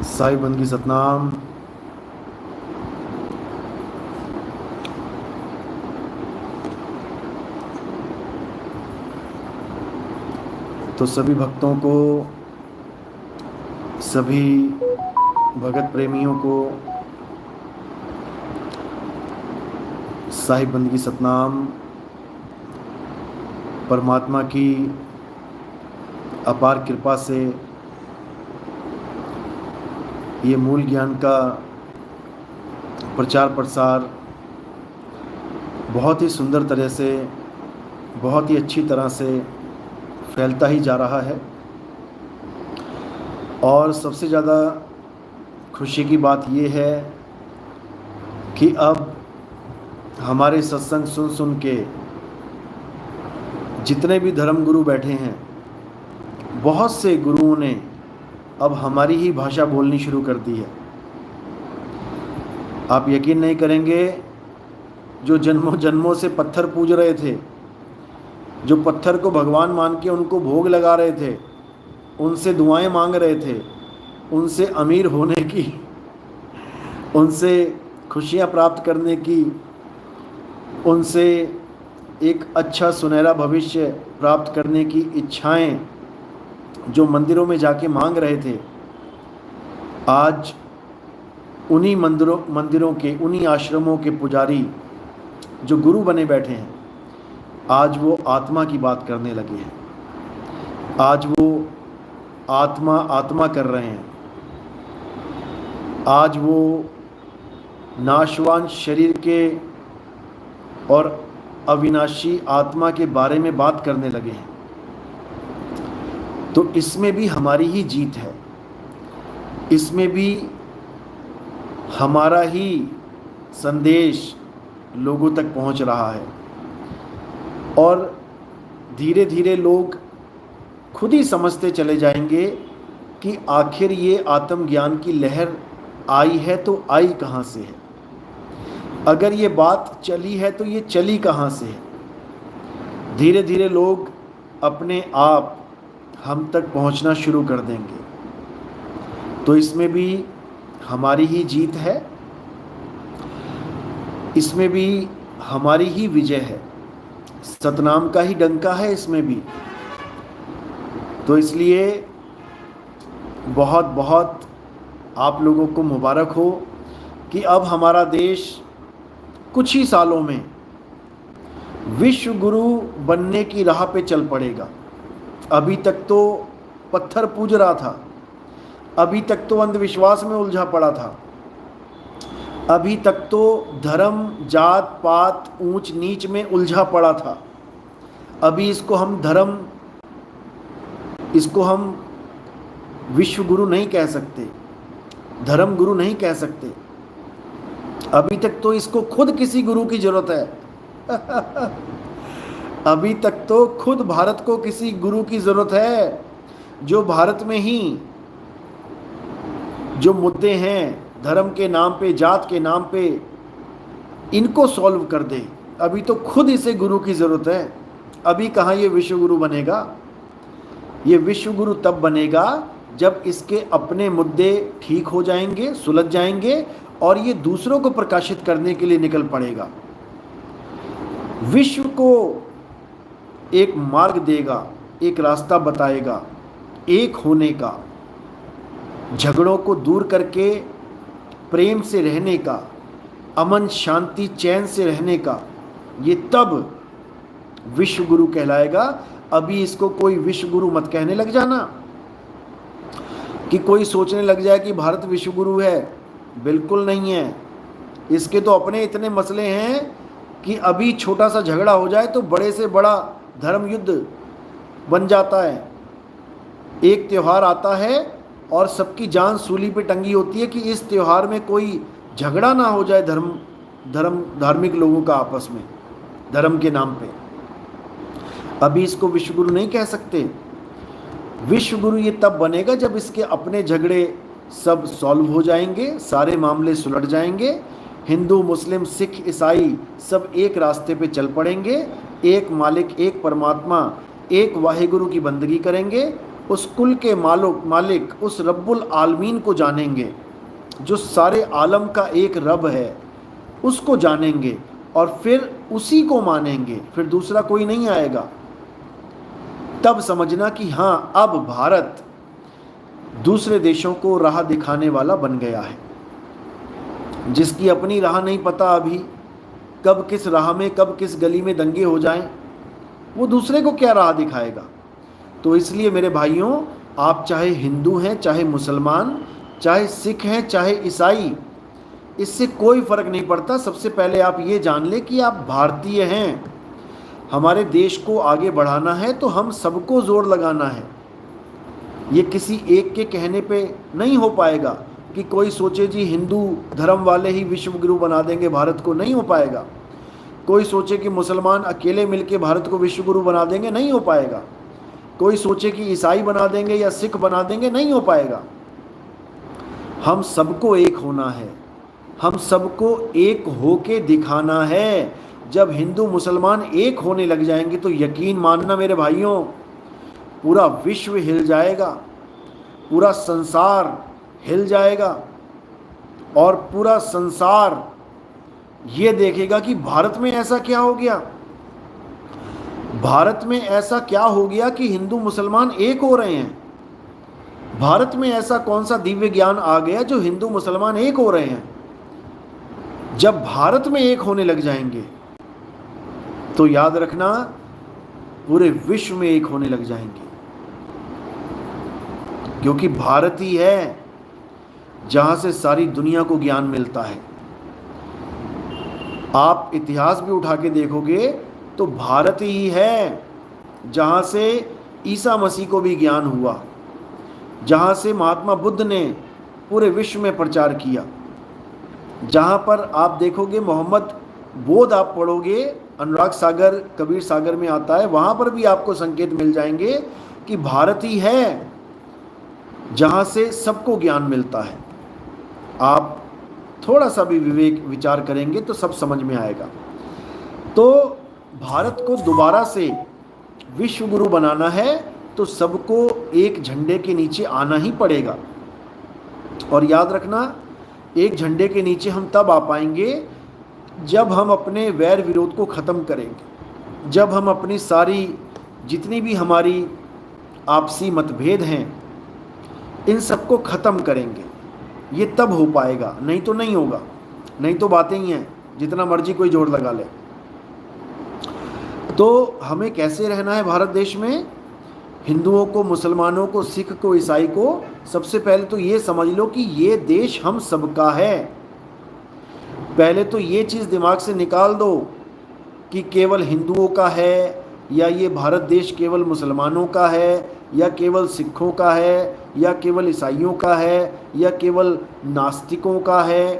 साई बंदगी सतनाम। तो सभी भक्तों को, सभी भगत प्रेमियों को साई बंदगी सतनाम। परमात्मा की अपार कृपा से ये मूल ज्ञान का प्रचार प्रसार बहुत ही सुंदर तरह से, बहुत ही अच्छी तरह से फैलता ही जा रहा है। और सबसे ज़्यादा खुशी की बात ये है कि अब हमारे सत्संग सुन सुन के जितने भी धर्म गुरु बैठे हैं, बहुत से गुरुओं ने अब हमारी ही भाषा बोलनी शुरू कर दी है। आप यकीन नहीं करेंगे, जो जन्मों जन्मों से पत्थर पूज रहे थे, जो पत्थर को भगवान मान के उनको भोग लगा रहे थे, उनसे दुआएं मांग रहे थे, उनसे अमीर होने की, उनसे खुशियां प्राप्त करने की, उनसे एक अच्छा सुनहरा भविष्य प्राप्त करने की इच्छाएं जो मंदिरों में जाके मांग रहे थे, आज उन्हीं मंदिरों के, उन्हीं आश्रमों के पुजारी जो गुरु बने बैठे हैं, आज वो आत्मा की बात करने लगे हैं। आज वो आत्मा आत्मा कर रहे हैं। आज वो नाशवान शरीर के और अविनाशी आत्मा के बारे में बात करने लगे हैं। तो इसमें भी हमारी ही जीत है, इसमें भी हमारा ही संदेश लोगों तक पहुंच रहा है। और धीरे धीरे लोग खुद ही समझते चले जाएंगे कि आखिर ये आत्मज्ञान की लहर आई है तो आई कहाँ से है। अगर ये बात चली है तो ये चली कहाँ से है। धीरे धीरे लोग अपने आप हम तक पहुंचना शुरू कर देंगे। तो इसमें भी हमारी ही जीत है, इसमें भी हमारी ही विजय है। सतनाम का ही डंका है इसमें भी। तो इसलिए बहुत बहुत आप लोगों को मुबारक हो कि अब हमारा देश कुछ ही सालों में विश्व गुरु बनने की राह पे चल पड़ेगा। अभी तक तो पत्थर पूज रहा था, अभी तक तो अंधविश्वास में उलझा पड़ा था, अभी तक तो धर्म जात पात ऊंच नीच में उलझा पड़ा था। अभी इसको हम विश्व गुरु नहीं कह सकते, धर्म गुरु नहीं कह सकते। अभी तक तो इसको खुद किसी गुरु की जरूरत है। अभी तक तो खुद भारत को किसी गुरु की जरूरत है, जो भारत में ही जो मुद्दे हैं धर्म के नाम पे, जात के नाम पे, इनको सॉल्व कर दे। अभी तो खुद इसे गुरु की जरूरत है। अभी कहाँ ये विश्व गुरु बनेगा। ये विश्व गुरु तब बनेगा जब इसके अपने मुद्दे ठीक हो जाएंगे, सुलझ जाएंगे और ये दूसरों को प्रकाशित करने के लिए निकल पड़ेगा। विश्व को एक मार्ग देगा, एक रास्ता बताएगा एक होने का, झगड़ों को दूर करके प्रेम से रहने का, अमन शांति चैन से रहने का। ये तब विश्व गुरु कहलाएगा। अभी इसको कोई विश्व गुरु मत कहने लग जाना कि कोई सोचने लग जाए कि भारत विश्व गुरु है। बिल्कुल नहीं है। इसके तो अपने इतने मसले हैं कि अभी छोटा सा झगड़ा हो जाए तो बड़े से बड़ा धर्म युद्ध बन जाता है। एक त्यौहार आता है और सबकी जान सूली पे टंगी होती है कि इस त्यौहार में कोई झगड़ा ना हो जाए धार्मिक लोगों का आपस में, धर्म के नाम पे। अभी इसको विश्व गुरु नहीं कह सकते। विश्व गुरु ये तब बनेगा जब इसके अपने झगड़े सब सॉल्व हो जाएंगे, सारे मामले सुलझ जाएंगे, हिंदू मुस्लिम सिख ईसाई सब एक रास्ते पे चल पड़ेंगे, एक मालिक एक परमात्मा एक वाहिगुरु की बंदगी करेंगे उस कुल के मालिक उस रब्बुल आलमीन को जानेंगे, जो सारे आलम का एक रब है, उसको जानेंगे और फिर उसी को मानेंगे, फिर दूसरा कोई नहीं आएगा। तब समझना कि हाँ, अब भारत दूसरे देशों को राह दिखाने वाला बन गया है। जिसकी अपनी राह नहीं पता अभी, कब किस राह में, कब किस गली में दंगे हो जाएं, वो दूसरे को क्या राह दिखाएगा। तो इसलिए मेरे भाइयों, आप चाहे हिंदू हैं, चाहे मुसलमान, चाहे सिख हैं, चाहे ईसाई, इससे कोई फ़र्क नहीं पड़ता। सबसे पहले आप ये जान लें कि आप भारतीय हैं। हमारे देश को आगे बढ़ाना है तो हम सबको ज़ोर लगाना है। ये किसी एक के कहने पे नहीं हो पाएगा कि कोई सोचे जी हिंदू धर्म वाले ही विश्व गुरु बना देंगे भारत को, नहीं हो पाएगा। कोई सोचे कि मुसलमान अकेले मिलके भारत को विश्व गुरु बना देंगे, नहीं हो पाएगा। कोई सोचे कि ईसाई बना देंगे या सिख बना देंगे, नहीं हो पाएगा। हम सबको एक होना है, हम सबको एक होके दिखाना है। जब हिंदू मुसलमान एक होने लग जाएंगे तो यकीन मानना मेरे भाइयों, पूरा विश्व हिल जाएगा, पूरा संसार हिल जाएगा और पूरा संसार ये देखेगा कि भारत में ऐसा क्या हो गया, भारत में ऐसा क्या हो गया कि हिंदू मुसलमान एक हो रहे हैं। भारत में ऐसा कौन सा दिव्य ज्ञान आ गया जो हिंदू मुसलमान एक हो रहे हैं। जब भारत में एक होने लग जाएंगे तो याद रखना पूरे विश्व में एक होने लग जाएंगे, क्योंकि भारत ही है जहां से सारी दुनिया को ज्ञान मिलता है। आप इतिहास भी उठा के देखोगे तो भारत ही है जहां से ईसा मसीह को भी ज्ञान हुआ, जहां से महात्मा बुद्ध ने पूरे विश्व में प्रचार किया, जहां पर आप देखोगे मोहम्मद बोध आप पढ़ोगे, अनुराग सागर कबीर सागर में आता है, वहां पर भी आपको संकेत मिल जाएंगे कि भारत ही है जहां से सबको ज्ञान मिलता है। आप थोड़ा सा भी विवेक विचार करेंगे तो सब समझ में आएगा। तो भारत को दोबारा से विश्व गुरु बनाना है तो सबको एक झंडे के नीचे आना ही पड़ेगा। और याद रखना, एक झंडे के नीचे हम तब आ पाएंगे जब हम अपने वैर विरोध को ख़त्म करेंगे, जब हम अपनी सारी जितनी भी हमारी आपसी मतभेद हैं इन सबको ख़त्म करेंगे। ये तब हो पाएगा, नहीं तो नहीं होगा। नहीं तो बातें ही हैं, जितना मर्जी कोई जोर लगा ले। तो हमें कैसे रहना है भारत देश में, हिंदुओं को, मुसलमानों को, सिख को, ईसाई को, सबसे पहले तो ये समझ लो कि ये देश हम सबका है। पहले तो ये चीज़ दिमाग से निकाल दो कि केवल हिंदुओं का है, या ये भारत देश केवल मुसलमानों का है, या केवल सिखों का है, या केवल ईसाइयों का है, या केवल नास्तिकों का है।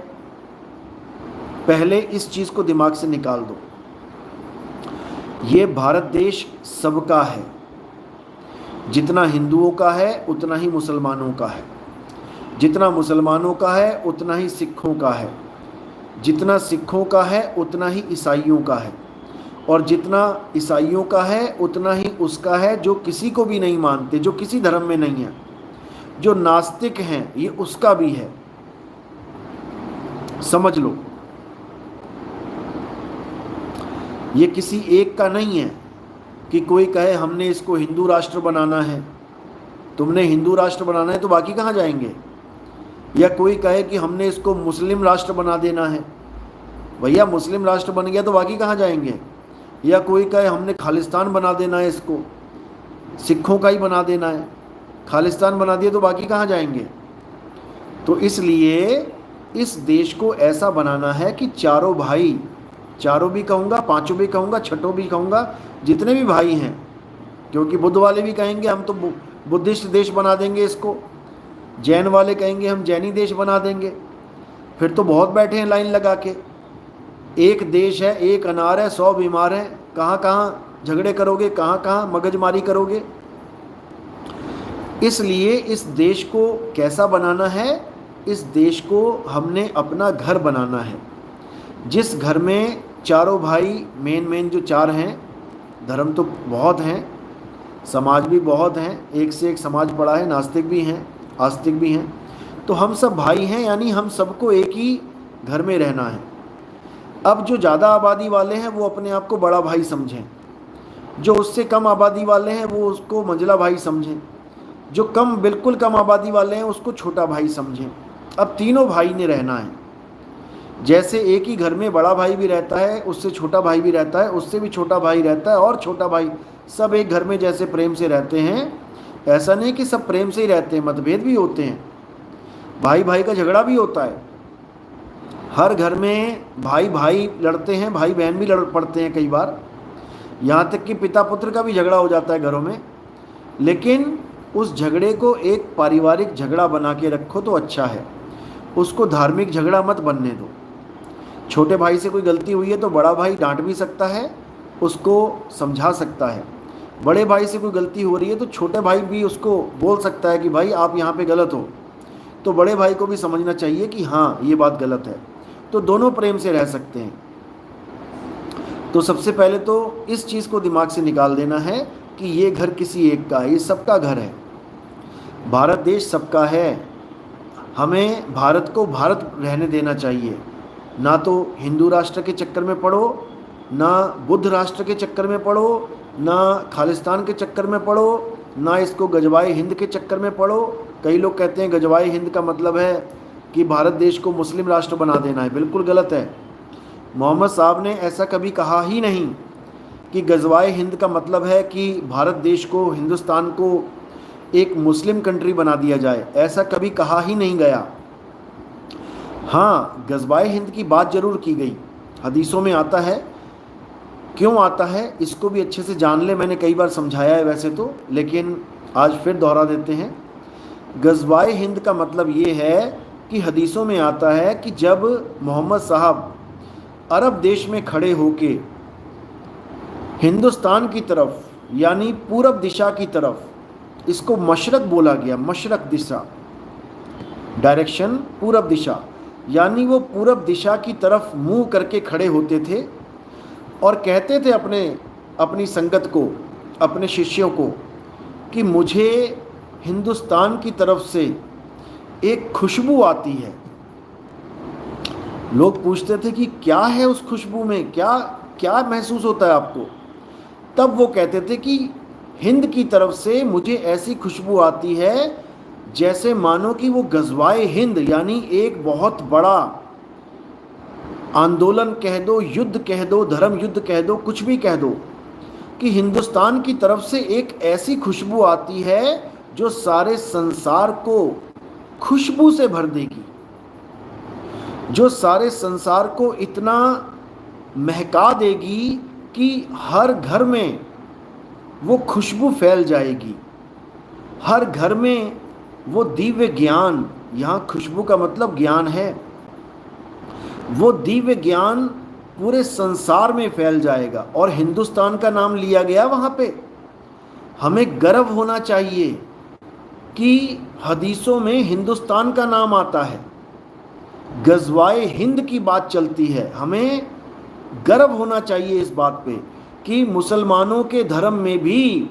पहले इस चीज़ को दिमाग से निकाल दो। ये भारत देश सबका है, जितना हिंदुओं का है उतना ही मुसलमानों का है, जितना मुसलमानों का है उतना ही सिखों का है, जितना सिखों का है उतना ही ईसाइयों का है, और जितना ईसाइयों का है उतना ही उसका है जो किसी को भी नहीं मानते, जो किसी धर्म में नहीं है, जो नास्तिक हैं, ये उसका भी है। समझ लो, ये किसी एक का नहीं है कि कोई कहे हमने इसको हिंदू राष्ट्र बनाना है। तुमने हिंदू राष्ट्र बनाना है तो बाकी कहाँ जाएंगे? या कोई कहे कि हमने इसको मुस्लिम राष्ट्र बना देना है, भैया मुस्लिम राष्ट्र बन गया तो बाकी कहाँ जाएंगे? या कोई कहे हमने खालिस्तान बना देना है, इसको सिखों का ही बना देना है, खालिस्तान बना दिया तो बाकी कहाँ जाएंगे? तो इसलिए इस देश को ऐसा बनाना है कि चारों भाई, चारों भी कहूँगा, पांचों भी कहूँगा, छठों भी कहूँगा, जितने भी भाई हैं, क्योंकि बुद्ध वाले भी कहेंगे हम तो बुद्धिस्ट देश बना देंगे इसको, जैन वाले कहेंगे हम जैनी देश बना देंगे, फिर तो बहुत बैठे हैं लाइन लगा के। एक देश है, एक अनार है, 100 बीमार हैं, कहाँ कहाँ झगड़े करोगे, कहाँ कहाँ मगजमारी करोगे। इसलिए इस देश को कैसा बनाना है? इस देश को हमने अपना घर बनाना है, जिस घर में चारों भाई, मेन जो चार हैं, धर्म तो बहुत हैं, समाज भी बहुत हैं, एक से एक समाज पड़ा है, नास्तिक भी हैं, आस्तिक भी हैं। तो हम सब भाई हैं, यानी हम सबको एक ही घर में रहना है। अब जो ज़्यादा आबादी वाले हैं वो अपने आप को बड़ा भाई समझें, जो उससे कम आबादी वाले हैं वो उसको मंझला भाई समझें, जो बिल्कुल कम आबादी वाले हैं उसको छोटा भाई समझें। अब तीनों भाई ने रहना है। जैसे एक ही घर में बड़ा भाई भी रहता है, उससे छोटा भाई भी रहता है, उससे भी छोटा भाई रहता है, और छोटा भाई, सब एक घर में जैसे प्रेम से रहते हैं। ऐसा नहीं कि सब प्रेम से ही रहते हैं, मतभेद भी होते हैं, भाई भाई का झगड़ा भी होता है। हर घर में भाई भाई लड़ते हैं, भाई बहन भी लड़ पड़ते हैं कई बार, यहाँ तक कि पिता पुत्र का भी झगड़ा हो जाता है घरों में। लेकिन उस झगड़े को एक पारिवारिक झगड़ा बना के रखो तो अच्छा है, उसको धार्मिक झगड़ा मत बनने दो। छोटे भाई से कोई गलती हुई है तो बड़ा भाई डांट भी सकता है, उसको समझा सकता है। बड़े भाई से कोई गलती हो रही है तो छोटे भाई भी उसको बोल सकता है कि भाई आप यहाँ पे गलत हो, तो बड़े भाई को भी समझना चाहिए कि हाँ ये बात गलत है। तो दोनों प्रेम से रह सकते हैं। तो सबसे पहले तो इस चीज़ को दिमाग से निकाल देना है कि ये घर किसी एक का है, ये सबका घर है। भारत देश सबका है, हमें भारत को भारत रहने देना चाहिए। ना तो हिंदू राष्ट्र के चक्कर में पड़ो, ना बुद्ध राष्ट्र के चक्कर में पड़ो, ना खालिस्तान के चक्कर में पड़ो, ना इसको गजवाए हिंद के चक्कर में पड़ो। कई लोग कहते हैं गजवाए हिंद का मतलब है कि भारत देश को मुस्लिम राष्ट्र बना देना है, बिल्कुल गलत है। मोहम्मद साहब ने ऐसा कभी कहा ही नहीं कि गजवाए हिंद का मतलब है कि भारत देश को, हिंदुस्तान को एक मुस्लिम कंट्री बना दिया जाए, ऐसा कभी कहा ही नहीं गया। हाँ, गजवाए हिंद की बात ज़रूर की गई, हदीसों में आता है। क्यों आता है इसको भी अच्छे से जान ले, मैंने कई बार समझाया है वैसे तो, लेकिन आज फिर दोहरा देते हैं। गजवाए हिंद का मतलब ये है कि हदीसों में आता है कि जब मोहम्मद साहब अरब देश में खड़े होके हिंदुस्तान की तरफ, यानी पूरब दिशा की तरफ, इसको मशरक बोला गया, मशरक दिशा, डायरेक्शन पूरब दिशा, यानी वो पूरब दिशा की तरफ मुंह करके खड़े होते थे और कहते थे अपनी संगत को, अपने शिष्यों को, कि मुझे हिंदुस्तान की तरफ से एक खुशबू आती है। लोग पूछते थे कि क्या है उस खुशबू में, क्या क्या महसूस होता है आपको? तब वो कहते थे कि हिंद की तरफ से मुझे ऐसी खुशबू आती है जैसे मानो कि वो गजवाए हिंद, यानी एक बहुत बड़ा आंदोलन कह दो, युद्ध कह दो, धर्म युद्ध कह दो, कुछ भी कह दो, कि हिंदुस्तान की तरफ से एक ऐसी खुशबू आती है जो सारे संसार को खुशबू से भर देगी, जो सारे संसार को इतना महका देगी कि हर घर में वो खुशबू फैल जाएगी, हर घर में वो दिव्य ज्ञान, यहाँ खुशबू का मतलब ज्ञान है, वो दिव्य ज्ञान पूरे संसार में फैल जाएगा। और हिंदुस्तान का नाम लिया गया वहाँ पे। हमें गर्व होना चाहिए कि हदीसों में हिंदुस्तान का नाम आता है, गजवाए हिंद की बात चलती है। हमें गर्व होना चाहिए इस बात पे कि मुसलमानों के धर्म में भी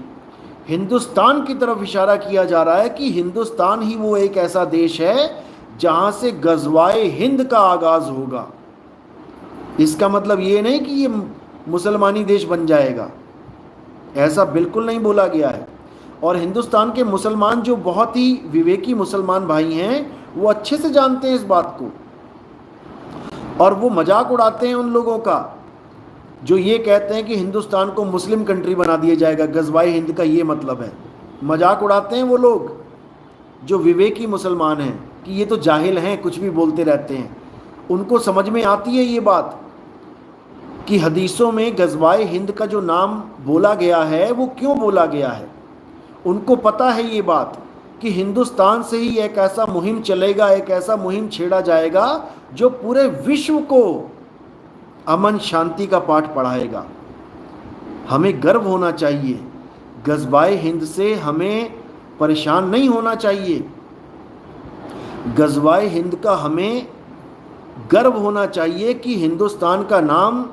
हिंदुस्तान की तरफ इशारा किया जा रहा है कि हिंदुस्तान ही वो एक ऐसा देश है जहाँ से गजवाए हिंद का आगाज़ होगा। इसका मतलब ये नहीं कि ये मुसलमानी देश बन जाएगा, ऐसा बिल्कुल नहीं बोला गया है। और हिंदुस्तान के मुसलमान जो बहुत ही विवेकी मुसलमान भाई हैं, वो अच्छे से जानते हैं इस बात को, और वो मजाक उड़ाते हैं उन लोगों का जो ये कहते हैं कि हिंदुस्तान को मुस्लिम कंट्री बना दिया जाएगा, गजवाए हिंद का ये मतलब है। मजाक उड़ाते हैं वो लोग जो विवेकी मुसलमान हैं कि ये तो जाहिल हैं, कुछ भी बोलते रहते हैं। उनको समझ में आती है ये बात कि हदीसों में गजवाए हिंद का जो नाम बोला गया है वो क्यों बोला गया है। उनको पता है ये बात कि हिंदुस्तान से ही एक ऐसा मुहिम चलेगा, एक ऐसा मुहिम छेड़ा जाएगा जो पूरे विश्व को अमन शांति का पाठ पढ़ाएगा। हमें गर्व होना चाहिए, गजवाए हिंद से हमें परेशान नहीं होना चाहिए। गजवाए हिंद का हमें गर्व होना चाहिए कि हिंदुस्तान का नाम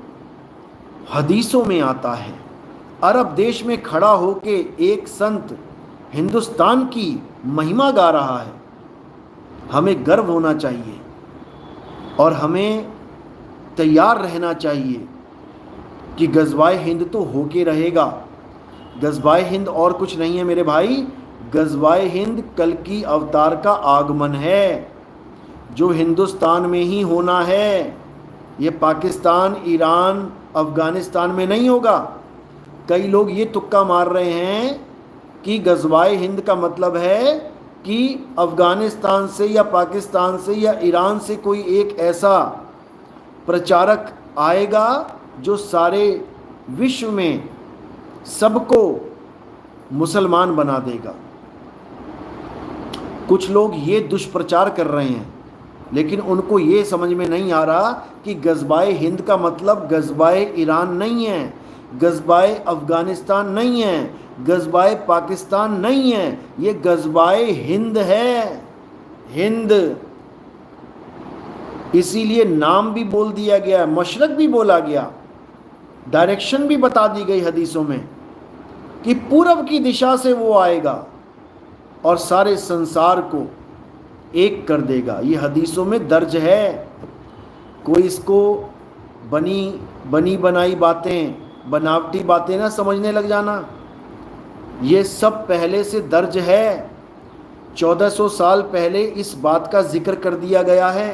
हदीसों में आता है, अरब देश में खड़ा होके एक संत हिंदुस्तान की महिमा गा रहा है। हमें गर्व होना चाहिए और हमें तैयार रहना चाहिए कि गज़वाए हिंद तो होके रहेगा। गज़वाए हिंद और कुछ नहीं है मेरे भाई, गज़वाए हिंद कल की अवतार का आगमन है जो हिंदुस्तान में ही होना है। ये पाकिस्तान, ईरान, अफ़गानिस्तान में नहीं होगा। कई लोग ये तुक्का मार रहे हैं कि गज़वाए हिंद का मतलब है कि अफ़गानिस्तान से या पाकिस्तान से या ईरान से कोई एक ऐसा प्रचारक आएगा जो सारे विश्व में सबको मुसलमान बना देगा। कुछ लोग ये दुष्प्रचार कर रहे हैं, लेकिन उनको ये समझ में नहीं आ रहा कि गज़वाए हिंद का मतलब गज़वाए ईरान नहीं है, गज़वाए अफ़गानिस्तान नहीं है, गज़वाए पाकिस्तान नहीं है, ये गज़वाए हिंद है। हिंद इसीलिए नाम भी बोल दिया गया, मशरक़ भी बोला गया, डायरेक्शन भी बता दी गई हदीसों में कि पूरब की दिशा से वो आएगा और सारे संसार को एक कर देगा। ये हदीसों में दर्ज है। कोई इसको बनी बनाई बातें, बनावटी बातें ना समझने लग जाना। ये सब पहले से दर्ज है। 1400 साल पहले इस बात का जिक्र कर दिया गया है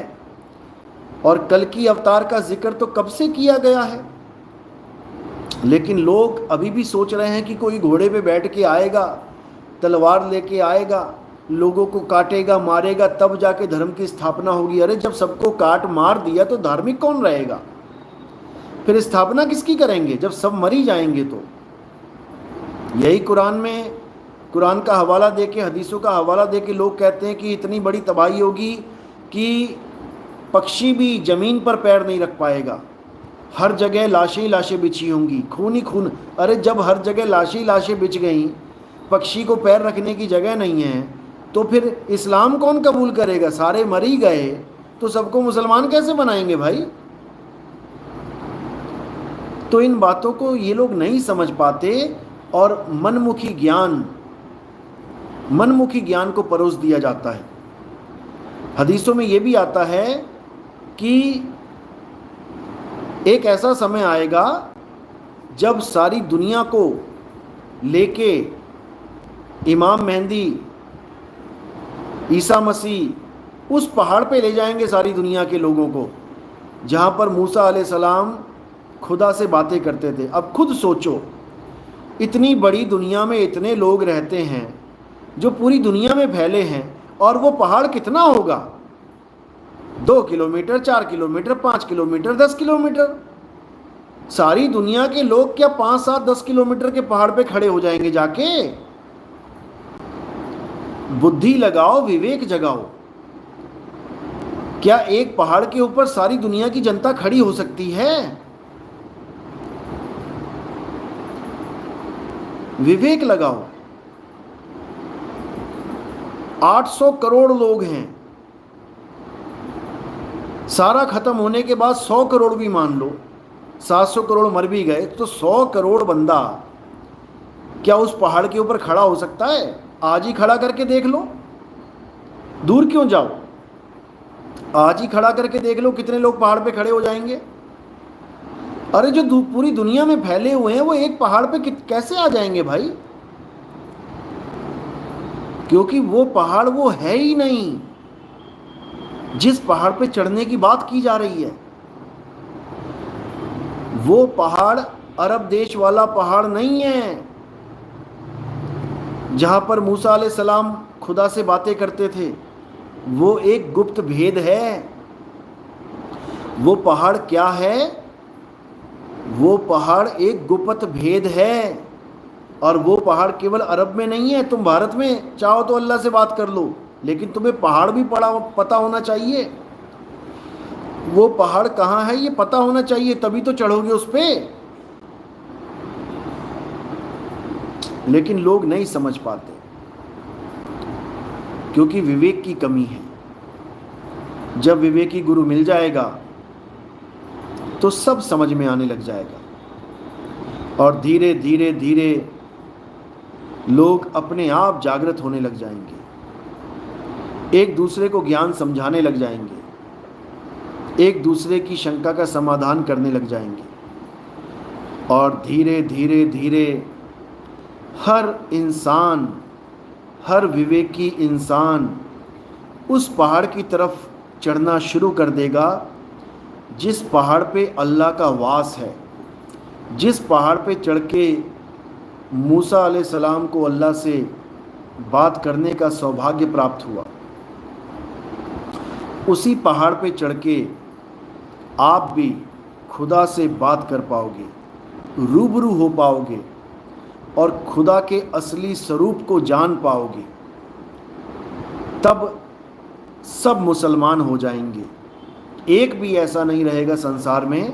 और कल की अवतार का जिक्र तो कब से किया गया है। लेकिन लोग अभी भी सोच रहे हैं कि कोई घोड़े पे बैठ के आएगा, तलवार लेके आएगा, लोगों को काटेगा, मारेगा, तब जाके धर्म की स्थापना होगी। अरे जब सबको काट मार दिया तो धार्मिक कौन रहेगा? फिर स्थापना किसकी करेंगे जब सब मरी जाएंगे? तो यही कुरान का हवाला देके, हदीसों का हवाला देके लोग कहते हैं कि इतनी बड़ी तबाही होगी कि पक्षी भी ज़मीन पर पैर नहीं रख पाएगा, हर जगह लाशें ही लाशें बिछी होंगी, खून ही खून। अरे जब हर जगह लाशें ही लाशें बिछ गई, पक्षी को पैर रखने की जगह नहीं है, तो फिर इस्लाम कौन कबूल करेगा? सारे मर ही गए तो सबको मुसलमान कैसे बनाएंगे भाई? तो इन बातों को ये लोग नहीं समझ पाते और मनमुखी ज्ञान को परोस दिया जाता है। हदीसों में ये भी आता है कि एक ऐसा समय आएगा जब सारी दुनिया को लेके इमाम मेहंदी, ईसा मसीह उस पहाड़ पे ले जाएंगे सारी दुनिया के लोगों को, जहाँ पर मूसा अलैहिस्सलाम खुदा से बातें करते थे। अब खुद सोचो, इतनी बड़ी दुनिया में इतने लोग रहते हैं जो पूरी दुनिया में फैले हैं, और वो पहाड़ कितना होगा? 2 किलोमीटर, 4 किलोमीटर, 5 किलोमीटर, 10 किलोमीटर। सारी दुनिया के लोग क्या 5, 7, 10 किलोमीटर के पहाड़ पे खड़े हो जाएंगे जाके? बुद्धि लगाओ, विवेक जगाओ। क्या एक पहाड़ के ऊपर सारी दुनिया की जनता खड़ी हो सकती है? विवेक लगाओ। 800 करोड़ लोग हैं, सारा खत्म होने के बाद 100 करोड़ भी मान लो, 700 करोड़ मर भी गए, तो 100 करोड़ बंदा क्या उस पहाड़ के ऊपर खड़ा हो सकता है? आज ही खड़ा करके देख लो, दूर क्यों जाओ, आज ही खड़ा करके देख लो कितने लोग पहाड़ पे खड़े हो जाएंगे। अरे जो पूरी दुनिया में फैले हुए हैं वो एक पहाड़ पे कैसे आ जाएंगे भाई? क्योंकि वो पहाड़ वो है ही नहीं जिस पहाड़ पे चढ़ने की बात की जा रही है। वो पहाड़ अरब देश वाला पहाड़ नहीं है जहां पर मूसा अलैहिस्सलाम खुदा से बातें करते थे। वो एक गुप्त भेद है। वो पहाड़ क्या है? वो पहाड़ एक गुप्त भेद है, और वो पहाड़ केवल अरब में नहीं है। तुम भारत में चाहो तो अल्लाह से बात कर लो, लेकिन तुम्हें पहाड़ भी पता होना चाहिए। वो पहाड़ कहाँ है ये पता होना चाहिए, तभी तो चढ़ोगे उस पे। लेकिन लोग नहीं समझ पाते क्योंकि विवेक की कमी है। जब विवेकी गुरु मिल जाएगा तो सब समझ में आने लग जाएगा। और धीरे धीरे धीरे लोग अपने आप जागृत होने लग जाएंगे, एक दूसरे को ज्ञान समझाने लग जाएंगे, एक दूसरे की शंका का समाधान करने लग जाएंगे। और धीरे धीरे धीरे हर इंसान, हर विवेकी इंसान उस पहाड़ की तरफ चढ़ना शुरू कर देगा जिस पहाड़ पे अल्लाह का वास है, जिस पहाड़ पे चढ़ के मूसा अलैहिस्सलाम को अल्लाह से बात करने का सौभाग्य प्राप्त हुआ। उसी पहाड़ पे चढ़ के आप भी खुदा से बात कर पाओगे, रूबरू हो पाओगे और खुदा के असली स्वरूप को जान पाओगे। तब सब मुसलमान हो जाएंगे। एक भी ऐसा नहीं रहेगा संसार में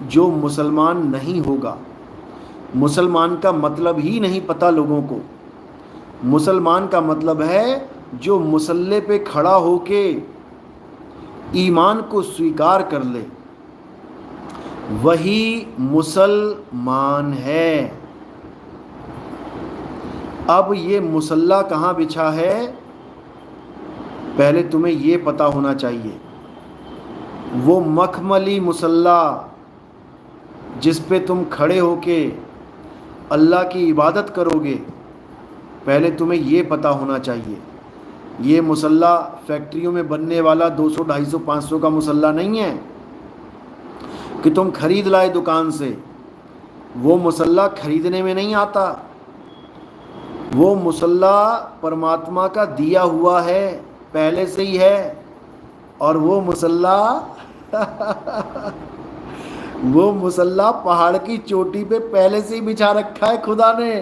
जो मुसलमान नहीं होगा। मुसलमान का मतलब ही नहीं पता लोगों को। मुसलमान का मतलब है जो मुसल्ले पे खड़ा होके ईमान को स्वीकार कर ले, वही मुसलमान है। अब ये मुसल्ला कहाँ बिछा है, पहले तुम्हें ये पता होना चाहिए। वो मखमली मुसल्ला जिस पे तुम खड़े होके अल्लाह की इबादत करोगे, पहले तुम्हें ये पता होना चाहिए। ये मुसल्ला फैक्ट्रियों में बनने वाला 200, 250, 500 का मुसल्ला नहीं है कि तुम खरीद लाए दुकान से। वो मुसल्ला खरीदने में नहीं आता। वो मुसल्ला परमात्मा का दिया हुआ है, पहले से ही है। और वो मुसल्ला वो मुसल्ला पहाड़ की चोटी पे पहले से ही बिछा रखा है खुदा ने।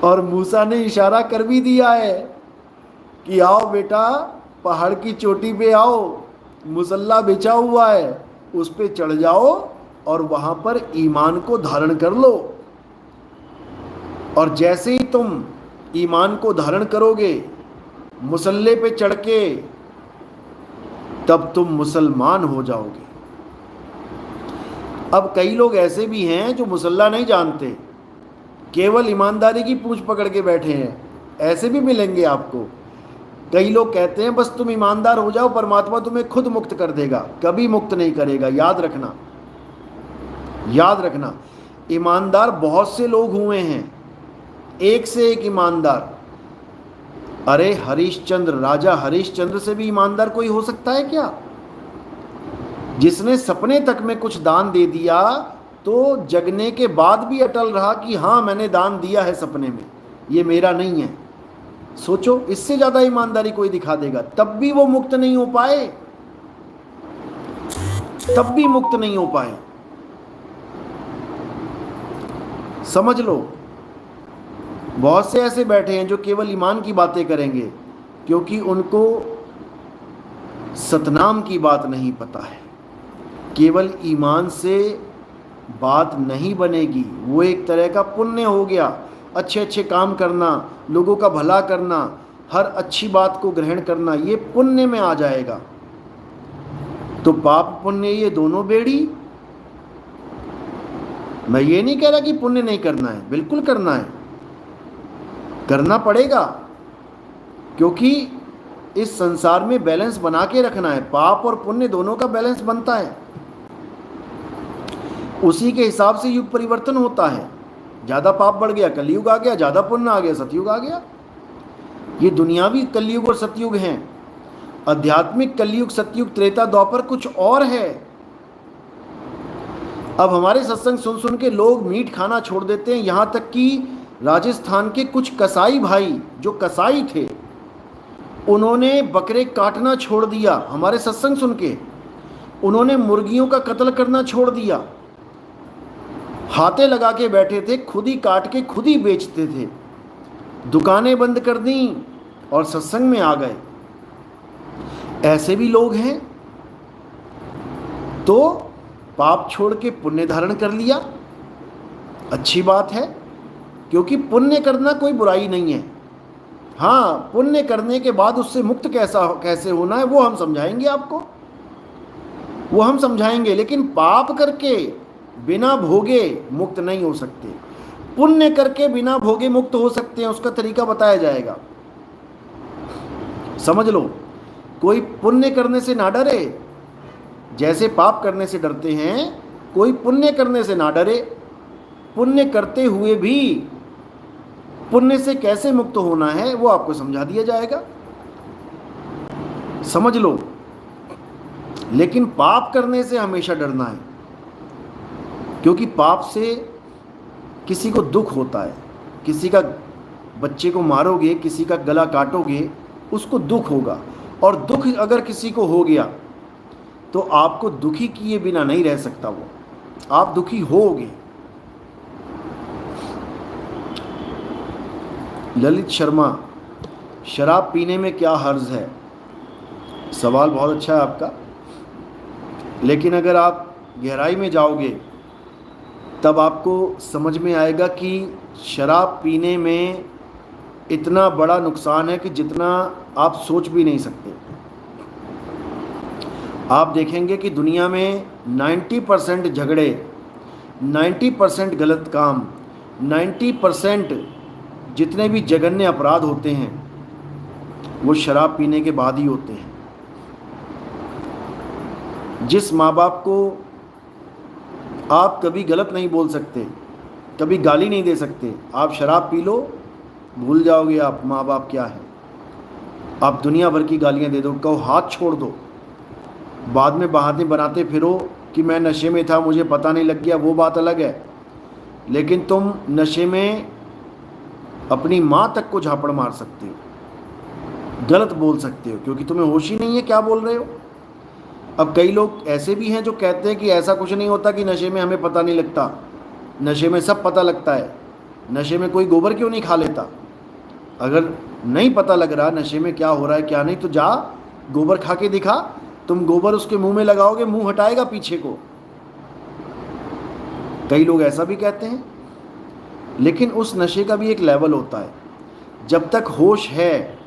और मूसा ने इशारा कर भी दिया है कि आओ बेटा, पहाड़ की चोटी पे आओ, मुसल्ला बिछा हुआ है, उस पे चढ़ जाओ और वहां पर ईमान को धारण कर लो। और जैसे ही तुम ईमान को धारण करोगे मुसल्ले पे चढ़ के, तब तुम मुसलमान हो जाओगे। अब कई लोग ऐसे भी हैं जो मुसल्ला नहीं जानते, केवल ईमानदारी की पूंछ पकड़ के बैठे हैं। ऐसे भी मिलेंगे आपको। कई लोग कहते हैं बस तुम ईमानदार हो जाओ, परमात्मा तुम्हें खुद मुक्त कर देगा। कभी मुक्त नहीं करेगा, याद रखना, याद रखना। ईमानदार बहुत से लोग हुए हैं, एक से एक ईमानदार। अरे हरिश्चंद्र, राजा हरिश्चंद्र से भी ईमानदार कोई हो सकता है क्या? जिसने सपने तक में कुछ दान दे दिया तो जगने के बाद भी अटल रहा कि हाँ मैंने दान दिया है सपने में, ये मेरा नहीं है। सोचो, इससे ज्यादा ईमानदारी कोई दिखा देगा, तब भी वो मुक्त नहीं हो पाए, तब भी मुक्त नहीं हो पाए। समझ लो, बहुत से ऐसे बैठे हैं जो केवल ईमान की बातें करेंगे क्योंकि उनको सतनाम की बात नहीं पता है। केवल ईमान से बात नहीं बनेगी। वो एक तरह का पुण्य हो गया, अच्छे अच्छे काम करना, लोगों का भला करना, हर अच्छी बात को ग्रहण करना, ये पुण्य में आ जाएगा। तो पाप पुण्य ये दोनों बेड़ी। मैं ये नहीं कह रहा कि पुण्य नहीं करना है, बिल्कुल करना है, करना पड़ेगा, क्योंकि इस संसार में बैलेंस बना के रखना है। पाप और पुण्य दोनों का बैलेंस बनता है, उसी के हिसाब से युग परिवर्तन होता है। ज़्यादा पाप बढ़ गया कलयुग आ गया, ज़्यादा पुण्य आ गया सतयुग आ गया। ये दुनियावी कलयुग और सतयुग हैं। आध्यात्मिक कलयुग, सतयुग, त्रेता, द्वापर कुछ और है। अब हमारे सत्संग सुन सुन के लोग मीट खाना छोड़ देते हैं। यहाँ तक कि राजस्थान के कुछ कसाई भाई जो कसाई थे, उन्होंने बकरे काटना छोड़ दिया हमारे सत्संग सुन के। उन्होंने मुर्गियों का कत्ल करना छोड़ दिया। हाथे लगा के बैठे थे, खुद ही काट के खुद ही बेचते थे। दुकानें बंद कर दी और सत्संग में आ गए। ऐसे भी लोग हैं। तो पाप छोड़ के पुण्य धारण कर लिया, अच्छी बात है, क्योंकि पुण्य करना कोई बुराई नहीं है। हाँ, पुण्य करने के बाद उससे मुक्त कैसे होना है वो हम समझाएंगे आपको। वो हम समझाएंगे, लेकिन पाप करके बिना भोगे मुक्त नहीं हो सकते। पुण्य करके बिना भोगे मुक्त हो सकते हैं, उसका तरीका बताया जाएगा। समझ लो, कोई पुण्य करने से ना डरे, जैसे पाप करने से डरते हैं, कोई पुण्य करने से ना डरे। पुण्य करते हुए भी पुण्य से कैसे मुक्त होना है वो आपको समझा दिया जाएगा, समझ लो। लेकिन पाप करने से हमेशा डरना है, क्योंकि पाप से किसी को दुख होता है। किसी का बच्चे को मारोगे, किसी का गला काटोगे, उसको दुख होगा। और दुख अगर किसी को हो गया तो आपको दुखी किए बिना नहीं रह सकता वो, आप दुखी होगे। ललित शर्मा, शराब पीने में क्या हर्ज है? सवाल बहुत अच्छा है आपका, लेकिन अगर आप गहराई में जाओगे तब आपको समझ में आएगा कि शराब पीने में इतना बड़ा नुकसान है कि जितना आप सोच भी नहीं सकते। आप देखेंगे कि दुनिया में 90% झगड़े, 90% गलत काम, 90% जितने भी जघन्य अपराध होते हैं वो शराब पीने के बाद ही होते हैं। जिस माँ बाप को आप कभी गलत नहीं बोल सकते, कभी गाली नहीं दे सकते, आप शराब पी लो, भूल जाओगे आप माँ बाप क्या है। आप दुनिया भर की गालियाँ दे दो, कहो हाथ छोड़ दो, बाद में बहाने बनाते फिरो कि मैं नशे में था, मुझे पता नहीं लग गया, वो बात अलग है। लेकिन तुम नशे में अपनी माँ तक को झापड़ मार सकते हो, गलत बोल सकते हो, क्योंकि तुम्हें होश ही नहीं है क्या बोल रहे हो। अब कई लोग ऐसे भी हैं जो कहते हैं कि ऐसा कुछ नहीं होता कि नशे में हमें पता नहीं लगता, नशे में सब पता लगता है। नशे में कोई गोबर क्यों नहीं खा लेता? अगर नहीं पता लग रहा नशे में क्या हो रहा है क्या नहीं, तो जा गोबर खा के दिखा। तुम गोबर उसके मुंह में लगाओगे, मुंह हटाएगा पीछे को। कई लोग ऐसा भी कहते हैं। लेकिन उस नशे का भी एक लेवल होता है। जब तक होश है,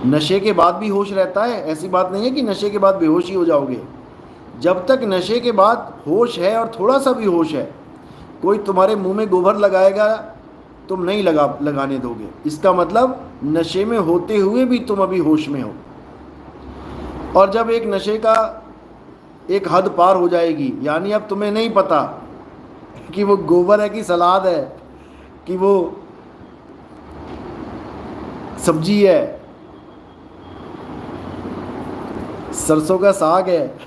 नशे के बाद भी होश रहता है, ऐसी बात नहीं है कि नशे के बाद बेहोश ही हो जाओगे। जब तक नशे के बाद होश है और थोड़ा सा भी होश है, कोई तुम्हारे मुंह में गोबर लगाएगा तुम नहीं लगाने दोगे। इसका मतलब नशे में होते हुए भी तुम अभी होश में हो। और जब एक नशे का एक हद पार हो जाएगी, यानी अब तुम्हें नहीं पता कि वो गोबर है कि सलाद है कि वो सब्जी है, सरसों का साग है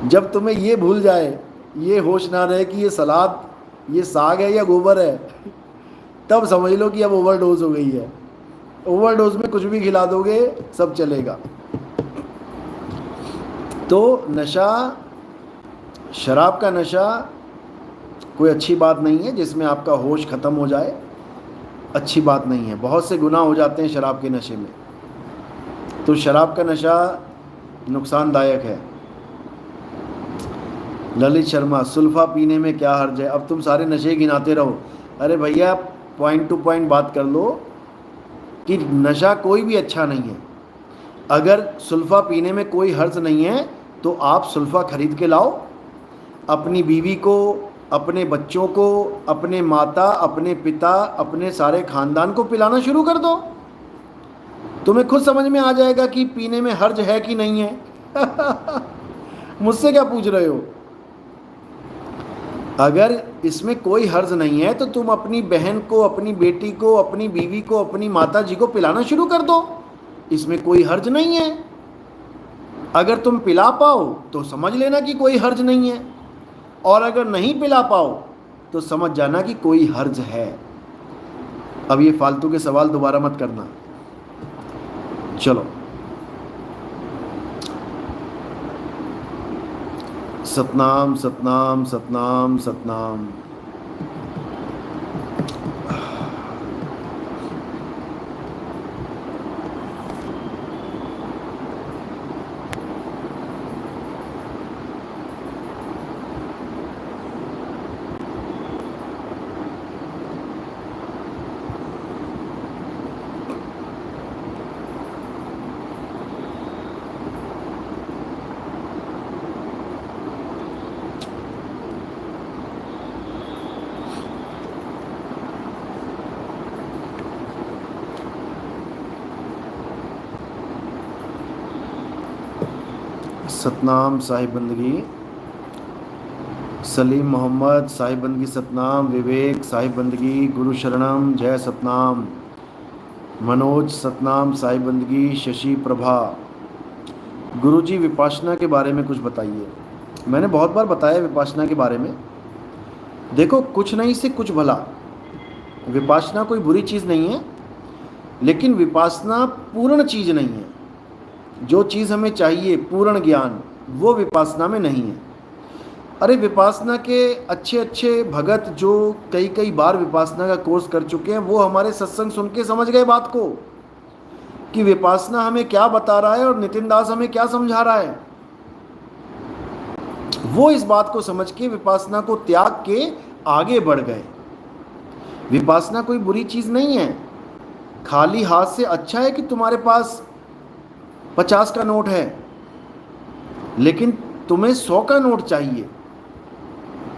जब तुम्हें ये भूल जाए, ये होश ना रहे कि ये सलाद, ये साग है या गोबर है, तब समझ लो कि अब ओवरडोज हो गई है। ओवरडोज में कुछ भी खिला दोगे सब चलेगा। तो नशा, शराब का नशा कोई अच्छी बात नहीं है जिसमें आपका होश ख़त्म हो जाए, अच्छी बात नहीं है। बहुत से गुनाह हो जाते हैं शराब के नशे में। तो शराब का नशा नुकसानदायक है। ललित शर्मा, सुल्फा पीने में क्या हर्ज है? अब तुम सारे नशे गिनाते रहो। अरे भैया, पॉइंट टू पॉइंट बात कर लो कि नशा कोई भी अच्छा नहीं है। अगर सुल्फा पीने में कोई हर्ज नहीं है तो आप सुल्फा खरीद के लाओ, अपनी बीवी को, अपने बच्चों को, अपने माता, अपने पिता, अपने सारे खानदान को पिलाना शुरू कर दो। तुम्हें खुद समझ में आ जाएगा कि पीने में हर्ज है कि नहीं है मुझसे क्या पूछ रहे हो? अगर इसमें कोई हर्ज नहीं है तो तुम अपनी बहन को, अपनी बेटी को, अपनी बीवी को, अपनी माता जी को पिलाना शुरू कर दो, इसमें कोई हर्ज नहीं है। अगर तुम पिला पाओ तो समझ लेना कि कोई हर्ज नहीं है, और अगर नहीं पिला पाओ तो समझ जाना कि कोई हर्ज है। अब ये फालतू के सवाल दोबारा मत करना। चलो, सतनाम सतनाम सतनाम सतनाम। सतनाम साहिब बंदगी, सलीम मोहम्मद साहिब बंदगी सतनाम, विवेक साहिब बंदगी गुरु शरणम जय सतनाम, मनोज सतनाम साहिब बंदगी, शशि प्रभा। गुरुजी विपासना के बारे में कुछ बताइए। मैंने बहुत बार बताया विपासना के बारे में। देखो, कुछ नहीं से कुछ भला। विपासना कोई बुरी चीज़ नहीं है, लेकिन विपासना पूर्ण चीज़ नहीं है। जो चीज़ हमें चाहिए पूर्ण ज्ञान, वो विपासना में नहीं है। अरे विपासना के अच्छे अच्छे भगत जो कई कई बार विपासना का कोर्स कर चुके हैं, वो हमारे सत्संग सुन के समझ गए बात को कि विपासना हमें क्या बता रहा है और नितिन दास हमें क्या समझा रहा है। वो इस बात को समझ के विपासना को त्याग के आगे बढ़ गए। विपासना कोई बुरी चीज़ नहीं है। खाली हाथ से अच्छा है कि तुम्हारे पास 50 का नोट है, लेकिन तुम्हें 100 का नोट चाहिए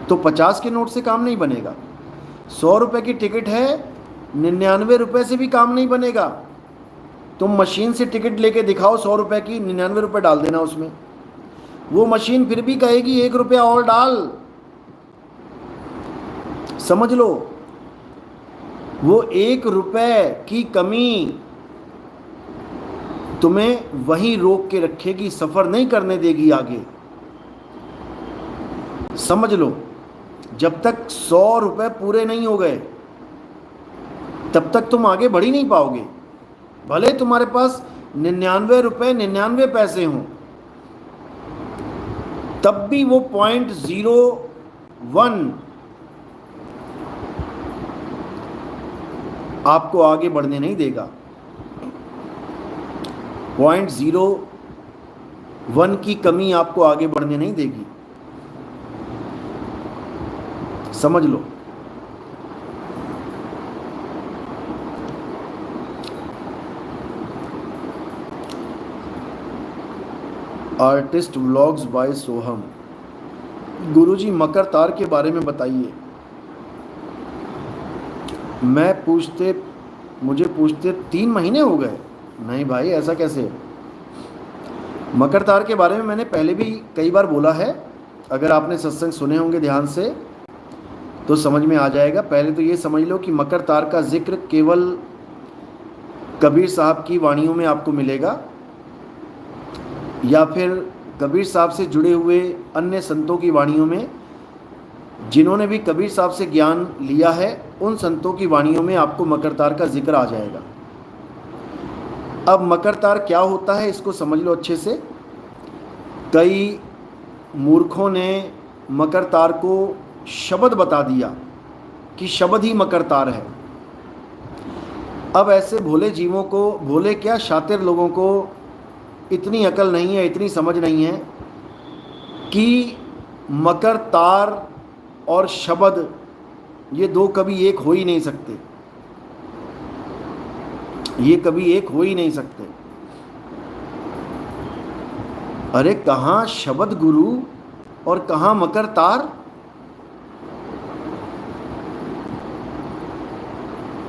तो 50 के नोट से काम नहीं बनेगा। 100 रुपये की टिकट है, 99 रुपये से भी काम नहीं बनेगा। तुम मशीन से टिकट लेके दिखाओ 100 रुपये की, 99 रुपये डाल देना उसमें, वो मशीन फिर भी कहेगी 1 रुपया और डाल। समझ लो, वो 1 रुपये की कमी तुम्हें वहीं रोक के रखेगी, सफ़र नहीं करने देगी आगे। समझ लो, जब तक 100 रुपये पूरे नहीं हो गए तब तक तुम आगे बढ़ ही नहीं पाओगे। भले तुम्हारे पास 99 रुपये 99 पैसे हों, तब भी वो 0.01 आपको आगे बढ़ने नहीं देगा। 0.01 की कमी आपको आगे बढ़ने नहीं देगी। समझ लो। आर्टिस्ट व्लॉग्स बाय सोहम। गुरुजी मकर तार के बारे में बताइए। मुझे पूछते 3 महीने हो गए। नहीं भाई, ऐसा कैसे। मकर तार के बारे में मैंने पहले भी कई बार बोला है। अगर आपने सत्संग सुने होंगे ध्यान से तो समझ में आ जाएगा। पहले तो ये समझ लो कि मकर तार का जिक्र केवल कबीर साहब की वाणियों में आपको मिलेगा, या फिर कबीर साहब से जुड़े हुए अन्य संतों की वाणियों में। जिन्होंने भी कबीर साहब से ज्ञान लिया है, उन संतों की वाणियों में आपको मकर तार का जिक्र आ जाएगा। अब मकर तार क्या होता है इसको समझ लो अच्छे से। कई मूर्खों ने मकर तार को शब्द बता दिया कि शब्द ही मकर तार है। अब ऐसे भोले जीवों को, भोले क्या शातिर लोगों को इतनी अकल नहीं है, इतनी समझ नहीं है कि मकर तार और शब्द ये दो कभी एक हो ही नहीं सकते। ये कभी एक हो ही नहीं सकते। अरे कहाँ शब्द गुरु और कहाँ मकर तार।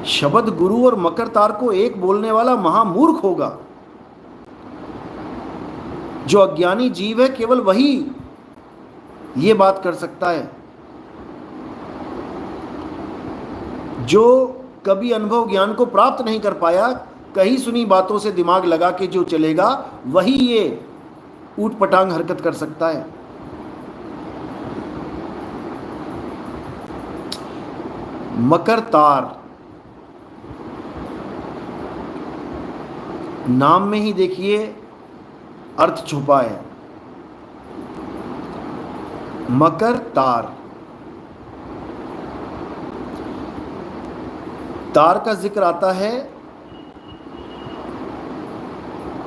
शब्द गुरु और मकर तार को एक बोलने वाला महामूर्ख होगा। जो अज्ञानी जीव है केवल वही ये बात कर सकता है। जो कभी अनुभव ज्ञान को प्राप्त नहीं कर पाया, कहीं सुनी बातों से दिमाग लगा के जो चलेगा, वही ये ऊट पटांग हरकत कर सकता है। मकर तार नाम में ही देखिए अर्थ छुपा है। मकर तार, तार का जिक्र आता है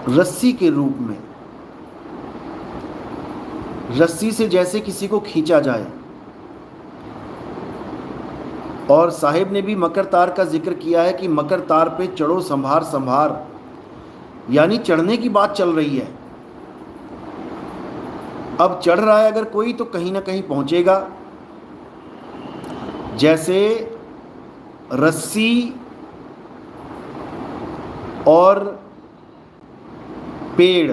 रस्सी के रूप में। रस्सी से जैसे किसी को खींचा जाए। और साहिब ने भी मकर तार का जिक्र किया है कि मकर तार पे चढ़ो संभार संभार, यानी चढ़ने की बात चल रही है। अब चढ़ रहा है अगर कोई तो कहीं ना कहीं पहुंचेगा। जैसे रस्सी और पेड़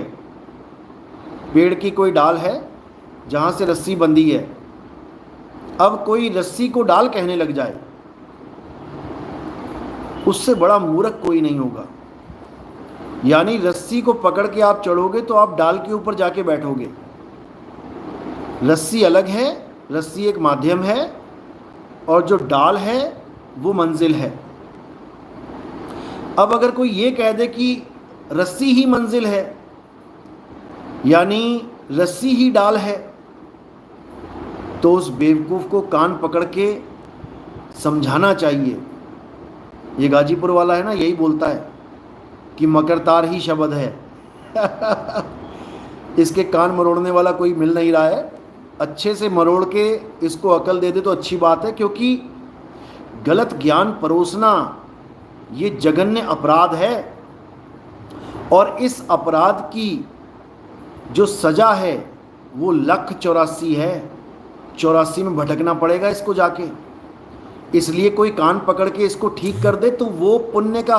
पेड़ की कोई डाल है जहाँ से रस्सी बंधी है, अब कोई रस्सी को डाल कहने लग जाए, उससे बड़ा मूर्ख कोई नहीं होगा। यानी रस्सी को पकड़ के आप चढ़ोगे तो आप डाल के ऊपर जाके बैठोगे। रस्सी अलग है, रस्सी एक माध्यम है, और जो डाल है वो मंजिल है। अब अगर कोई ये कह दे कि रस्सी ही मंजिल है, यानी रस्सी ही डाल है, तो उस बेवकूफ़ को कान पकड़ के समझाना चाहिए। ये गाजीपुर वाला है ना, यही बोलता है कि मकरतार ही शब्द है। इसके कान मरोड़ने वाला कोई मिल नहीं रहा है। अच्छे से मरोड़ के इसको अकल दे दे तो अच्छी बात है, क्योंकि गलत ज्ञान परोसना ये जघन्य अपराध है, और इस अपराध की जो सज़ा है वो 1,84,000 है। 84 में भटकना पड़ेगा इसको जाके। इसलिए कोई कान पकड़ के इसको ठीक कर दे तो वो पुण्य का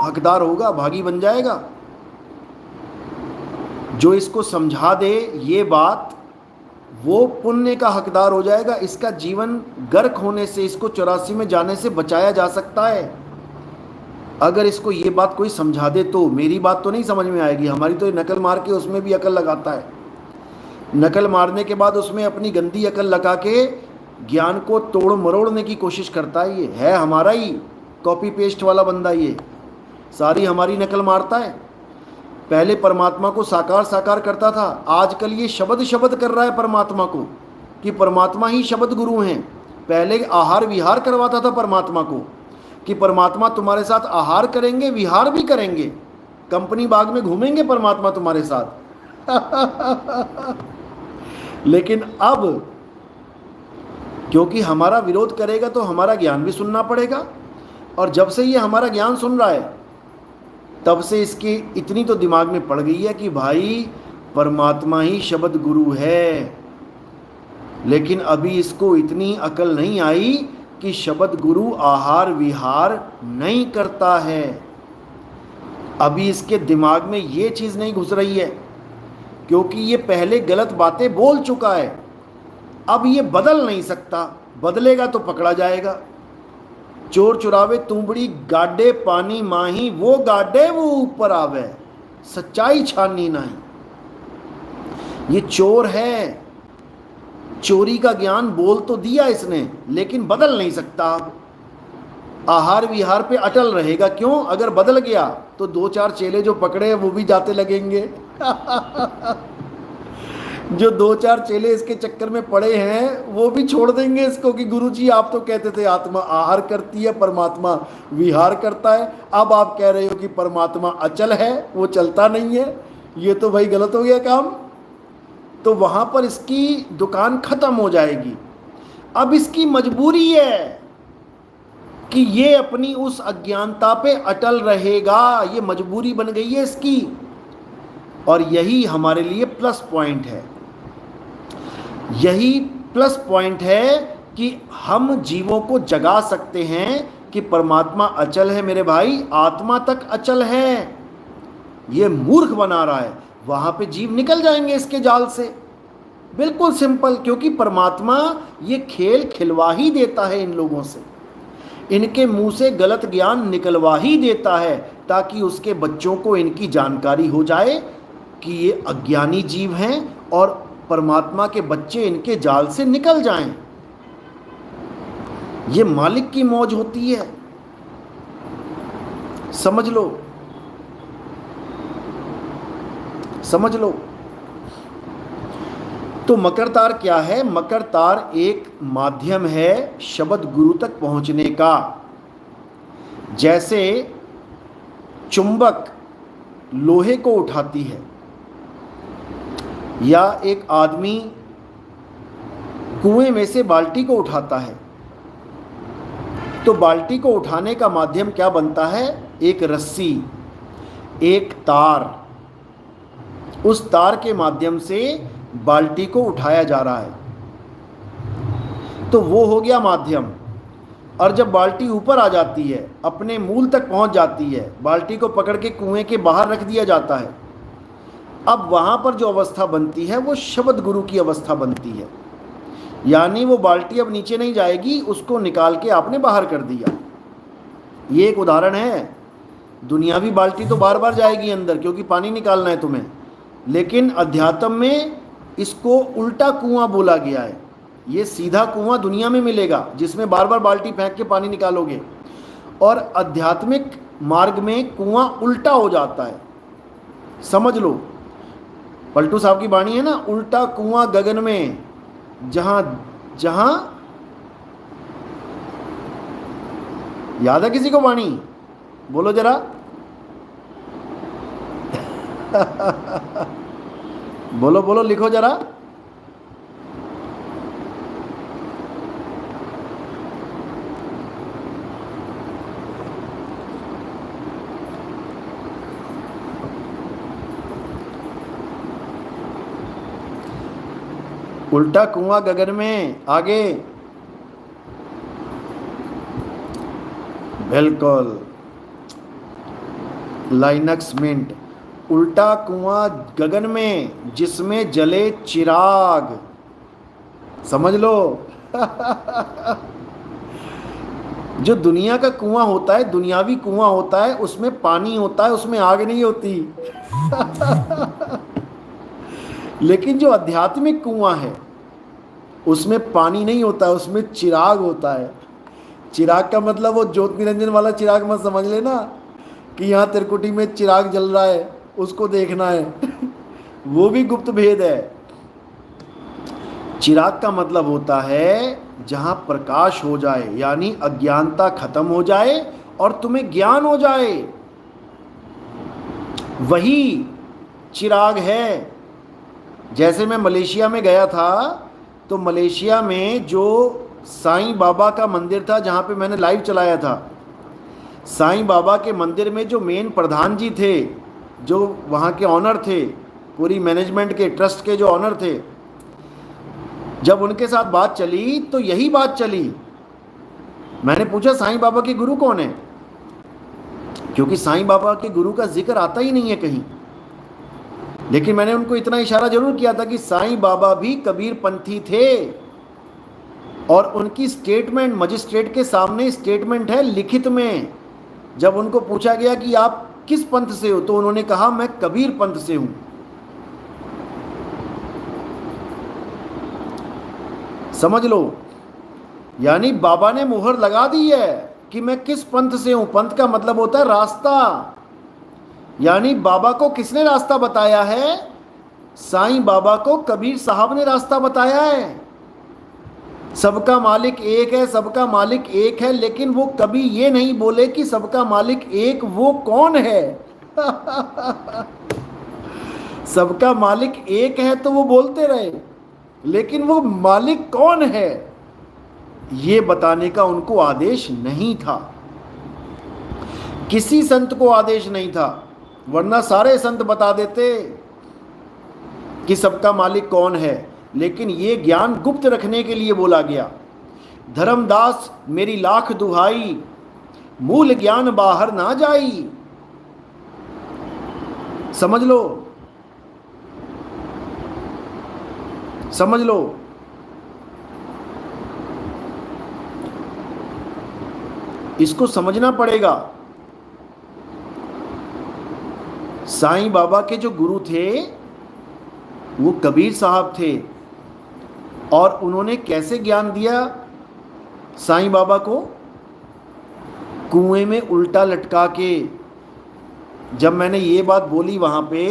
हकदार होगा, भागी बन जाएगा। जो इसको समझा दे ये बात, वो पुण्य का हकदार हो जाएगा। इसका जीवन गर्क होने से, इसको 84 में जाने से बचाया जा सकता है अगर इसको ये बात कोई समझा दे तो। मेरी बात तो नहीं समझ में आएगी, हमारी तो नकल मार के उसमें भी अकल लगाता है। नकल मारने के बाद उसमें अपनी गंदी अकल लगा के ज्ञान को तोड़ मरोड़ने की कोशिश करता है। ये है हमारा ही कॉपी पेस्ट वाला बंदा, ये सारी हमारी नकल मारता है। पहले परमात्मा को साकार साकार करता था, आजकल ये शब्द शब्द कर रहा है परमात्मा को कि परमात्मा ही शब्द गुरु हैं। पहले आहार विहार करवाता था परमात्मा को कि परमात्मा तुम्हारे साथ आहार करेंगे, विहार भी करेंगे, कंपनी बाग में घूमेंगे परमात्मा तुम्हारे साथ। लेकिन अब क्योंकि हमारा विरोध करेगा तो हमारा ज्ञान भी सुनना पड़ेगा, और जब से ये हमारा ज्ञान सुन रहा है तब से इसकी इतनी तो दिमाग में पड़ गई है कि भाई परमात्मा ही शब्द गुरु है। लेकिन अभी इसको इतनी अकल नहीं आई कि शब्द गुरु आहार विहार नहीं करता है। अभी इसके दिमाग में ये चीज़ नहीं घुस रही है, क्योंकि ये पहले गलत बातें बोल चुका है। अब ये बदल नहीं सकता, बदलेगा तो पकड़ा जाएगा। चोर चुरावे तुंबड़ी गाडे पानी माही, वो गाडे वो ऊपर आवे, सच्चाई छाननी नहीं। ये चोर है, चोरी का ज्ञान बोल तो दिया इसने, लेकिन बदल नहीं सकता। आहार विहार पे अटल रहेगा। क्यों? अगर बदल गया तो 2-4 चेले जो पकड़े वो भी जाते लगेंगे। जो 2-4 चेले इसके चक्कर में पड़े हैं वो भी छोड़ देंगे इसको कि गुरुजी आप तो कहते थे आत्मा आहार करती है, परमात्मा विहार करता है, अब आप कह रहे हो कि परमात्मा अचल है, वो चलता नहीं है। ये तो भाई गलत हो गया काम। तो वहाँ पर इसकी दुकान खत्म हो जाएगी। अब इसकी मजबूरी है कि ये अपनी उस अज्ञानता पे अटल रहेगा। ये मजबूरी बन गई है इसकी, और यही हमारे लिए प्लस पॉइंट है। यही प्लस पॉइंट है कि हम जीवों को जगा सकते हैं कि परमात्मा अचल है मेरे भाई, आत्मा तक अचल है। ये मूर्ख बना रहा है, वहाँ पे जीव निकल जाएंगे इसके जाल से। बिल्कुल सिंपल, क्योंकि परमात्मा ये खेल खिलवा ही देता है इन लोगों से, इनके मुंह से गलत ज्ञान निकलवा ही देता है, ताकि उसके बच्चों को इनकी जानकारी हो जाए कि ये अज्ञानी जीव हैं और परमात्मा के बच्चे इनके जाल से निकल जाएं। ये मालिक की मौज होती है, समझ लो, समझ लो। तो मकर तार क्या है? मकर तार एक माध्यम है शब्द गुरु तक पहुंचने का। जैसे चुंबक लोहे को उठाती है, या एक आदमी कुएं में से बाल्टी को उठाता है, तो बाल्टी को उठाने का माध्यम क्या बनता है? एक रस्सी, एक तार। उस तार के माध्यम से बाल्टी को उठाया जा रहा है, तो वो हो गया माध्यम। और जब बाल्टी ऊपर आ जाती है, अपने मूल तक पहुंच जाती है, बाल्टी को पकड़ के कुएं के बाहर रख दिया जाता है, अब वहां पर जो अवस्था बनती है वो शब्द गुरु की अवस्था बनती है, यानी वो बाल्टी अब नीचे नहीं जाएगी, उसको निकाल के आपने बाहर कर दिया। ये एक उदाहरण है। दुनियावी बाल्टी तो बार बार जाएगी अंदर, क्योंकि पानी निकालना है तुम्हें, लेकिन अध्यात्म में इसको उल्टा कुआं बोला गया है। ये सीधा कुआं दुनिया में मिलेगा जिसमें बार बार बाल्टी फेंक के पानी निकालोगे, और आध्यात्मिक मार्ग में कुआं उल्टा हो जाता है। समझ लो, पलटू साहब की वाणी है ना, उल्टा कुआं गगन में, जहां जहां, याद है किसी को वाणी? बोलो जरा। बोलो बोलो, लिखो जरा। उल्टा कुआं गगन में, आगे। बिल्कुल, लाइनक्स मिंट। उल्टा कुआं गगन में जिसमें जले चिराग। समझ लो। जो दुनिया का कुआं होता है, दुनियावी कुआं होता है, उसमें पानी होता है, उसमें आग नहीं होती। लेकिन जो आध्यात्मिक कुआं है उसमें पानी नहीं होता है, उसमें चिराग होता है। चिराग का मतलब वो ज्योत निरंजन वाला चिराग मत समझ लेना कि यहाँ तिरकुटी में चिराग जल रहा है उसको देखना है। वो भी गुप्त भेद है। चिराग का मतलब होता है जहाँ प्रकाश हो जाए, यानी अज्ञानता खत्म हो जाए और तुम्हें ज्ञान हो जाए, वही चिराग है। जैसे मैं मलेशिया में गया था, तो मलेशिया में जो साईं बाबा का मंदिर था, जहाँ पे मैंने लाइव चलाया था, साईं बाबा के मंदिर में जो मेन प्रधान जी थे, जो वहाँ के ऑनर थे, पूरी मैनेजमेंट के, ट्रस्ट के जो ऑनर थे, जब उनके साथ बात चली तो यही बात चली। मैंने पूछा साईं बाबा के गुरु कौन है, क्योंकि साईं बाबा के गुरु का जिक्र आता ही नहीं है कहीं। लेकिन मैंने उनको इतना इशारा जरूर किया था कि साईं बाबा भी कबीर पंथी थे, और उनकी स्टेटमेंट मजिस्ट्रेट के सामने स्टेटमेंट है लिखित में। जब उनको पूछा गया कि आप किस पंथ से हो, तो उन्होंने कहा मैं कबीर पंथ से हूं। समझ लो, यानी बाबा ने मुहर लगा दी है कि मैं किस पंथ से हूं। पंथ का मतलब होता है रास्ता, यानी बाबा को किसने रास्ता बताया है? साईं बाबा को कबीर साहब ने रास्ता बताया है। सबका मालिक एक है, सबका मालिक एक है, लेकिन वो कभी ये नहीं बोले कि सबका मालिक एक वो कौन है। सबका मालिक एक है तो वो बोलते रहे, लेकिन वो मालिक कौन है ये बताने का उनको आदेश नहीं था। किसी संत को आदेश नहीं था, वरना सारे संत बता देते कि सबका मालिक कौन है। लेकिन ये ज्ञान गुप्त रखने के लिए बोला गया। धर्मदास मेरी लाख दुहाई, मूल ज्ञान बाहर ना जाई। समझ लो, समझ लो। इसको समझना पड़ेगा। साईं बाबा के जो गुरु थे वो कबीर साहब थे, और उन्होंने कैसे ज्ञान दिया साईं बाबा को? कुएं में उल्टा लटका के। जब मैंने ये बात बोली वहाँ पे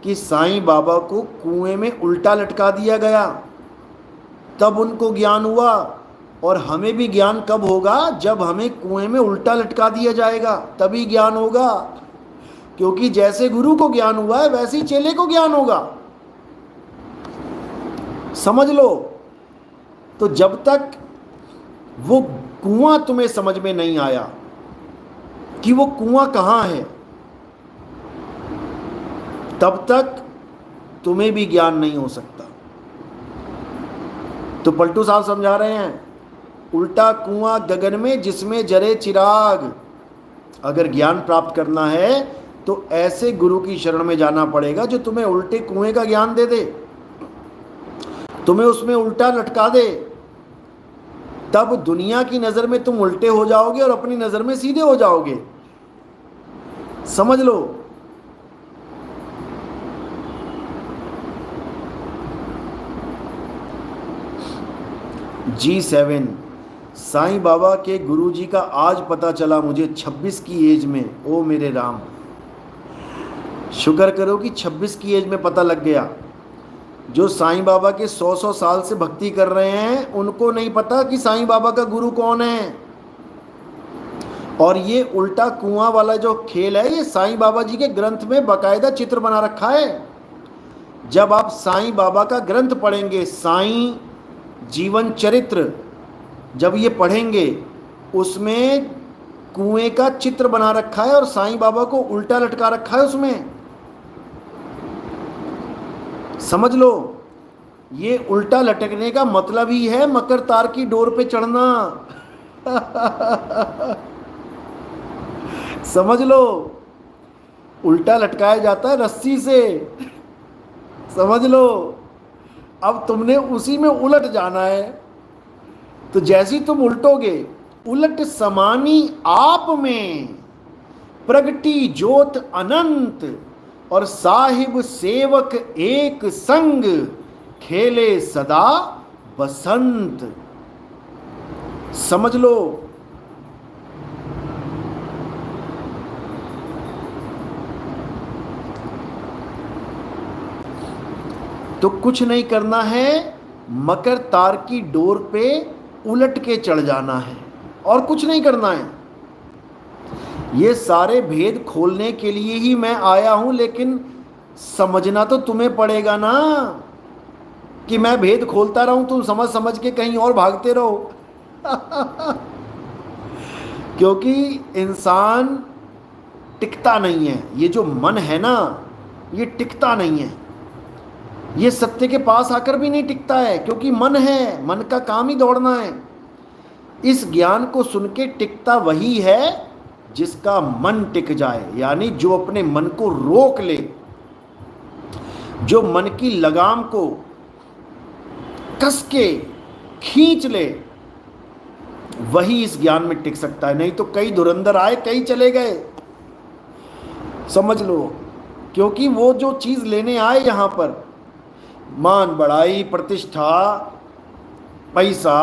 कि साईं बाबा को कुएं में उल्टा लटका दिया गया, तब उनको ज्ञान हुआ। और हमें भी ज्ञान कब होगा? जब हमें कुएं में उल्टा लटका दिया जाएगा, तभी ज्ञान होगा। क्योंकि जैसे गुरु को ज्ञान हुआ है वैसे ही चेले को ज्ञान होगा। समझ लो। तो जब तक वो कुआं तुम्हें समझ में नहीं आया कि वो कुआं कहाँ है, तब तक तुम्हें भी ज्ञान नहीं हो सकता। तो पलटू साहब समझा रहे हैं, उल्टा कुआं गगन में जिसमें जरे चिराग। अगर ज्ञान प्राप्त करना है तो ऐसे गुरु की शरण में जाना पड़ेगा जो तुम्हें उल्टे कुएं का ज्ञान दे दे, तुम्हें उसमें उल्टा लटका दे। तब दुनिया की नजर में तुम उल्टे हो जाओगे और अपनी नजर में सीधे हो जाओगे। समझ लो। G7 साईं बाबा के गुरुजी का आज पता चला मुझे 26 की एज में। ओ मेरे राम, शुक्र करो कि 26 की एज में पता लग गया। जो साईं बाबा के 100 साल से भक्ति कर रहे हैं उनको नहीं पता कि साईं बाबा का गुरु कौन है। और ये उल्टा कुआं वाला जो खेल है, ये साईं बाबा जी के ग्रंथ में बाकायदा चित्र बना रखा है। जब आप साईं बाबा का ग्रंथ पढ़ेंगे, साईं जीवन चरित्र जब ये पढ़ेंगे, उसमें कुएं का चित्र बना रखा है और साईं बाबा को उल्टा लटका रखा है उसमें। समझ लो, ये उल्टा लटकने का मतलब ही है मकर तार की डोर पे चढ़ना। समझ लो, उल्टा लटकाया जाता है रस्सी से। समझ लो, अब तुमने उसी में उलट जाना है। तो जैसी तुम उल्टोगे, उलट समानी आप में प्रगटी ज्योत अनंत, और साहिब सेवक एक संग, खेले सदा बसंत। समझ लो। तो कुछ नहीं करना है, मकर तार की डोर पे उलट के चढ़ जाना है और कुछ नहीं करना है। ये सारे भेद खोलने के लिए ही मैं आया हूं, लेकिन समझना तो तुम्हें पड़ेगा ना कि मैं भेद खोलता रहूं, तुम समझ समझ के कहीं और भागते रहो। क्योंकि इंसान टिकता नहीं है। ये जो मन है ना, ये टिकता नहीं है। ये सत्य के पास आकर भी नहीं टिकता है, क्योंकि मन है, मन का काम ही दौड़ना है। इस ज्ञान को सुन के टिकता वही है जिसका मन टिक जाए, यानी जो अपने मन को रोक ले, जो मन की लगाम को कस के खींच ले, वही इस ज्ञान में टिक सकता है। नहीं तो कई धुरंधर आए, कई चले गए। समझ लो, क्योंकि वो जो चीज लेने आए यहां पर, मान बढ़ाई, प्रतिष्ठा, पैसा,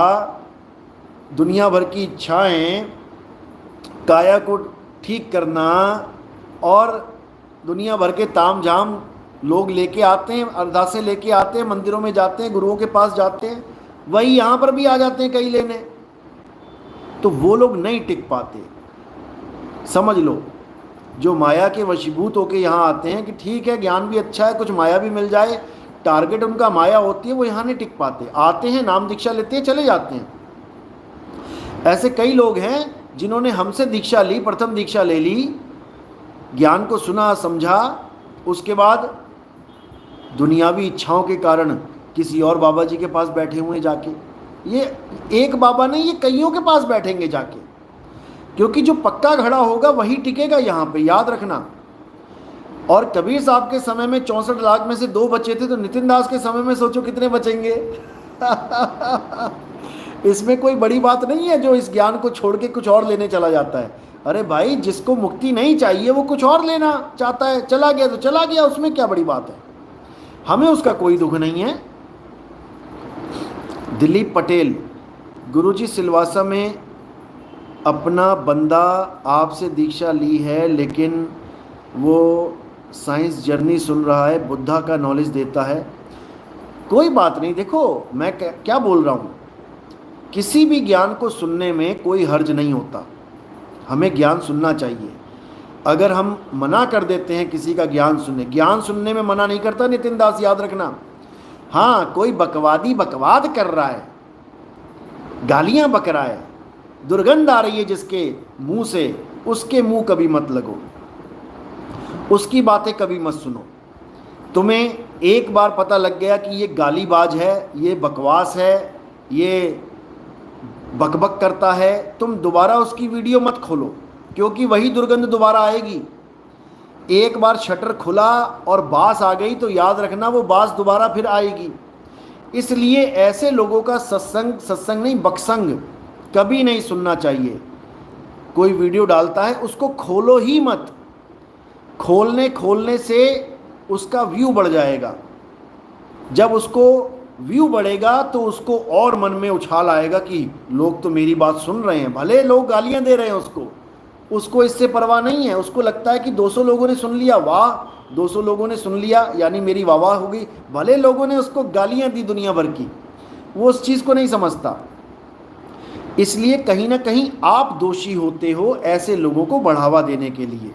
दुनिया भर की इच्छाएं, काया को ठीक करना और दुनिया भर के ताम झाम लोग लेके आते हैं, अरदासे लेके आते हैं, मंदिरों में जाते हैं, गुरुओं के पास जाते हैं, वही यहाँ पर भी आ जाते हैं कई लेने। तो वो लोग नहीं टिक पाते। समझ लो, जो माया के वशीभूत होके यहाँ आते हैं कि ठीक है ज्ञान भी अच्छा है, कुछ माया भी मिल जाए, टारगेट उनका माया होती है, वो यहाँ नहीं टिक पाते। आते हैं, नाम दीक्षा लेते हैं, चले जाते हैं। ऐसे कई लोग हैं जिन्होंने हमसे दीक्षा ली, प्रथम दीक्षा ले ली, ज्ञान को सुना समझा, उसके बाद दुनियावी इच्छाओं के कारण किसी और बाबा जी के पास बैठे हुए जाके। ये एक बाबा नहीं, ये कईयों के पास बैठेंगे जाके, क्योंकि जो पक्का खड़ा होगा वही टिकेगा यहाँ पे, याद रखना। और कबीर साहब के समय में 64 लाख में से 2 बचे थे, तो नितिन दास के समय में सोचो कितने बचेंगे। इसमें कोई बड़ी बात नहीं है जो इस ज्ञान को छोड़ के कुछ और लेने चला जाता है। अरे भाई, जिसको मुक्ति नहीं चाहिए वो कुछ और लेना चाहता है, चला गया तो चला गया, उसमें क्या बड़ी बात है, हमें उसका कोई दुख नहीं है। दिलीप पटेल, गुरुजी सिलवासा में अपना बंदा आपसे दीक्षा ली है, लेकिन वो साइंस जर्नी सुन रहा है, बुद्धा का नॉलेज देता है। कोई बात नहीं, देखो मैं क्या बोल रहा हूँ, किसी भी ज्ञान को सुनने में कोई हर्ज नहीं होता। हमें ज्ञान सुनना चाहिए। अगर हम मना कर देते हैं किसी का ज्ञान सुनने में मना नहीं करता नितिन दास, याद रखना। हाँ, कोई बकवादी बकवाद कर रहा है, गालियां बक रहा है, दुर्गंध आ रही है जिसके मुंह से, उसके मुंह कभी मत लगो, उसकी बातें कभी मत सुनो। तुम्हें एक बार पता लग गया कि ये गालीबाज है, ये बकवास है, ये बकबक करता है, तुम दोबारा उसकी वीडियो मत खोलो, क्योंकि वही दुर्गंध दोबारा आएगी। एक बार शटर खुला और बास आ गई तो याद रखना वो बास दोबारा फिर आएगी। इसलिए ऐसे लोगों का सत्संग, सत्संग नहीं बकसंग, कभी नहीं सुनना चाहिए। कोई वीडियो डालता है उसको खोलो ही मत, खोलने से उसका व्यू बढ़ जाएगा। जब उसको व्यू बढ़ेगा तो उसको और मन में उछाल आएगा कि लोग तो मेरी बात सुन रहे हैं, भले लोग गालियां दे रहे हैं उसको इससे परवाह नहीं है। उसको लगता है कि 200 लोगों ने सुन लिया, वाह 200 लोगों ने सुन लिया यानी मेरी वाह वाह हो गई, भले लोगों ने उसको गालियां दी दुनिया भर की, वो उस चीज़ को नहीं समझता। इसलिए कहीं ना कहीं आप दोषी होते हो ऐसे लोगों को बढ़ावा देने के लिए।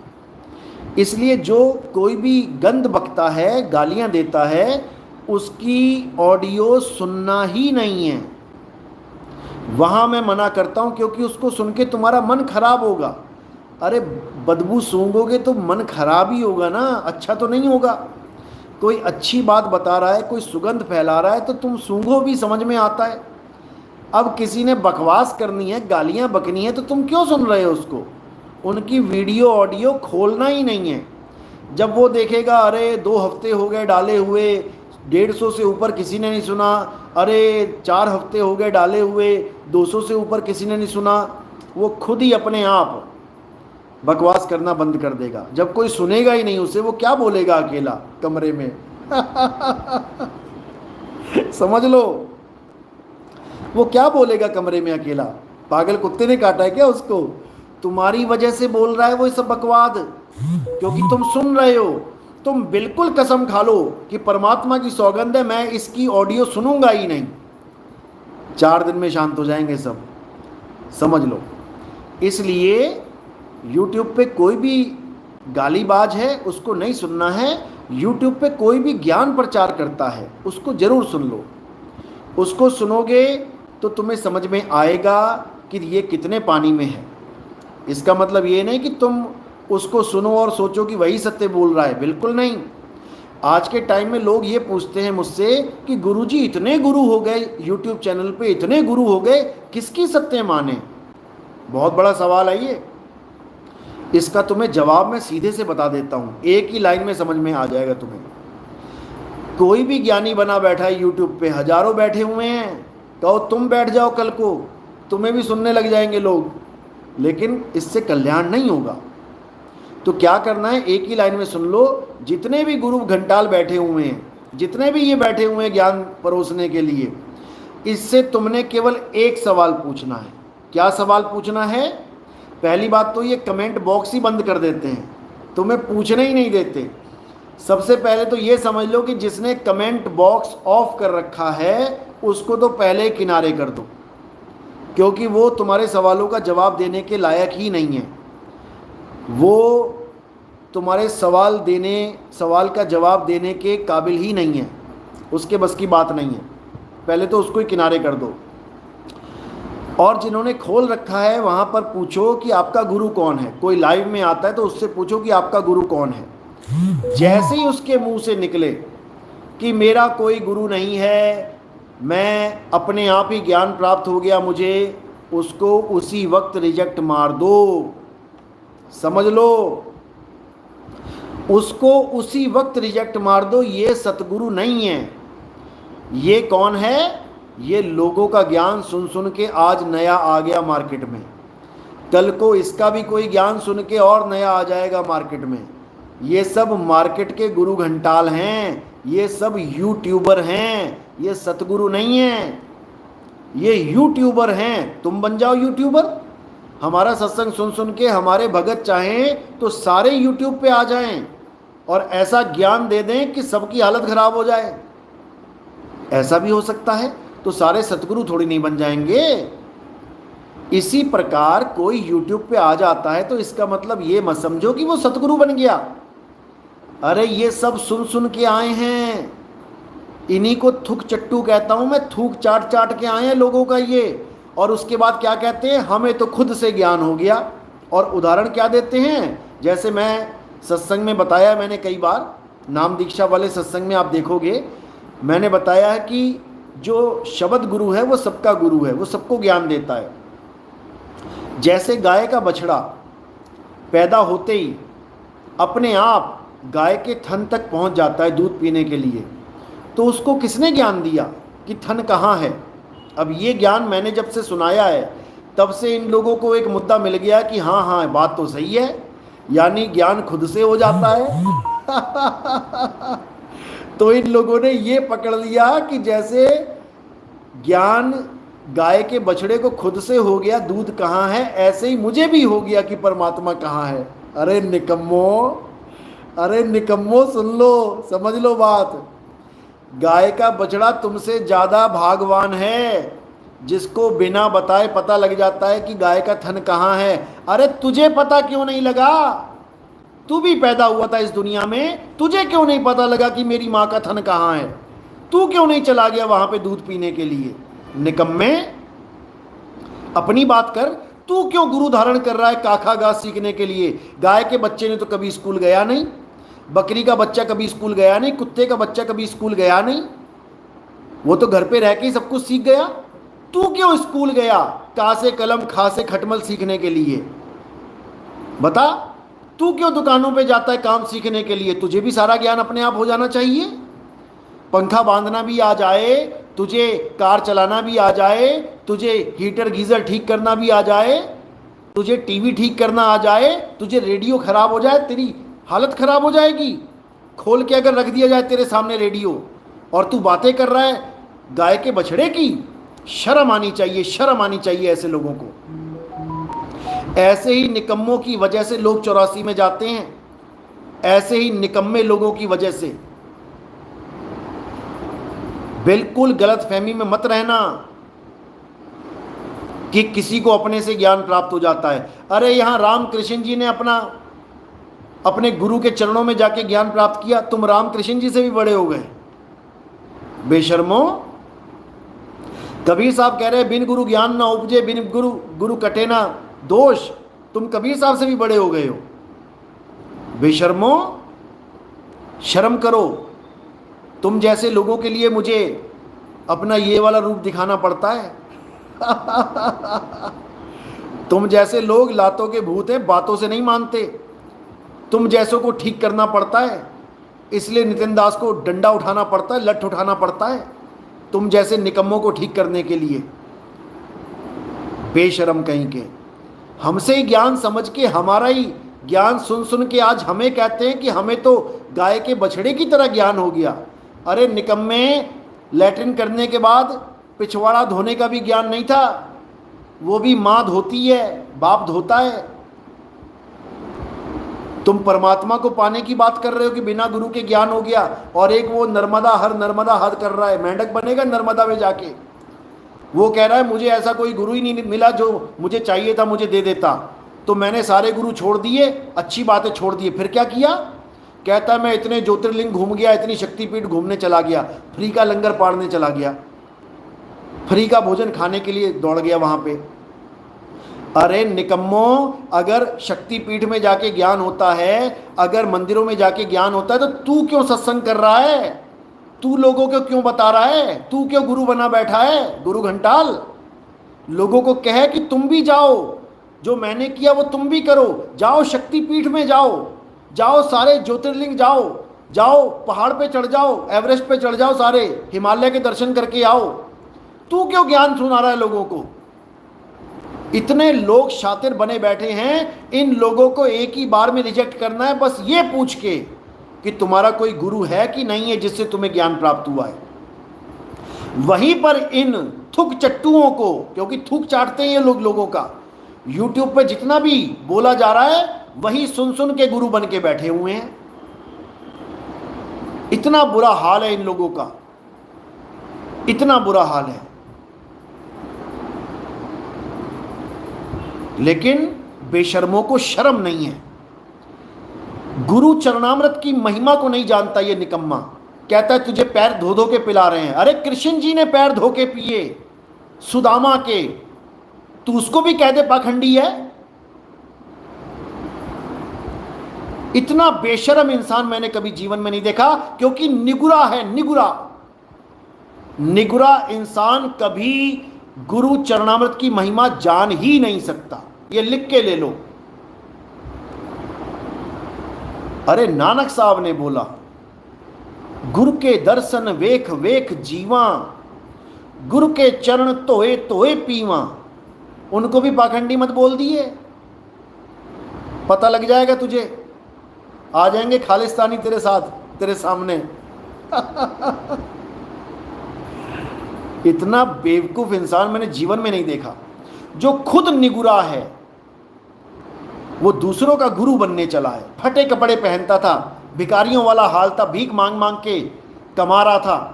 इसलिए जो कोई भी गंद बकता है, गालियां देता है, उसकी ऑडियो सुनना ही नहीं है। वहाँ मैं मना करता हूँ, क्योंकि उसको सुन के तुम्हारा मन खराब होगा। अरे बदबू सूंघोगे तो मन खराब ही होगा ना, अच्छा तो नहीं होगा। कोई अच्छी बात बता रहा है, कोई सुगंध फैला रहा है तो तुम सूंघो भी, समझ में आता है। अब किसी ने बकवास करनी है, गालियाँ बकनी है, तो तुम क्यों सुन रहे हो उसको? उनकी वीडियो ऑडियो खोलना ही नहीं है। जब वो देखेगा अरे 2 हफ्ते हो गए डाले हुए, 150 से ऊपर किसी ने नहीं सुना, अरे 4 हफ्ते हो गए डाले हुए, 200 से ऊपर किसी ने नहीं सुना, वो खुद ही अपने आप बकवास करना बंद कर देगा। जब कोई सुनेगा ही नहीं उसे, वो क्या बोलेगा अकेला कमरे में? समझ लो, वो क्या बोलेगा कमरे में अकेला? पागल कुत्ते ने काटा है क्या उसको? तुम्हारी वजह से बोल रहा है वो सब बकवाद, क्योंकि तुम सुन रहे हो। तुम बिल्कुल कसम खा लो कि परमात्मा की सौगंध है मैं इसकी ऑडियो सुनूंगा ही नहीं, 4 दिन में शांत हो जाएंगे सब, समझ लो। इसलिए YouTube पे कोई भी गालीबाज है उसको नहीं सुनना है। YouTube पे कोई भी ज्ञान प्रचार करता है उसको जरूर सुन लो। उसको सुनोगे तो तुम्हें समझ में आएगा कि ये कितने पानी में है। इसका मतलब ये नहीं कि तुम उसको सुनो और सोचो कि वही सत्य बोल रहा है, बिल्कुल नहीं। आज के टाइम में लोग ये पूछते हैं मुझसे कि गुरुजी इतने गुरु हो गए, YouTube चैनल पे इतने गुरु हो गए, किसकी सत्य माने? बहुत बड़ा सवाल है ये। इसका तुम्हें जवाब मैं सीधे से बता देता हूँ, एक ही लाइन में समझ में आ जाएगा तुम्हें। कोई भी ज्ञानी बना बैठा है YouTube पे, हजारों बैठे हुए हैं, कहो तुम बैठ जाओ कल को, तुम्हें भी सुनने लग जाएंगे लोग, लेकिन इससे कल्याण नहीं होगा। तो क्या करना है, एक ही लाइन में सुन लो। जितने भी गुरु घंटाल बैठे हुए हैं, जितने भी ये बैठे हुए हैं ज्ञान परोसने के लिए, इससे तुमने केवल एक सवाल पूछना है। क्या सवाल पूछना है? पहली बात तो ये कमेंट बॉक्स ही बंद कर देते हैं, तुम्हें पूछने ही नहीं देते। सबसे पहले तो ये समझ लो कि जिसने कमेंट बॉक्स ऑफ कर रखा है उसको तो पहले किनारे कर दो, क्योंकि वो तुम्हारे सवालों का जवाब देने के लायक ही नहीं है। वो तुम्हारे सवाल का जवाब देने के काबिल ही नहीं है, उसके बस की बात नहीं है। पहले तो उसको ही किनारे कर दो। और जिन्होंने खोल रखा है वहाँ पर पूछो कि आपका गुरु कौन है। कोई लाइव में आता है तो उससे पूछो कि आपका गुरु कौन है। जैसे ही उसके मुंह से निकले कि मेरा कोई गुरु नहीं है, मैं अपने आप ही ज्ञान प्राप्त हो गया मुझे, उसको उसी वक्त रिजेक्ट मार दो। समझ लो, उसको उसी वक्त रिजेक्ट मार दो। ये सतगुरु नहीं है। ये कौन है? ये लोगों का ज्ञान सुन सुन के आज नया आ गया मार्केट में, कल को इसका भी कोई ज्ञान सुन के और नया आ जाएगा मार्केट में। ये सब मार्केट के गुरु घंटाल हैं, ये सब यूट्यूबर हैं, ये सतगुरु नहीं हैं, ये यूट्यूबर हैं। तुम बन जाओ यूट्यूबर। हमारा सत्संग सुन सुन के हमारे भगत चाहें तो सारे यूट्यूब पे आ जाएं और ऐसा ज्ञान दे दें कि सबकी हालत खराब हो जाए। ऐसा भी हो सकता है, तो सारे सतगुरु थोड़ी नहीं बन जाएंगे। इसी प्रकार कोई YouTube पे आ जाता है तो इसका मतलब ये मत समझो कि वो सतगुरु बन गया। अरे ये सब सुन सुन के आए हैं, इन्हीं को थूक चट्टू कहता हूं मैं। थूक चाट चाट के आए हैं लोगों का ये, और उसके बाद क्या कहते हैं, हमें तो खुद से ज्ञान हो गया। और उदाहरण क्या देते हैं, जैसे मैं सत्संग में बताया, मैंने कई बार नाम दीक्षा वाले सत्संग में आप देखोगे मैंने बताया है कि जो शब्द गुरु है वो सबका गुरु है, वो सबको ज्ञान देता है। जैसे गाय का बछड़ा पैदा होते ही अपने आप गाय के थन तक पहुंच जाता है दूध पीने के लिए, तो उसको किसने ज्ञान दिया कि थन कहाँ है? अब ये ज्ञान मैंने जब से सुनाया है तब से इन लोगों को एक मुद्दा मिल गया कि हाँ हाँ बात तो सही है, यानी ज्ञान खुद से हो जाता है। तो इन लोगों ने ये पकड़ लिया कि जैसे ज्ञान गाय के बछड़े को खुद से हो गया दूध कहाँ है, ऐसे ही मुझे भी हो गया कि परमात्मा कहाँ है। अरे निकम्मो, अरे निकम्मो, सुन लो, समझ लो बात। गाय का बछड़ा तुमसे ज्यादा भागवान है, जिसको बिना बताए पता लग जाता है कि गाय का थन कहाँ है। अरे तुझे पता क्यों नहीं लगा? तू भी पैदा हुआ था इस दुनिया में, तुझे क्यों नहीं पता लगा कि मेरी माँ का थन कहाँ है? तू क्यों नहीं चला गया वहां पे दूध पीने के लिए? निकम्मे, अपनी बात कर। तू क्यों गुरु धारण कर रहा है काखा गा सीखने के लिए? गाय के बच्चे ने तो कभी स्कूल गया नहीं, बकरी का बच्चा कभी स्कूल गया नहीं, कुत्ते का बच्चा कभी स्कूल गया नहीं, वो तो घर पे रह के ही सब कुछ सीख गया। तू क्यों स्कूल गया का से कलम खा से खटमल सीखने के लिए? बता, तू क्यों दुकानों पे जाता है काम सीखने के लिए? तुझे भी सारा ज्ञान अपने आप हो जाना चाहिए। पंखा बांधना भी आ जाए तुझे, कार चलाना भी आ जाए तुझे, हीटर गीजर ठीक करना भी आ जाए तुझे, टीवी ठीक करना आ जाए तुझे, रेडियो खराब हो जाए तेरी हालत खराब हो जाएगी। खोल के अगर रख दिया जाए तेरे सामने रेडियो और तू बातें कर रहा है गाय के बछड़े की। शर्म आनी चाहिए, शर्म आनी चाहिए ऐसे लोगों को। ऐसे ही निकम्मों की वजह से लोग 84 में जाते हैं, ऐसे ही निकम्मे लोगों की वजह से। बिल्कुल गलत फहमी में मत रहना कि किसी को अपने से ज्ञान प्राप्त हो जाता है। अरे यहां रामकृष्ण जी ने अपने गुरु के चरणों में जाके ज्ञान प्राप्त किया, तुम रामकृष्ण जी से भी बड़े हो गए बेशर्मो। कबीर साहब कह रहे बिन गुरु ज्ञान ना उपजे, बिन गुरु कटे ना दोष। तुम कबीर साहब से भी बड़े हो गए हो बेशर्मो, शर्म करो। तुम जैसे लोगों के लिए मुझे अपना ये वाला रूप दिखाना पड़ता है। तुम जैसे लोग लातों के भूत हैं, बातों से नहीं मानते। तुम जैसों को ठीक करना पड़ता है, इसलिए नितिन दास को डंडा उठाना पड़ता है, लठ उठाना पड़ता है तुम जैसे निकम्मों को ठीक करने के लिए। बेशरम कहीं के, हमसे ही ज्ञान समझ के, हमारा ही ज्ञान सुन सुन के आज हमें कहते हैं कि हमें तो गाय के बछड़े की तरह ज्ञान हो गया। अरे निकम्मे, लैट्रिन करने के बाद पिछवाड़ा धोने का भी ज्ञान नहीं था, वो भी माँ धोती है, बाप धोता है। तुम परमात्मा को पाने की बात कर रहे हो कि बिना गुरु के ज्ञान हो गया, और एक वो नर्मदा हर कर रहा है, मेंढक बनेगा नर्मदा में जाके। वो कह रहा है मुझे ऐसा कोई गुरु ही नहीं मिला जो मुझे चाहिए था मुझे दे देता, तो मैंने सारे गुरु छोड़ दिए, अच्छी बातें छोड़ दिए। फिर क्या किया? कहता है मैं इतने ज्योतिर्लिंग घूम गया, इतनी शक्तिपीठ घूमने चला गया, फ्री का लंगर पाड़ने चला गया, फ्री का भोजन खाने के लिए दौड़ गया वहां पे। अरे निकम्मो, अगर शक्तिपीठ में जाके ज्ञान होता है, अगर मंदिरों में जाके ज्ञान होता है, तो तू क्यों सत्संग कर रहा है? तू लोगों को क्यों बता रहा है? तू क्यों गुरु बना बैठा है? गुरु घंटाल, लोगों को कहे कि तुम भी जाओ, जो मैंने किया वो तुम भी करो। जाओ शक्तिपीठ में जाओ, जाओ सारे ज्योतिर्लिंग जाओ, जाओ पहाड़ पे चढ़ जाओ, एवरेस्ट पे चढ़ जाओ, सारे हिमालय के दर्शन करके आओ। तू क्यों ज्ञान सुना रहा है लोगों को? इतने लोग शातिर बने बैठे हैं, इन लोगों को एक ही बार में रिजेक्ट करना है, बस ये पूछ के कि तुम्हारा कोई गुरु है कि नहीं है जिससे तुम्हें ज्ञान प्राप्त हुआ है। वहीं पर इन थूक चट्टुओं को, क्योंकि थूक चाटते हैं ये लोग लोगों का, यूट्यूब पे जितना भी बोला जा रहा है वही सुन सुन के गुरु बन के बैठे हुए हैं। इतना बुरा हाल है इन लोगों का, इतना बुरा हाल है। लेकिन बेशर्मों को शर्म नहीं है, गुरु चरणामृत की महिमा को नहीं जानता ये निकम्मा। कहता है तुझे पैर धो धो के पिला रहे हैं। अरे कृष्ण जी ने पैर धो के पिए सुदामा के, तू उसको भी कह दे पाखंडी है? इतना बेशर्म इंसान मैंने कभी जीवन में नहीं देखा, क्योंकि निगुरा है, निगुरा। निगुरा इंसान कभी गुरु चरणामृत की महिमा जान ही नहीं सकता। ये लिख के ले लो। अरे नानक साहब ने बोला, गुरु के दर्शन वेख वेख जीवा, गुरु के चरण तोए तोए पीवा। उनको भी पाखंडी मत बोल दिए, पता लग जाएगा तुझे, आ जाएंगे खालिस्तानी तेरे साथ, तेरे सामने। इतना बेवकूफ इंसान मैंने जीवन में नहीं देखा। जो खुद निगुरा है वो दूसरों का गुरु बनने चला है। फटे कपड़े पहनता था, भिखारियों वाला हाल था, भीख मांग मांग के कमा रहा था।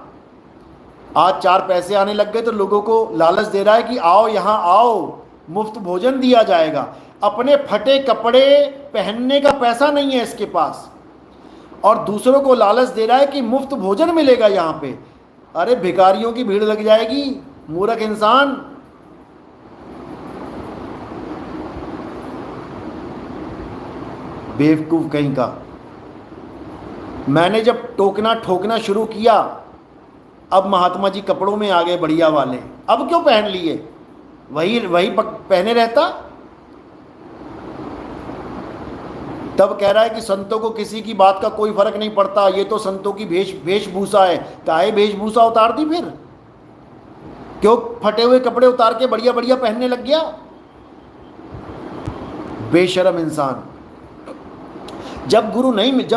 आज 4 पैसे आने लग गए तो लोगों को लालच दे रहा है कि आओ यहां आओ, मुफ्त भोजन दिया जाएगा। अपने फटे कपड़े पहनने का पैसा नहीं है इसके पास, और दूसरों को लालच दे रहा है कि मुफ्त भोजन मिलेगा यहां पे। अरे भिखारियों की भीड़ लग जाएगी, मूर्ख इंसान। बेवकूफ कहीं का। मैंने जब टोकना ठोकना शुरू किया, अब महात्मा जी कपड़ों में आ गए बढ़िया वाले। अब क्यों पहन लिए, वही वही पहने रहता। तब कह रहा है कि संतों को किसी की बात का कोई फर्क नहीं पड़ता, ये तो संतों की वेशभूषा है। काहे वेशभूषा उतार दी फिर? क्यों फटे हुए कपड़े उतार के बढ़िया बढ़िया पहनने लग गया? बेशरम इंसान। जब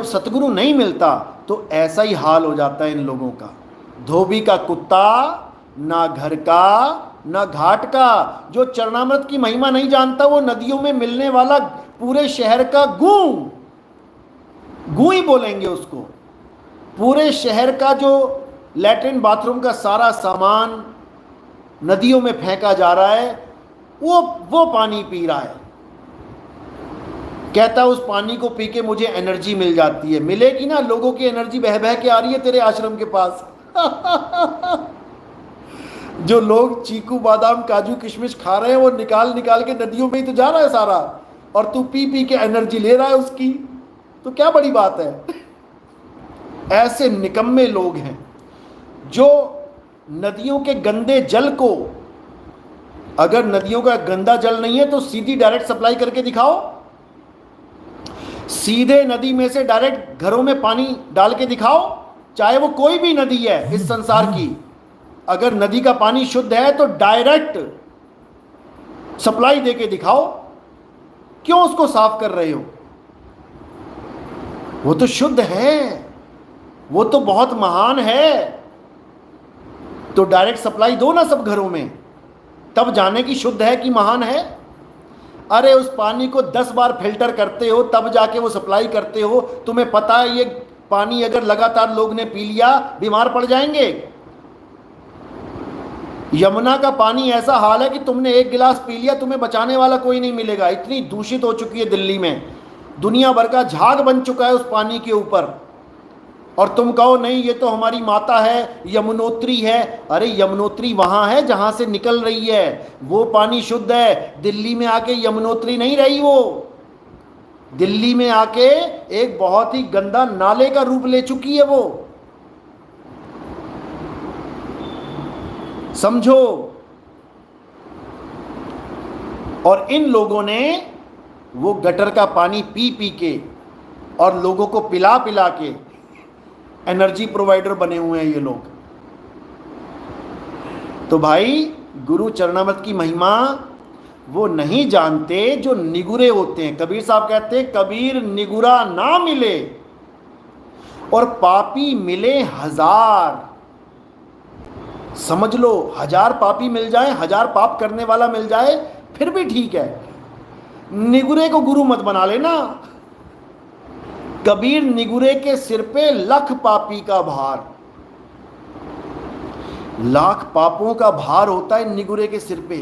सतगुरु नहीं मिलता तो ऐसा ही हाल हो जाता है इन लोगों का। धोबी का कुत्ता, ना घर का ना घाट का। जो चरणामृत की महिमा नहीं जानता वो नदियों में मिलने वाला पूरे शहर का गू ही बोलेंगे उसको। पूरे शहर का जो लैट्रिन बाथरूम का सारा सामान नदियों में फेंका जा रहा है, वो पानी पी रहा है। कहता है उस पानी को पी के मुझे एनर्जी मिल जाती है। मिलेगी ना, लोगों की एनर्जी बह बह के आ रही है तेरे आश्रम के पास। जो लोग चीकू बादाम काजू किशमिश खा रहे हैं वो निकाल निकाल के नदियों में ही तो जा रहा है सारा, और तू पी पी के एनर्जी ले रहा है उसकी। तो क्या बड़ी बात है? ऐसे निकम्मे लोग हैं जो नदियों के गंदे जल को, अगर नदियों का गंदा जल नहीं है तो सीधी डायरेक्ट सप्लाई करके दिखाओ। सीधे नदी में से डायरेक्ट घरों में पानी डाल के दिखाओ, चाहे वो कोई भी नदी है इस संसार की। अगर नदी का पानी शुद्ध है तो डायरेक्ट सप्लाई देके दिखाओ। क्यों उसको साफ कर रहे हो? वो तो शुद्ध है, वो तो बहुत महान है। तो डायरेक्ट सप्लाई दो ना सब घरों में, तब जाने की शुद्ध है कि महान है। अरे उस पानी को 10 बार फिल्टर करते हो तब जाके वो सप्लाई करते हो। तुम्हें पता है ये पानी अगर लगातार लोग ने पी लिया बीमार पड़ जाएंगे। यमुना का पानी ऐसा हाल है कि तुमने 1 गिलास पी लिया तुम्हें बचाने वाला कोई नहीं मिलेगा। इतनी दूषित हो चुकी है दिल्ली में, दुनिया भर का झाग बन चुका है उस पानी के ऊपर। और तुम कहो नहीं ये तो हमारी माता है, यमुनोत्री है। अरे यमुनोत्री वहाँ है जहाँ से निकल रही है, वो पानी शुद्ध है। दिल्ली में आके यमुनोत्री नहीं रही, वो दिल्ली में आके एक बहुत ही गंदा नाले का रूप ले चुकी है वो। समझो। और इन लोगों ने वो गटर का पानी पी पी के और लोगों को पिला पिला के एनर्जी प्रोवाइडर बने हुए हैं ये लोग। तो भाई गुरु चरणामृत की महिमा वो नहीं जानते जो निगुरे होते हैं। कबीर साहब कहते हैं कबीर निगुरा ना मिले और पापी मिले 1000। समझ लो, 1000 पापी मिल जाए, 1000 पाप करने वाला मिल जाए फिर भी ठीक है। निगुरे को गुरु मत बना लेना। कबीर निगुरे के सिर पे लाख पापी का भार, लाख पापों का भार होता है निगुरे के सिर पे,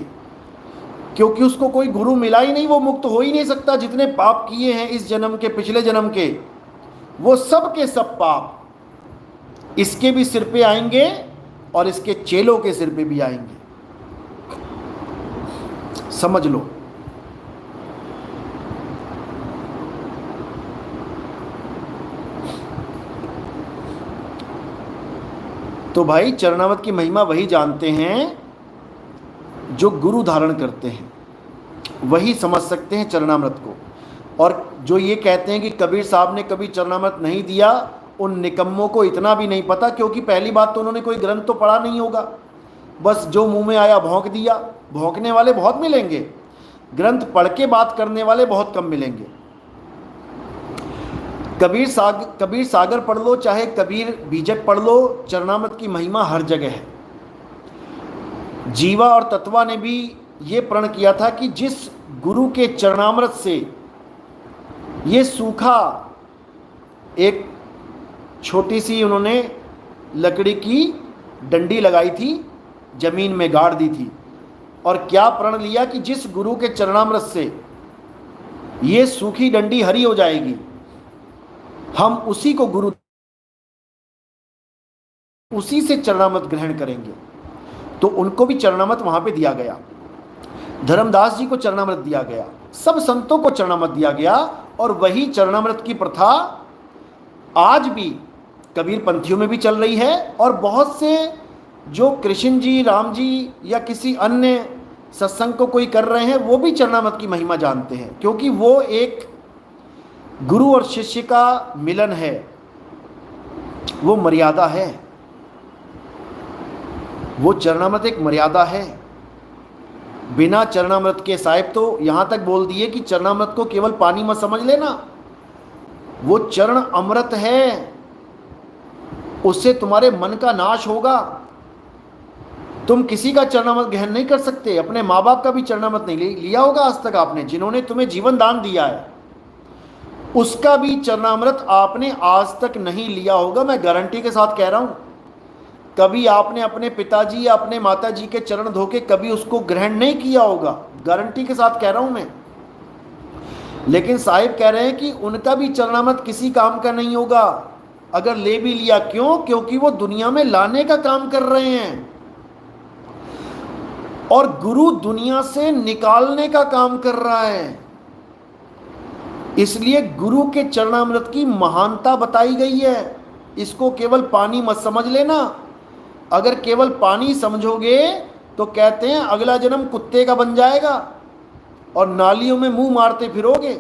क्योंकि उसको कोई गुरु मिला ही नहीं, वो मुक्त हो ही नहीं सकता। जितने पाप किए हैं इस जन्म के, पिछले जन्म के, वो सब के सब पाप इसके भी सिर पे आएंगे और इसके चेलों के सिर पे भी आएंगे। समझ लो। तो भाई चरणामृत की महिमा वही जानते हैं जो गुरु धारण करते हैं, वही समझ सकते हैं चरणामृत को। और जो ये कहते हैं कि कबीर साहब ने कभी चरणामृत नहीं दिया, उन निकम्मों को इतना भी नहीं पता, क्योंकि पहली बात तो उन्होंने कोई ग्रंथ तो पढ़ा नहीं होगा, बस जो मुंह में आया भौंक दिया। भौंकने वाले बहुत मिलेंगे, ग्रंथ पढ़ के बात करने वाले बहुत कम मिलेंगे। कबीर सागर पढ़ लो, चाहे कबीर बीजक पढ़ लो, चरणामृत की महिमा हर जगह है। जीवा और तत्वा ने भी ये प्रण किया था कि जिस गुरु के चरणामृत से ये सूखा, एक छोटी सी उन्होंने लकड़ी की डंडी लगाई थी, जमीन में गाड़ दी थी, और क्या प्रण लिया कि जिस गुरु के चरणामृत से ये सूखी डंडी हरी हो जाएगी, हम उसी को गुरु, उसी से चरणामृत ग्रहण करेंगे। तो उनको भी चरणामृत वहां पे दिया गया, धर्मदास जी को चरणामृत दिया गया, सब संतों को चरणामृत दिया गया। और वही चरणामृत की प्रथा आज भी कबीर पंथियों में भी चल रही है। और बहुत से जो कृष्ण जी, राम जी या किसी अन्य सत्संग को कोई कर रहे हैं, वो भी चरणामृत की महिमा जानते हैं, क्योंकि वो एक गुरु और शिष्य का मिलन है, वो मर्यादा है, वो चरणामृत एक मर्यादा है। बिना चरणामृत के, साहिब तो यहां तक बोल दिए कि चरणामृत को केवल पानी मत समझ लेना, वो चरण अमृत है, उससे तुम्हारे मन का नाश होगा। तुम किसी का चरणामृत ग्रहण नहीं कर सकते, अपने माँ बाप का भी चरणामृत नहीं लिया होगा आज तक आपने, जिन्होंने तुम्हें जीवन दान दिया है, उसका भी चरणामृत आपने आज तक नहीं लिया होगा। मैं गारंटी के साथ कह रहा हूं, कभी आपने अपने पिताजी या अपने माताजी के चरण धोके कभी उसको ग्रहण नहीं किया होगा, गारंटी के साथ कह रहा हूं मैं। लेकिन साहिब कह रहे हैं कि उनका भी चरणामृत किसी काम का नहीं होगा अगर ले भी लिया। क्यों? क्योंकि वो दुनिया में लाने का काम कर रहे हैं, और गुरु दुनिया से निकालने का काम कर रहा है। इसलिए गुरु के चरणामृत की महानता बताई गई है। इसको केवल पानी मत समझ लेना, अगर केवल पानी समझोगे तो कहते हैं अगला जन्म कुत्ते का बन जाएगा और नालियों में मुंह मारते फिरोगे।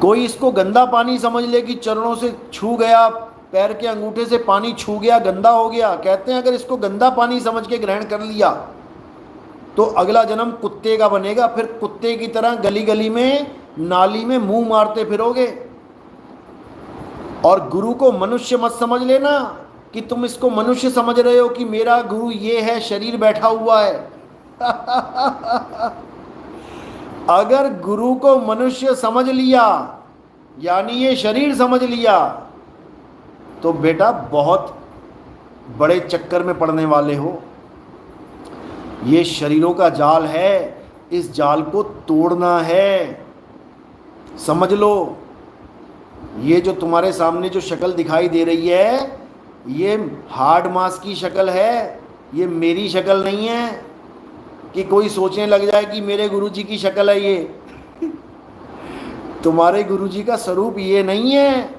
कोई इसको गंदा पानी समझ ले कि चरणों से छू गया, पैर के अंगूठे से पानी छू गया, गंदा हो गया। कहते हैं अगर इसको गंदा पानी समझ के ग्रहण कर लिया तो अगला जन्म कुत्ते का बनेगा, फिर कुत्ते की तरह गली गली में, नाली में मुंह मारते फिरोगे। और गुरु को मनुष्य मत समझ लेना कि तुम इसको मनुष्य समझ रहे हो कि मेरा गुरु ये है, शरीर बैठा हुआ है। अगर गुरु को मनुष्य समझ लिया, यानी ये शरीर समझ लिया, तो बेटा बहुत बड़े चक्कर में पड़ने वाले हो। ये शरीरों का जाल है, इस जाल को तोड़ना है, समझ लो। ये जो तुम्हारे सामने जो शक्ल दिखाई दे रही है, ये हार्ड मास की शक्ल है, ये मेरी शक्ल नहीं है कि कोई सोचने लग जाए कि मेरे गुरुजी की शक्ल है ये। तुम्हारे गुरुजी का स्वरूप ये नहीं है।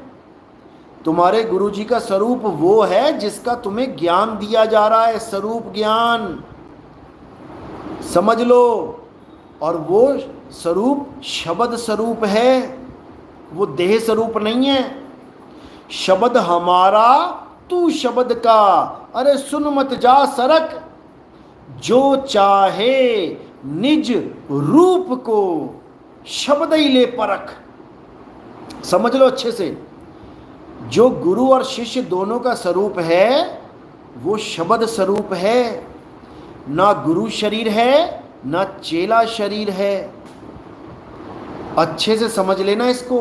तुम्हारे गुरुजी का स्वरूप वो है जिसका तुम्हें ज्ञान दिया जा रहा है, स्वरूप ज्ञान, समझ लो। और वो स्वरूप शब्द स्वरूप है, वो देह स्वरूप नहीं है। शब्द हमारा, तू शब्द का, अरे सुन मत जा सरक, जो चाहे निज रूप को शब्द ही ले परख। समझ लो अच्छे से, जो गुरु और शिष्य दोनों का स्वरूप है वो शब्द स्वरूप है, ना गुरु शरीर है ना चेला शरीर है। अच्छे से समझ लेना इसको।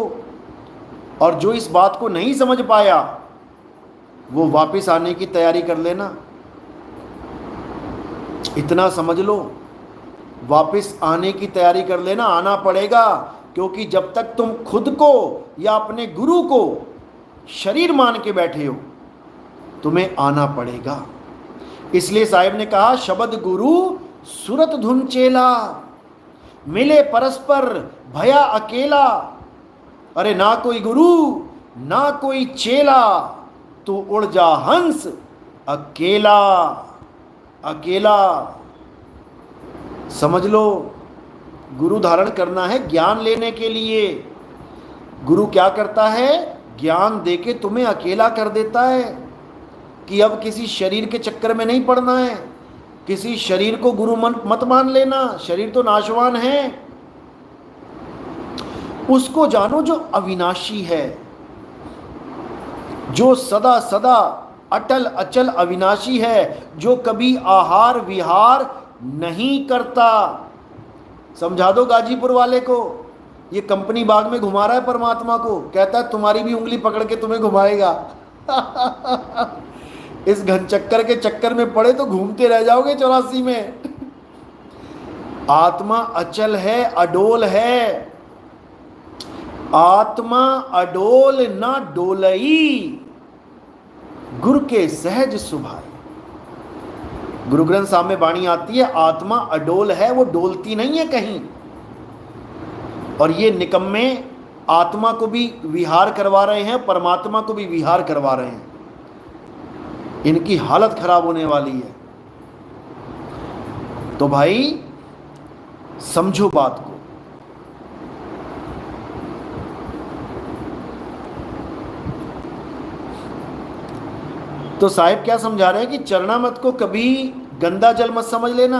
और जो इस बात को नहीं समझ पाया वो वापस आने की तैयारी कर लेना। इतना समझ लो, वापस आने की तैयारी कर लेना, आना पड़ेगा। क्योंकि जब तक तुम खुद को या अपने गुरु को शरीर मान के बैठे हो, तुम्हें आना पड़ेगा। इसलिए साहिब ने कहा, शब्द गुरु सुरत धुन चेला, मिले परस्पर भया अकेला। अरे ना कोई गुरु ना कोई चेला, तू उड़ जा हंस अकेला अकेला। समझ लो, गुरु धारण करना है ज्ञान लेने के लिए। गुरु क्या करता है? ज्ञान देके तुम्हें अकेला कर देता है कि अब किसी शरीर के चक्कर में नहीं पड़ना है। किसी शरीर को गुरु मत मान लेना, शरीर तो नाशवान है। उसको जानो जो अविनाशी है, जो सदा सदा अटल अचल अविनाशी है, जो कभी आहार विहार नहीं करता। समझा दो गाजीपुर वाले को, ये कंपनी बाग में घुमा रहा है परमात्मा को, कहता है तुम्हारी भी उंगली पकड़ के तुम्हें घुमाएगा। इस घन चक्कर के चक्कर में पड़े तो घूमते रह जाओगे 84 में। आत्मा अचल है, अडोल है। आत्मा अडोल ना डोलई, गुरु के सहज सुभाए। गुरु ग्रंथ साहब में वाणी आती है, आत्मा अडोल है, वो डोलती नहीं है कहीं। और ये निकम्मे आत्मा को भी विहार करवा रहे हैं, परमात्मा को भी विहार करवा रहे हैं। इनकी हालत खराब होने वाली है। तो भाई समझो बात को। तो साहिब क्या समझा रहे हैं कि चरणामृत को कभी गंदा जल मत समझ लेना।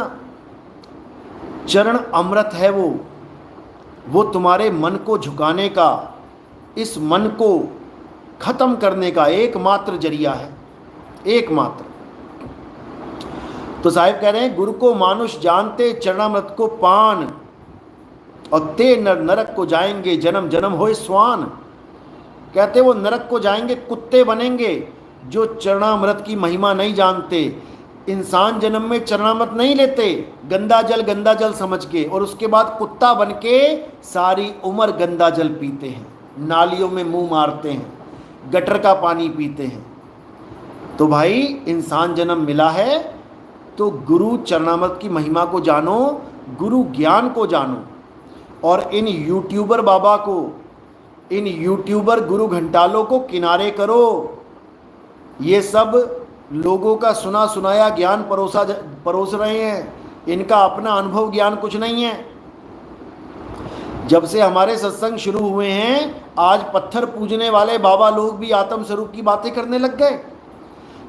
चरण अमृत है वो तुम्हारे मन को झुकाने का, इस मन को खत्म करने का एकमात्र जरिया है, एकमात्र। तो साहिब कह रहे हैं, गुरु को मानुष जानते चरणामृत को पान, और ते नरक को जाएंगे जन्म जन्म होए स्वान। कहते वो नरक को जाएंगे, कुत्ते बनेंगे जो चरणामृत की महिमा नहीं जानते। इंसान जन्म में चरणामृत नहीं लेते गंदा जल समझ के, और उसके बाद कुत्ता बन के सारी उम्र गंदा जल पीते हैं, नालियों में मुंह मारते हैं, गटर का पानी पीते हैं। तो भाई इंसान जन्म मिला है तो गुरु चरणामृत की महिमा को जानो, गुरु ज्ञान को जानो। और इन यूट्यूबर बाबा को, इन यूट्यूबर गुरु घंटालों को किनारे करो। ये सब लोगों का सुना सुनाया ज्ञान परोस रहे हैं, इनका अपना अनुभव ज्ञान कुछ नहीं है। जब से हमारे सत्संग शुरू हुए हैं, आज पत्थर पूजने वाले बाबा लोग भी आत्म स्वरूप की बातें करने लग गए।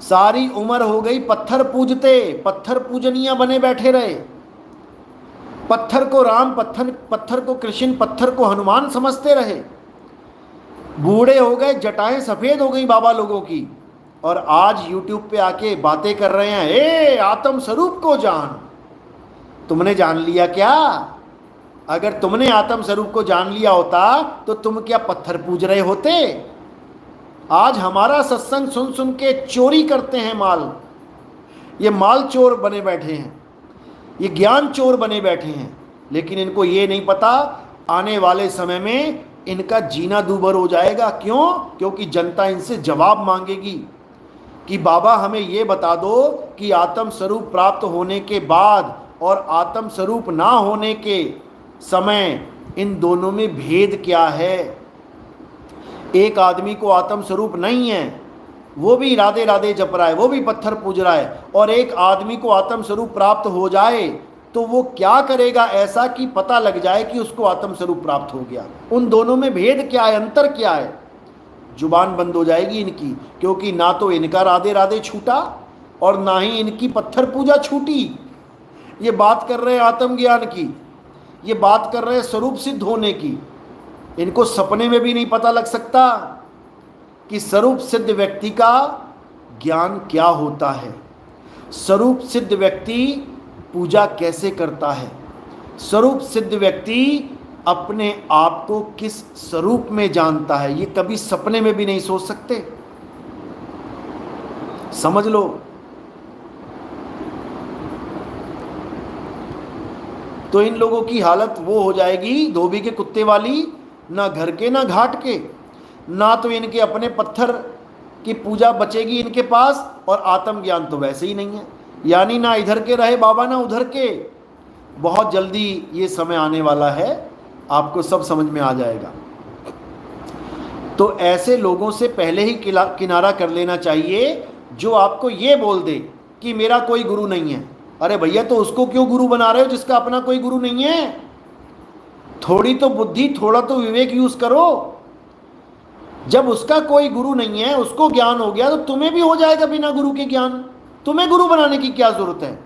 सारी उम्र हो गई पत्थर पूजते, पत्थर पूजनिया बने बैठे रहे। पत्थर को राम, पत्थर को कृष्ण, पत्थर को हनुमान समझते रहे। बूढ़े हो गए, जटाएं सफेद हो गई बाबा लोगों की, और आज YouTube पे आके बातें कर रहे हैं, ए आत्म स्वरूप को जान। तुमने जान लिया क्या? अगर तुमने आत्म स्वरूप को जान लिया होता तो तुम क्या पत्थर पूज रहे होते? आज हमारा सत्संग सुन सुन के चोरी करते हैं माल। ये माल चोर बने बैठे हैं, ये ज्ञान चोर बने बैठे हैं। लेकिन इनको ये नहीं पता आने वाले समय में इनका जीना दूभर हो जाएगा। क्यों? क्योंकि जनता इनसे जवाब मांगेगी कि बाबा हमें ये बता दो कि आत्म स्वरूप प्राप्त होने के बाद और आत्म स्वरूप ना होने के समय इन दोनों में भेद क्या है। एक आदमी को आत्म स्वरूप नहीं है, वो भी राधे राधे जप रहा है, वो भी पत्थर पूज रहा है, और एक आदमी को आत्म स्वरूप प्राप्त हो जाए तो वो क्या करेगा ऐसा कि पता लग जाए कि उसको आत्म स्वरूप प्राप्त हो गया। उन दोनों में भेद क्या है, अंतर क्या है? जुबान बंद हो जाएगी इनकी, क्योंकि ना तो इनका राधे राधे छूटा और ना ही इनकी पत्थर पूजा छूटी। ये बात कर रहे हैं आत्मज्ञान की, ये बात कर रहे हैं स्वरूप सिद्ध होने की। इनको सपने में भी नहीं पता लग सकता कि स्वरूप सिद्ध व्यक्ति का ज्ञान क्या होता है, स्वरूप सिद्ध व्यक्ति पूजा कैसे करता है, स्वरूप सिद्ध व्यक्ति अपने आप को किस स्वरूप में जानता है। ये कभी सपने में भी नहीं सोच सकते। समझ लो। तो इन लोगों की हालत वो हो जाएगी धोबी के कुत्ते वाली, ना घर के ना घाट के, ना तो इनके अपने पत्थर की पूजा बचेगी इनके पास, और आत्मज्ञान तो वैसे ही नहीं है। यानी ना इधर के रहे बाबा ना उधर के। बहुत जल्दी ये समय आने वाला है, आपको सब समझ में आ जाएगा। तो ऐसे लोगों से पहले ही किनारा कर लेना चाहिए जो आपको ये बोल दे कि मेरा कोई गुरु नहीं है। अरे भैया, तो उसको क्यों गुरु बना रहे हो जिसका अपना कोई गुरु नहीं है? थोड़ी तो बुद्धि, थोड़ा तो विवेक यूज करो। जब उसका कोई गुरु नहीं है, उसको ज्ञान हो गया, तो तुम्हें भी हो जाएगा बिना गुरु के ज्ञान। तुम्हें गुरु बनाने की क्या जरूरत है?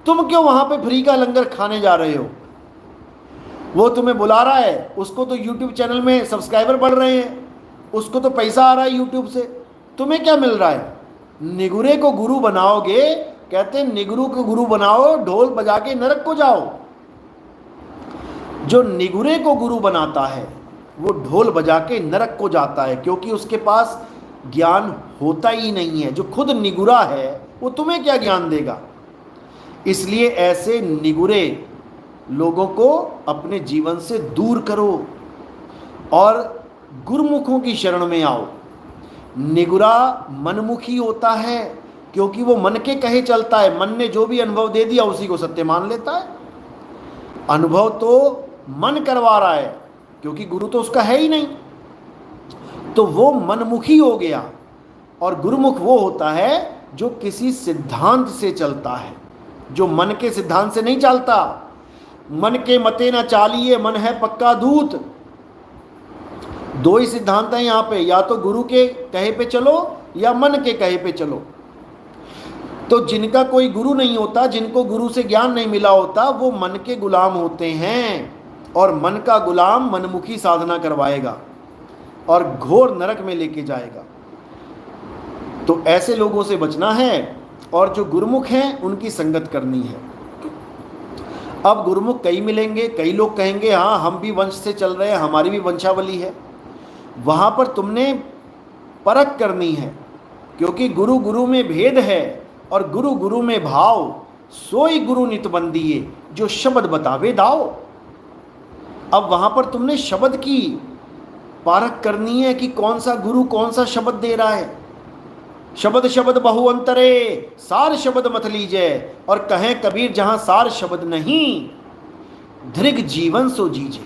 तुम क्यों वहां पे फ्री का लंगर खाने जा रहे हो? वो तुम्हें बुला रहा है, उसको तो यूट्यूब चैनल में सब्सक्राइबर बढ़ रहे हैं, उसको तो पैसा आ रहा है यूट्यूब से, तुम्हें क्या मिल रहा है? निगुरे को गुरु बनाओगे, कहते हैं निगुरु को गुरु बनाओ, ढोल बजा के नरक को जाओ। जो निगुरे को गुरु बनाता है वो ढोल बजा के नरक को जाता है, क्योंकि उसके पास ज्ञान होता ही नहीं है। जो खुद निगुरा है वो तुम्हें क्या ज्ञान देगा? इसलिए ऐसे निगुरे लोगों को अपने जीवन से दूर करो और गुरुमुखों की शरण में आओ। निगुरा मनमुखी होता है, क्योंकि वो मन के कहे चलता है। मन ने जो भी अनुभव दे दिया उसी को सत्य मान लेता है। अनुभव तो मन करवा रहा है, क्योंकि गुरु तो उसका है ही नहीं, तो वो मनमुखी हो गया। और गुरुमुख वो होता है जो किसी सिद्धांत से चलता है, जो मन के सिद्धांत से नहीं चलता। मन के मते न चालिए, मन है पक्का दूत। दो ही सिद्धांत हैं यहाँ पे, या तो गुरु के कहे पे चलो या मन के कहे पे चलो। तो जिनका कोई गुरु नहीं होता, जिनको गुरु से ज्ञान नहीं मिला होता, वो मन के गुलाम होते हैं, और मन का गुलाम मनमुखी साधना करवाएगा और घोर नरक में लेके जाएगा। तो ऐसे लोगों से बचना है, और जो गुरुमुख हैं उनकी संगत करनी है। अब गुरुमुख कई मिलेंगे, कई लोग कहेंगे हाँ हम भी वंश से चल रहे हैं, हमारी भी वंशावली है। वहाँ पर तुमने परख करनी है, क्योंकि गुरु गुरु में भेद है, और गुरु गुरु में भाव। सोई गुरु नित बंदिए, जो शब्द बतावे दाओ। अब वहाँ पर तुमने शब्द की परख करनी है कि कौन सा गुरु कौन सा शब्द दे रहा है। शब्द शब्द बहु अंतरे, सार शब्द मत लीजिए। और कहें कबीर जहां सार शब्द नहीं, धृग जीवन सो जीजे।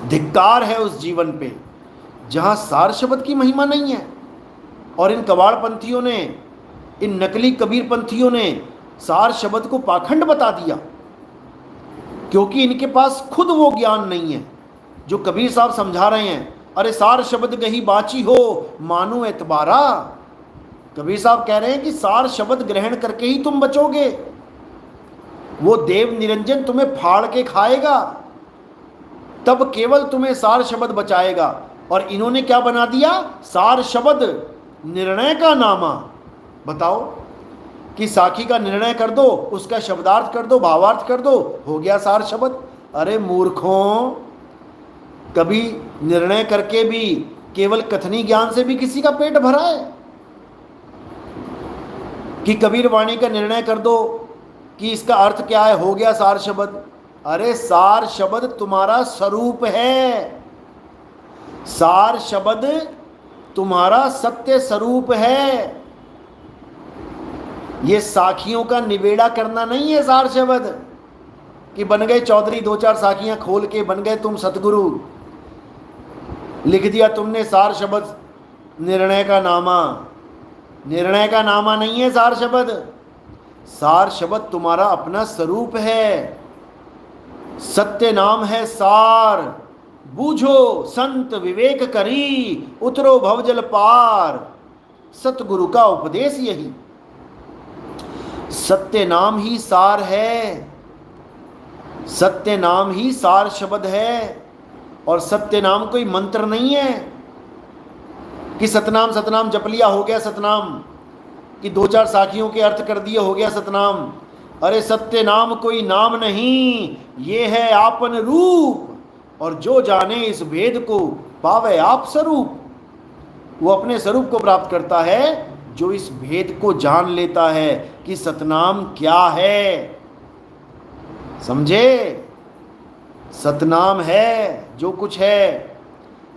धिक्कार है उस जीवन पे जहां सार शब्द की महिमा नहीं है। और इन कबाड़पंथियों ने, इन नकली कबीर पंथियों ने सार शब्द को पाखंड बता दिया, क्योंकि इनके पास खुद वो ज्ञान नहीं है जो कबीर साहब समझा रहे हैं। अरे सार शब्द गही बाची हो, मानो एतबारा। कबीर साहब कह रहे हैं कि सार शब्द ग्रहण करके ही तुम बचोगे। वो देव निरंजन तुम्हें फाड़ के खाएगा, तब केवल तुम्हें सार शब्द बचाएगा। और इन्होंने क्या बना दिया? सार शब्द निर्णय का नामा। बताओ कि साखी का निर्णय कर दो, उसका शब्दार्थ कर दो, भावार्थ कर दो, हो गया सार शब्द। अरे मूर्खों, कभी निर्णय करके भी केवल कथनी ज्ञान से भी किसी का पेट भरा है? कि कबीर वाणी का निर्णय कर दो कि इसका अर्थ क्या है, हो गया सार शब्द। अरे सार शब्द तुम्हारा स्वरूप है, सार शब्द तुम्हारा सत्य स्वरूप है। ये साखियों का निबेड़ा करना नहीं है सार शब्द, कि बन गए चौधरी, दो चार साखियां खोल के बन गए तुम सतगुरु, लिख दिया तुमने सार शब्द निर्णय का नामा। निर्णय का नामा नहीं है सार शब्द। सार शब्द तुम्हारा अपना स्वरूप है, सत्य नाम है सार। बूझो संत विवेक करी, उतरो भवजल पार। सतगुरु का उपदेश यही, सत्य नाम ही सार है, सत्य नाम ही सार शब्द है। और सत्य नाम कोई मंत्र नहीं है कि सतनाम सतनाम जप लिया हो गया सतनाम, कि दो चार साखियों के अर्थ कर दिए हो गया सतनाम। अरे सत्य नाम कोई नाम नहीं, ये है आपन रूप। और जो जाने इस भेद को पावे आप स्वरूप। वो अपने स्वरूप को प्राप्त करता है जो इस भेद को जान लेता है कि सतनाम क्या है। समझे? सतनाम है जो कुछ है,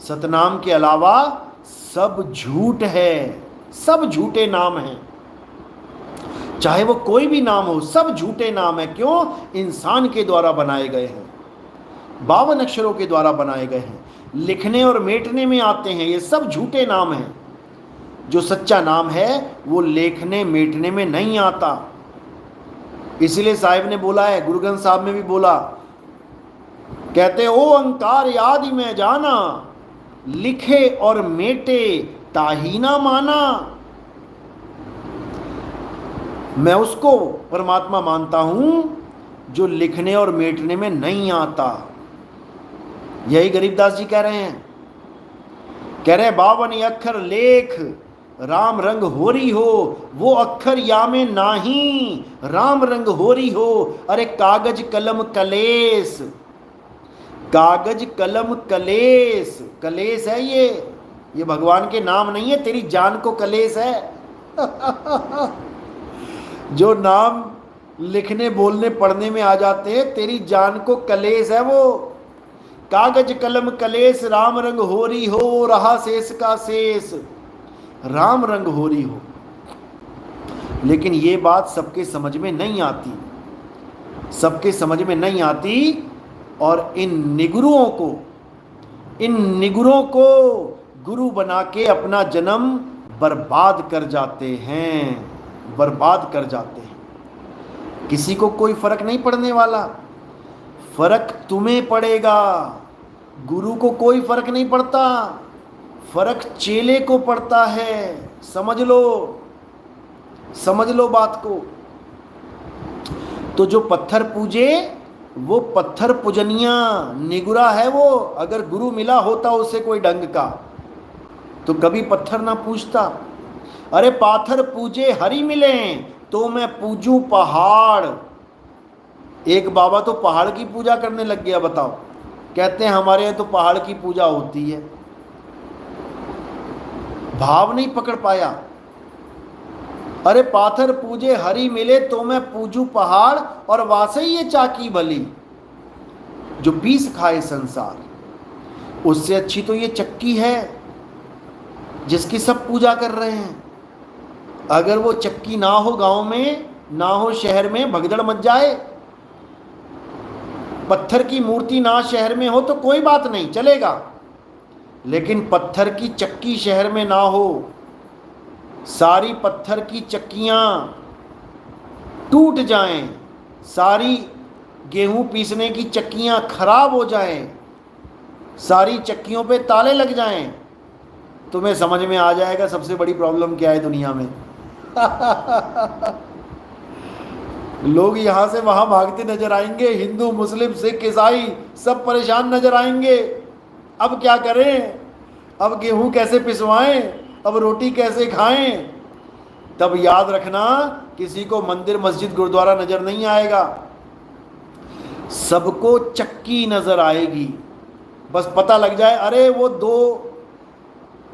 सतनाम के अलावा सब झूठ है, सब झूठे नाम हैं। चाहे वो कोई भी नाम हो, सब झूठे नाम है। क्यों? इंसान के द्वारा बनाए गए हैं, 52 अक्षरों के द्वारा बनाए गए हैं, लिखने और मेटने में आते हैं। ये सब झूठे नाम हैं। जो सच्चा नाम है वो लेखने मेटने में नहीं आता। इसलिए साहिब ने बोला है, गुरु ग्रंथ साहब में भी बोला कहते ओ अंकार आदि में जाना, लिखे और मेटे ताही ना माना। मैं उसको परमात्मा मानता हूं जो लिखने और मेटने में नहीं आता। यही गरीबदास जी कह रहे हैं। कह रहे 52 अक्षर लेख राम रंग होरी हो, वो अक्षर या में नाही राम रंग होरी हो। अरे कागज कलम कलेस, कागज कलम कलेस, कलेस है ये भगवान के नाम नहीं है, तेरी जान को कलेस है। जो नाम लिखने बोलने पढ़ने में आ जाते हैं, तेरी जान को कलेस है वो। कागज कलम कलेस राम रंग होरी हो, रहा शेष का शेष राम रंग होरी हो। लेकिन ये बात सबके समझ में नहीं आती, सबके समझ में नहीं आती। और इन निगुरों को गुरु बना के अपना जन्म बर्बाद कर जाते हैं, बर्बाद कर जाते हैं। किसी को कोई फर्क नहीं पड़ने वाला, फर्क तुम्हें पड़ेगा। गुरु को कोई फर्क नहीं पड़ता, फर्क चेले को पड़ता है। समझ लो, समझ लो बात को। तो जो पत्थर पूजे वो पत्थर पूजनिया निगुरा है वो। अगर गुरु मिला होता उसे कोई ढंग का तो कभी पत्थर ना पूजता। अरे पाथर पूजे हरि मिले तो मैं पूजूं पहाड़। एक बाबा तो पहाड़ की पूजा करने लग गया, बताओ। कहते हैं हमारे यहाँ तो पहाड़ की पूजा होती है। भाव नहीं पकड़ पाया। अरे पाथर पूजे हरि मिले तो मैं पूजू पहाड़, और वासे ये चाकी भली जो पीस खाए संसार। उससे अच्छी तो ये चक्की है जिसकी सब पूजा कर रहे हैं। अगर वो चक्की ना हो गांव में, ना हो शहर में, भगदड़ मच जाए। पत्थर की मूर्ति ना शहर में हो तो कोई बात नहीं, चलेगा। लेकिन पत्थर की चक्की शहर में ना हो, सारी पत्थर की चक्कियां टूट जाएं, सारी गेहूं पीसने की चक्कियां खराब हो जाएं, सारी चक्कियों पे ताले लग जाएं, तुम्हें समझ में आ जाएगा सबसे बड़ी प्रॉब्लम क्या है दुनिया में। लोग यहां से वहां भागते नजर आएंगे, हिंदू मुस्लिम सिख ईसाई सब परेशान नजर आएंगे। अब क्या करें, अब गेहूं कैसे पिसवाएं, अब रोटी कैसे खाएं। तब याद रखना, किसी को मंदिर मस्जिद गुरुद्वारा नजर नहीं आएगा, सबको चक्की नजर आएगी। बस पता लग जाए अरे वो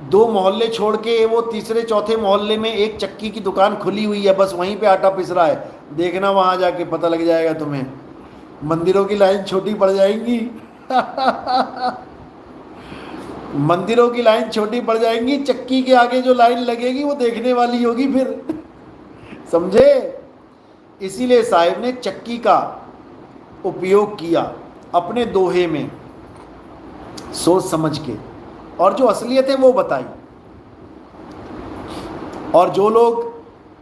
दो मोहल्ले छोड़ के वो तीसरे चौथे मोहल्ले में एक चक्की की दुकान खुली हुई है, बस वहीं पे आटा पिस रहा है। देखना वहां जाके पता लग जाएगा तुम्हें। मंदिरों की लाइन छोटी पड़ जाएंगी। मंदिरों की लाइन छोटी पड़ जाएंगी, चक्की के आगे जो लाइन लगेगी वो देखने वाली होगी फिर। समझे? इसीलिए साहिब ने चक्की का उपयोग किया अपने दोहे में, सोच समझ के, और जो असलियत है वो बताई। और जो लोग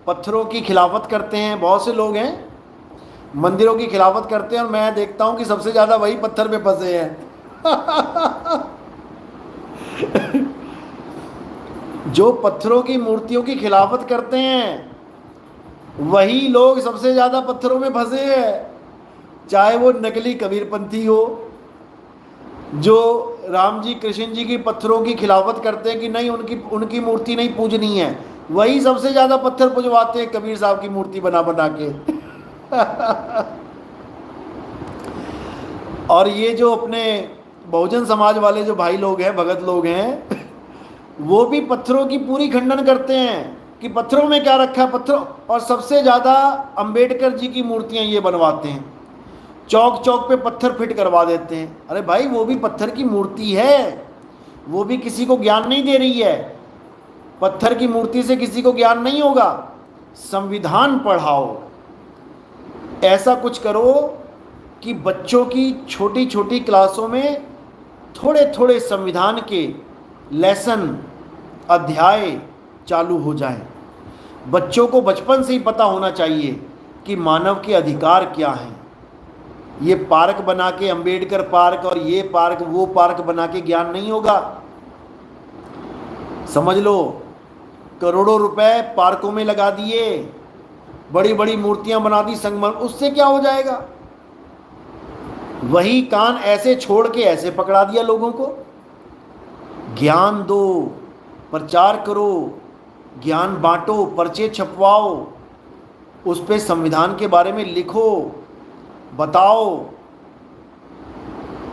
पत्थरों की खिलाफत करते हैं, बहुत से लोग हैं मंदिरों की खिलाफत करते हैं, और मैं देखता हूं कि सबसे ज्यादा वही पत्थर पे फंसे हैं। जो पत्थरों की मूर्तियों की खिलाफत करते हैं वही लोग सबसे ज्यादा पत्थरों में फंसे हैं। चाहे वो नकली कबीरपंथी हो, जो राम जी कृष्ण जी की पत्थरों की खिलाफत करते हैं कि नहीं उनकी मूर्ति नहीं पूजनी है, वही सबसे ज्यादा पत्थर पुजवाते हैं कबीर साहब की मूर्ति बना बना के। और ये जो अपने बहुजन समाज वाले जो भाई लोग हैं, भगत लोग हैं, वो भी पत्थरों की पूरी खंडन करते हैं कि पत्थरों में क्या रखा है पत्थरों। और सबसे ज़्यादा अंबेडकर जी की मूर्तियां ये बनवाते हैं, चौक चौक पे पत्थर फिट करवा देते हैं। अरे भाई वो भी पत्थर की मूर्ति है, वो भी किसी को ज्ञान नहीं दे रही है। पत्थर की मूर्ति से किसी को ज्ञान नहीं होगा। संविधान पढ़ाओ, ऐसा कुछ करो कि बच्चों की छोटी छोटी क्लासों में थोड़े थोड़े संविधान के लेसन, अध्याय चालू हो जाएं। बच्चों को बचपन से ही पता होना चाहिए कि मानव के अधिकार क्या हैं, ये पार्क बना के, अंबेडकर पार्क और ये पार्क वो पार्क बना के ज्ञान नहीं होगा। समझ लो, करोड़ों रुपए पार्कों में लगा दिए, बड़ी बड़ी मूर्तियां बना दी संगमरमर, उससे क्या हो जाएगा? वही कान ऐसे छोड़ के ऐसे पकड़ा दिया लोगों को। ज्ञान दो, प्रचार करो, ज्ञान बांटो, पर्चे छपवाओ, उस पे संविधान के बारे में लिखो, बताओ,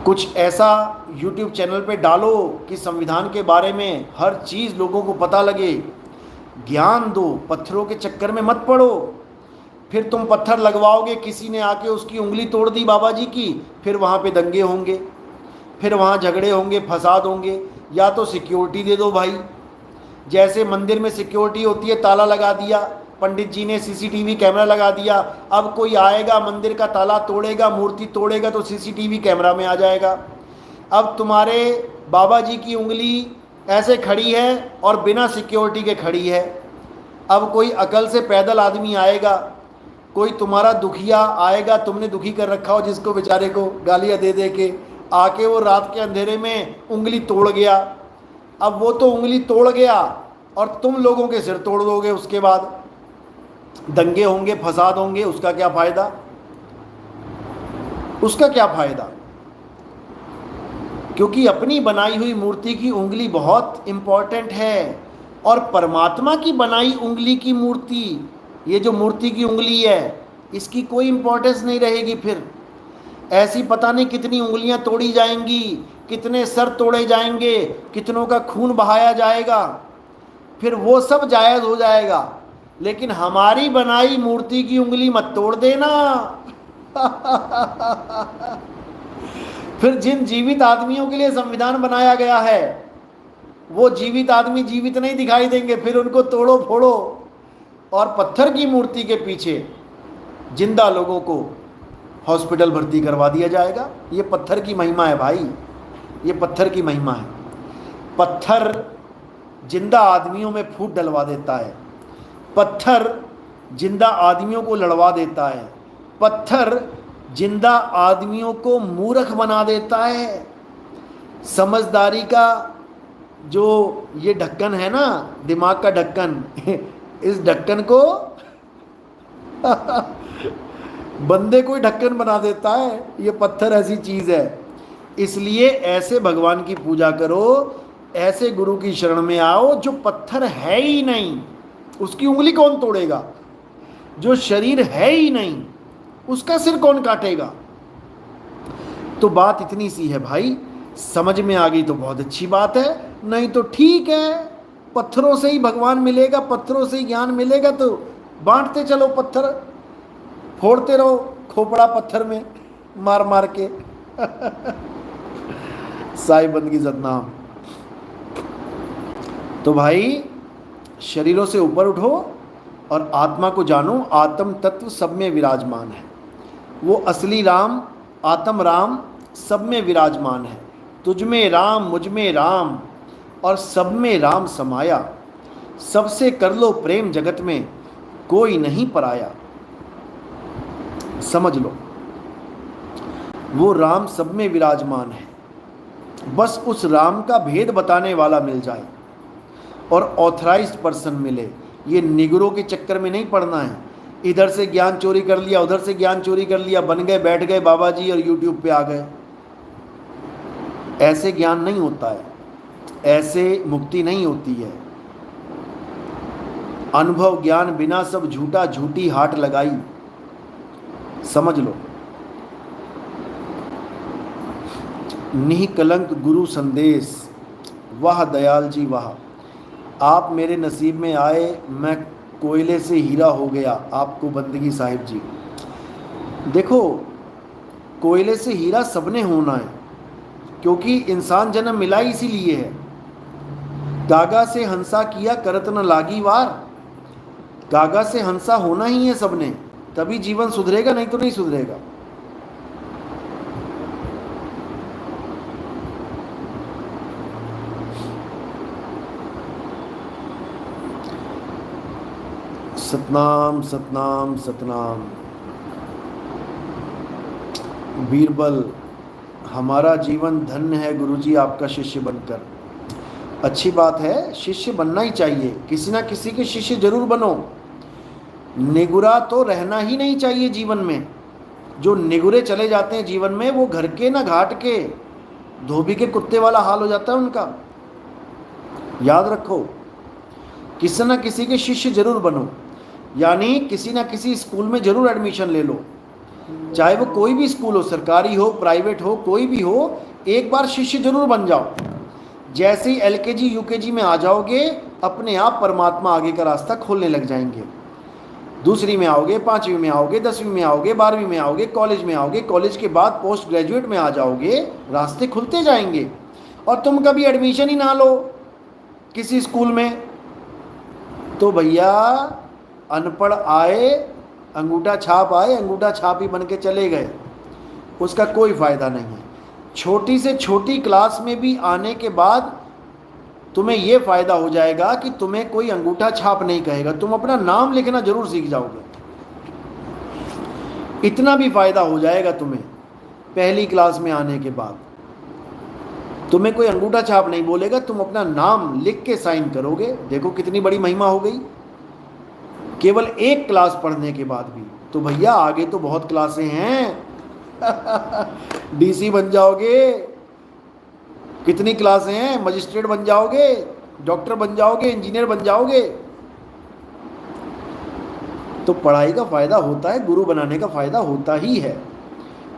कुछ ऐसा YouTube चैनल पे डालो कि संविधान के बारे में हर चीज़ लोगों को पता लगे। ज्ञान दो, पत्थरों के चक्कर में मत पड़ो। फिर तुम पत्थर लगवाओगे, किसी ने आके उसकी उंगली तोड़ दी बाबा जी की, फिर वहाँ पे दंगे होंगे, फिर वहाँ झगड़े होंगे, फसाद होंगे। या तो सिक्योरिटी दे दो भाई, जैसे मंदिर में सिक्योरिटी होती है, ताला लगा दिया, पंडित जी ने CCTV कैमरा लगा दिया, अब कोई आएगा मंदिर का ताला तोड़ेगा, मूर्ति तोड़ेगा तो CCTV कैमरा में आ जाएगा। अब तुम्हारे बाबा जी की उंगली ऐसे खड़ी है और बिना सिक्योरिटी के खड़ी है। अब कोई अकल से पैदल आदमी आएगा, कोई तुम्हारा दुखिया आएगा, तुमने दुखी कर रखा हो जिसको, बेचारे को गालियाँ दे दे के, आके वो रात के अंधेरे में उंगली तोड़ गया। अब वो तो उंगली तोड़ गया और तुम लोगों के सिर तोड़ दोगे, उसके बाद दंगे होंगे, फसाद होंगे, उसका क्या फायदा? उसका क्या फायदा? क्योंकि अपनी बनाई हुई मूर्ति की उंगली बहुत इंपॉर्टेंट है, और परमात्मा की बनाई उंगली की मूर्ति, ये जो मूर्ति की उंगली है, इसकी कोई इंपॉर्टेंस नहीं रहेगी। फिर ऐसी पता नहीं कितनी उंगलियां तोड़ी जाएंगी, कितने सर तोड़े जाएंगे, कितनों का खून बहाया जाएगा, फिर वो सब जायज़ हो जाएगा। लेकिन हमारी बनाई मूर्ति की उंगली मत तोड़ देना। फिर जिन जीवित आदमियों के लिए संविधान बनाया गया है, वो जीवित आदमी जीवित नहीं दिखाई देंगे, फिर उनको तोड़ो फोड़ो। और पत्थर की मूर्ति के पीछे जिंदा लोगों को हॉस्पिटल भर्ती करवा दिया जाएगा। ये पत्थर की महिमा है भाई, ये पत्थर की महिमा है। पत्थर जिंदा आदमियों में फूट डलवा देता है, पत्थर जिंदा आदमियों को लड़वा देता है, पत्थर जिंदा आदमियों को मूर्ख बना देता है। समझदारी का जो ये ढक्कन है ना, दिमाग का ढक्कन, इस ढक्कन को बंदे को ही ढक्कन बना देता है। ये पत्थर ऐसी चीज़ है। इसलिए ऐसे भगवान की पूजा करो, ऐसे गुरु की शरण में आओ जो पत्थर है ही नहीं, उसकी उंगली कौन तोड़ेगा? जो शरीर है ही नहीं, उसका सिर कौन काटेगा? तो बात इतनी सी है भाई, समझ में आ गई तो बहुत अच्छी बात है, नहीं तो ठीक है, पत्थरों से ही भगवान मिलेगा, पत्थरों से ही ज्ञान मिलेगा, तो बांटते चलो, पत्थर फोड़ते रहो, खोपड़ा पत्थर में मार मार के। साईं बंदगी सतनाम। तो भाई शरीरों से ऊपर उठो और आत्मा को जानो, आत्म तत्व सब में विराजमान है। वो असली राम, आत्म राम सब में विराजमान है। तुझ में राम, मुझ में राम, और सब में राम समाया। सबसे कर लो प्रेम, जगत में कोई नहीं पराया। समझ लो, वो राम सब में विराजमान है। बस उस राम का भेद बताने वाला मिल जाए और ऑथराइज्ड पर्सन मिले। ये निगरों के चक्कर में नहीं पड़ना है, इधर से ज्ञान चोरी कर लिया, उधर से ज्ञान चोरी कर लिया, बन गए, बैठ गए बाबा जी और यूट्यूब पे आ गए। ऐसे ज्ञान नहीं होता है, ऐसे मुक्ति नहीं होती है। अनुभव ज्ञान बिना सब झूठा, झूठी हाट लगाई। समझ लो, निःकलंक गुरु संदेश, वाह दयाल जी वाह। आप मेरे नसीब में आए, मैं कोयले से हीरा हो गया। आपको बंदगी साहिब जी। देखो, कोयले से हीरा सबने होना है, क्योंकि इंसान जन्म मिला ही इसीलिए है। गागा से हंसा किया करत न लागी वार। गागा से हंसा होना ही है सबने, तभी जीवन सुधरेगा, नहीं तो नहीं सुधरेगा। सतनाम सतनाम सतनाम। बीरबल, हमारा जीवन धन्य है गुरुजी आपका शिष्य बनकर। अच्छी बात है, शिष्य बनना ही चाहिए, किसी ना किसी के शिष्य जरूर बनो। निगुरा तो रहना ही नहीं चाहिए जीवन में। जो निगुरे चले जाते हैं जीवन में, वो घर के ना घाट के धोबी के कुत्ते वाला हाल हो जाता है उनका। याद रखो, किसी ना किसी के शिष्य जरूर बनो, यानी किसी ना किसी स्कूल में जरूर एडमिशन ले लो, चाहे वो कोई भी स्कूल हो, सरकारी हो, प्राइवेट हो, कोई भी हो, एक बार शिष्य जरूर बन जाओ। जैसे ही एलकेजी यूकेजी में आ जाओगे, अपने आप परमात्मा आगे का रास्ता खोलने लग जाएंगे। दूसरी में आओगे, पांचवी में आओगे, 10वीं में आओगे, 12वीं में आओगे, कॉलेज में आओगे, कॉलेज के बाद पोस्ट ग्रेजुएट में आ जाओगे, रास्ते खुलते जाएंगे। और तुम कभी एडमिशन ही ना लो किसी स्कूल में, तो भैया अनपढ़ आए, अंगूठा छाप आए, अंगूठा छाप ही बन के चले गए, उसका कोई फ़ायदा नहीं है। छोटी से छोटी क्लास में भी आने के बाद तुम्हें यह फ़ायदा हो जाएगा कि तुम्हें कोई अंगूठा छाप नहीं कहेगा, तुम अपना नाम लिखना जरूर सीख जाओगे। इतना भी फ़ायदा हो जाएगा तुम्हें पहली क्लास में आने के बाद। तुम्हें कोई अंगूठा छाप नहीं बोलेगा, तुम अपना नाम लिख के साइन करोगे। देखो कितनी बड़ी महिमा हो गई केवल एक क्लास पढ़ने के बाद भी। तो भैया आगे तो बहुत क्लासें हैं डीसी बन जाओगे, कितनी क्लासें हैं, मजिस्ट्रेट बन जाओगे, डॉक्टर बन जाओगे, इंजीनियर बन जाओगे। तो पढ़ाई का फायदा होता है, गुरु बनाने का फायदा होता ही है,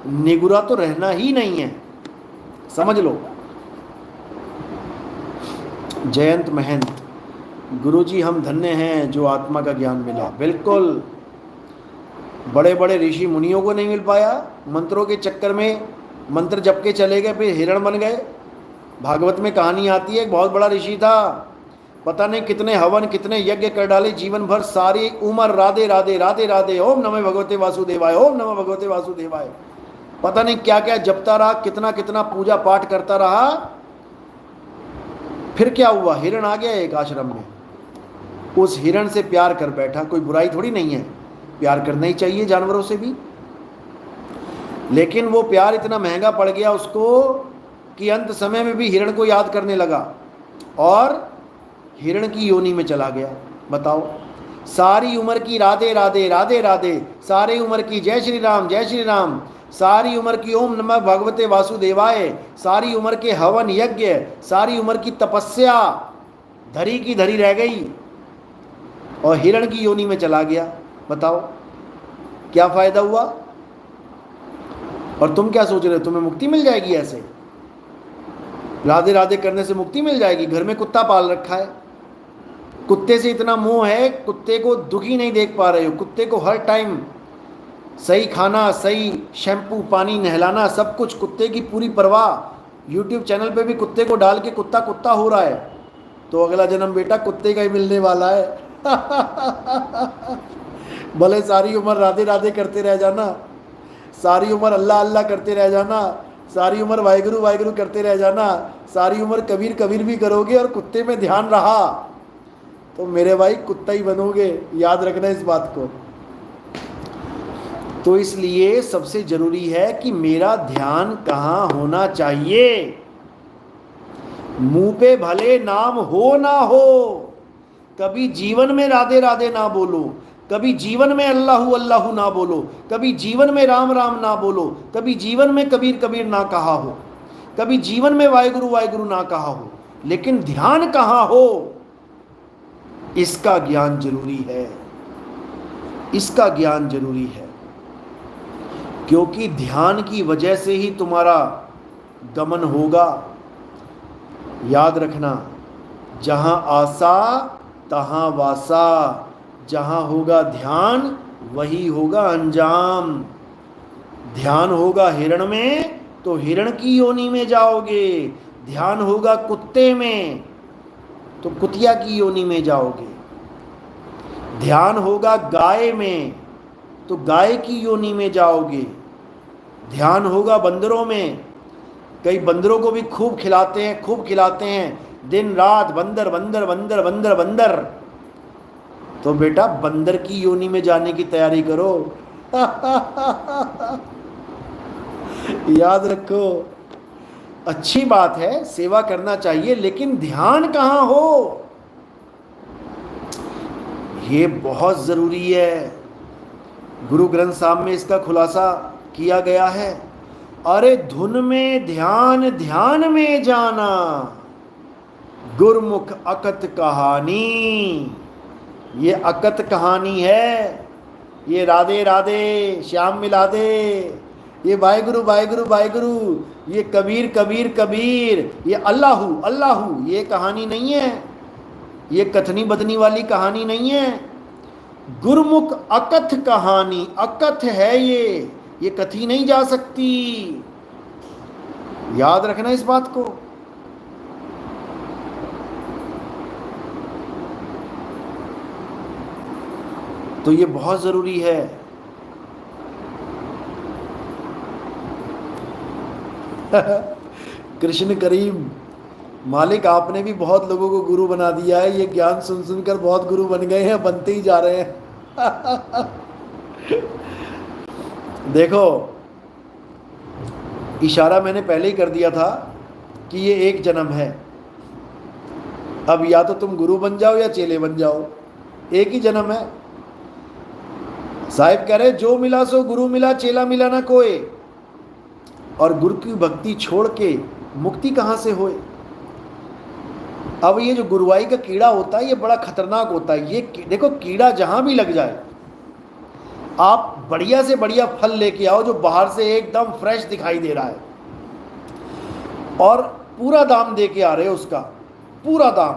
निगुरा तो रहना ही नहीं है, समझ लो। जयंत महंत, गुरुजी हम धन्य हैं जो आत्मा का ज्ञान मिला। बिल्कुल, बड़े बड़े ऋषि मुनियों को नहीं मिल पाया, मंत्रों के चक्कर में मंत्र जप के चले गए, फिर हिरण बन गए। भागवत में कहानी आती है, एक बहुत बड़ा ऋषि था, पता नहीं कितने हवन कितने यज्ञ कर डाले, जीवन भर सारी उम्र राधे राधे राधे राधे, ओम नमः भगवते वासुदेवाय, ओम नमः भगवते वासुदेवाय, पता नहीं क्या क्या जपता रहा, कितना कितना पूजा पाठ करता रहा। फिर क्या हुआ, हिरण आ गया एक आश्रम में, उस हिरण से प्यार कर बैठा। कोई बुराई थोड़ी नहीं है, प्यार करना ही चाहिए जानवरों से भी, लेकिन वो प्यार इतना महंगा पड़ गया उसको कि अंत समय में भी हिरण को याद करने लगा और हिरण की योनि में चला गया। बताओ, सारी उम्र की राधे राधे राधे राधे, सारी उम्र की जय श्री राम जय श्री राम, सारी उम्र की ओम नमः भगवते वासुदेवाय, सारी उम्र के हवन यज्ञ, सारी उम्र की तपस्या धरी की धरी रह गई और हिरण की योनि में चला गया। बताओ क्या फायदा हुआ। और तुम क्या सोच रहे हो, तुम्हें मुक्ति मिल जाएगी ऐसे राधे राधे करने से? मुक्ति मिल जाएगी? घर में कुत्ता पाल रखा है, कुत्ते से इतना मोह है, कुत्ते को दुखी नहीं देख पा रहे हो, कुत्ते को हर टाइम सही खाना, सही शैम्पू, पानी, नहलाना, सब कुछ, कुत्ते की पूरी परवाह। यूट्यूब चैनल पे भी कुत्ते को डाल के कुत्ता कुत्ता हो रहा है, तो अगला जन्म बेटा कुत्ते का ही मिलने वाला है भले सारी उम्र राधे राधे करते रह जाना, सारी उम्र अल्लाह अल्लाह करते रह जाना, सारी उम्र वाहिगुरु वाहिगुरु करते रह जाना, सारी उम्र कबीर कबीर भी करोगे और कुत्ते में ध्यान रहा तो मेरे भाई कुत्ता ही बनोगे, याद रखना इस बात को। तो इसलिए सबसे जरूरी है कि मेरा ध्यान कहाँ होना चाहिए। मुंह पे भले नाम हो ना हो, कभी जीवन में राधे राधे ना बोलो, कभी जीवन में अल्लाहू अल्लाहू ना बोलो, कभी जीवन में राम राम ना बोलो, कभी जीवन में कबीर कबीर ना कहा हो, कभी जीवन में वाहिगुरु वाहिगुरु ना कहा हो, लेकिन ध्यान कहाँ हो इसका ज्ञान जरूरी है, इसका ज्ञान जरूरी है। क्योंकि ध्यान की वजह से ही तुम्हारा गमन होगा। याद रखना, जहां आसा तहां वासा, जहां होगा ध्यान वही होगा अंजाम। ध्यान होगा हिरण में तो हिरण की योनि में जाओगे, ध्यान होगा कुत्ते में तो कुतिया की योनि में जाओगे, ध्यान होगा गाय में तो गाय की योनि में जाओगे, ध्यान होगा बंदरों में, कई बंदरों को भी खूब खिलाते हैं, खूब खिलाते हैं, दिन रात बंदर बंदर बंदर बंदर बंदर, तो बेटा बंदर की योनि में जाने की तैयारी करो याद रखो, अच्छी बात है, सेवा करना चाहिए, लेकिन ध्यान कहाँ हो, ये बहुत जरूरी है। गुरु ग्रंथ साहब में इसका खुलासा किया गया है। अरे धुन में ध्यान, ध्यान में जाना, गुरमुख अकत कहानी। ये अकत कहानी है, ये राधे राधे श्याम मिला दे, ये वाहेगुरु वाहेगुरु वाहेगुरु, ये कबीर कबीर कबीर, ये अल्लाहू अल्लाहू, ये कहानी नहीं है, ये कथनी बदनी वाली कहानी नहीं है। गुरमुख अकथ कहानी, अकथ है ये कथी नहीं जा सकती। याद रखना इस बात को। तो ये बहुत जरूरी है। कृष्ण करीम, मालिक आपने भी बहुत लोगों को गुरु बना दिया है। ये ज्ञान सुन सुनकर बहुत गुरु बन गए हैं, बनते ही जा रहे हैं। देखो, इशारा मैंने पहले ही कर दिया था कि ये एक जन्म है। अब या तो तुम गुरु बन जाओ या चेले बन जाओ, एक ही जन्म है। साहिब कह रहे जो मिला सो गुरु मिला, चेला मिला ना कोई। और गुरु की भक्ति छोड़ के मुक्ति कहाँ से होए। अब ये जो गुरुवाई का कीड़ा होता है ये बड़ा खतरनाक होता है। ये देखो, कीड़ा जहां भी लग जाए, आप बढ़िया से बढ़िया फल लेके आओ जो बाहर से एकदम फ्रेश दिखाई दे रहा है, और पूरा दाम दे के आ रहे हो उसका, पूरा दाम,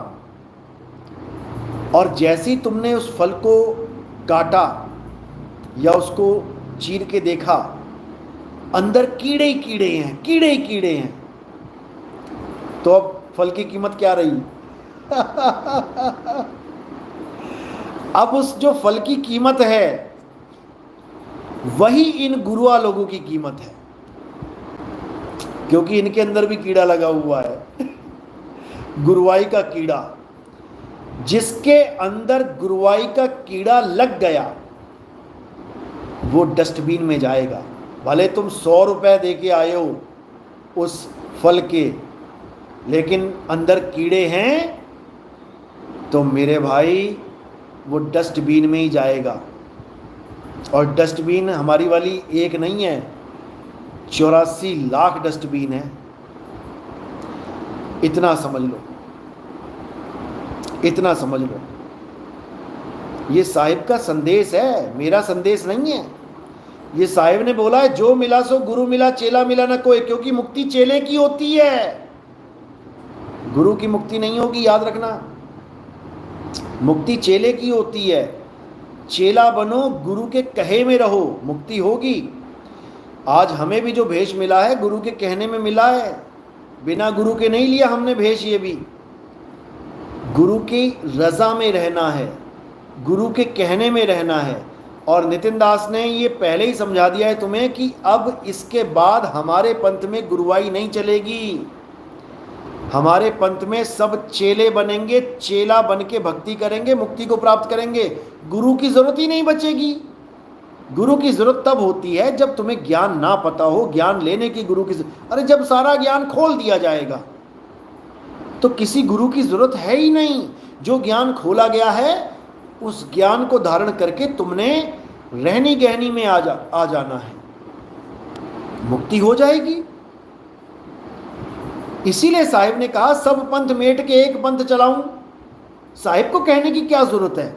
और जैसे ही तुमने उस फल को काटा या उसको चीर के देखा, अंदर कीड़े ही कीड़े हैं, कीड़े ही कीड़े हैं, तो अब फल की कीमत क्या रही। अब उस जो फल की कीमत है वही इन गुरुआ लोगों की कीमत है, क्योंकि इनके अंदर भी कीड़ा लगा हुआ है। गुरुवाई का कीड़ा, जिसके अंदर गुरुवाई का कीड़ा लग गया वो डस्टबिन में जाएगा। भले तुम 100 रुपए दे के आए हो उस फल के, लेकिन अंदर कीड़े हैं तो मेरे भाई वो डस्टबिन में ही जाएगा। और डस्टबिन हमारी वाली एक नहीं है, 84 लाख डस्टबिन है। इतना समझ लो, इतना समझ लो। ये साहिब का संदेश है, मेरा संदेश नहीं है। ये साहिब ने बोला है जो मिला सो गुरु मिला, चेला मिला ना कोई, क्योंकि मुक्ति चेले की होती है, गुरु की मुक्ति नहीं होगी। याद रखना, मुक्ति चेले की होती है। चेला बनो, गुरु के कहे में रहो, मुक्ति होगी। आज हमें भी जो भेष मिला है गुरु के कहने में मिला है, बिना गुरु के नहीं लिया हमने भेष। ये भी गुरु की रजा में रहना है, गुरु के कहने में रहना है। और नितिन दास ने ये पहले ही समझा दिया है तुम्हें कि अब इसके बाद हमारे पंथ में गुरुवाई नहीं चलेगी। हमारे पंथ में सब चेले बनेंगे, चेला बन के भक्ति करेंगे, मुक्ति को प्राप्त करेंगे। गुरु की जरूरत ही नहीं बचेगी। गुरु की जरूरत तब होती है जब तुम्हें ज्ञान ना पता हो, ज्ञान लेने की गुरु की। अरे जब सारा ज्ञान खोल दिया जाएगा तो किसी गुरु की जरूरत है ही नहीं। जो ज्ञान खोला गया है उस ज्ञान को धारण करके तुमने रहनी गहनी में आ जाना है, मुक्ति हो जाएगी। इसीलिए साहिब ने कहा सब पंथ मेट के एक पंथ चलाऊं। साहिब को कहने की क्या जरूरत है।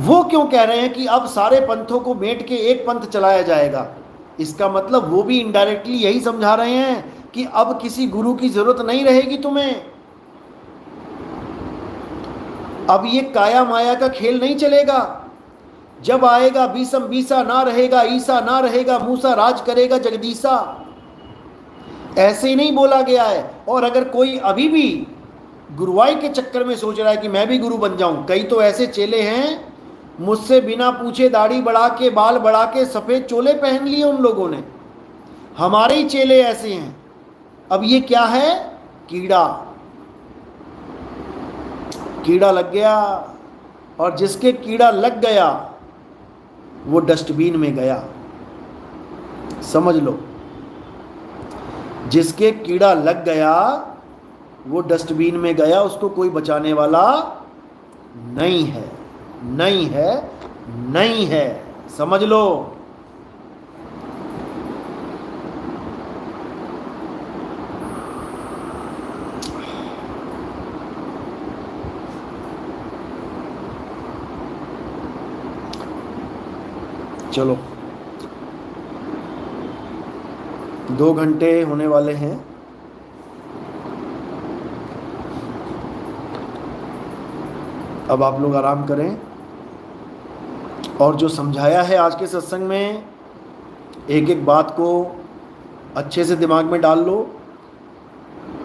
वो क्यों कह रहे हैं कि अब सारे पंथों को मेट के एक पंथ चलाया जाएगा। इसका मतलब वो भी इनडायरेक्टली यही समझा रहे हैं कि अब किसी गुरु की जरूरत नहीं रहेगी तुम्हें। अब ये काया माया का खेल नहीं चलेगा। जब आएगा बीसम बीसा ना रहेगा, ईसा ना रहेगा, मूसा राज करेगा जगदीसा। ऐसे ही नहीं बोला गया है। और अगर कोई अभी भी गुरुवाई के चक्कर में सोच रहा है कि मैं भी गुरु बन जाऊं, कई तो ऐसे चेले हैं मुझसे बिना पूछे दाढ़ी बढ़ा के, बाल बढ़ा के, सफेद चोले पहन लिए उन लोगों ने। हमारे ही चेले ऐसे हैं। अब ये क्या है, कीड़ा, कीड़ा लग गया। और जिसके कीड़ा लग गया वो डस्टबिन में गया, समझ लो। जिसके कीड़ा लग गया वो डस्टबिन में गया, उसको कोई बचाने वाला नहीं है, नहीं है, नहीं है। समझ लो। चलो 2 घंटे होने वाले हैं। अब आप लोग आराम करें, और जो समझाया है आज के सत्संग में, एक एक बात को अच्छे से दिमाग में डाल लो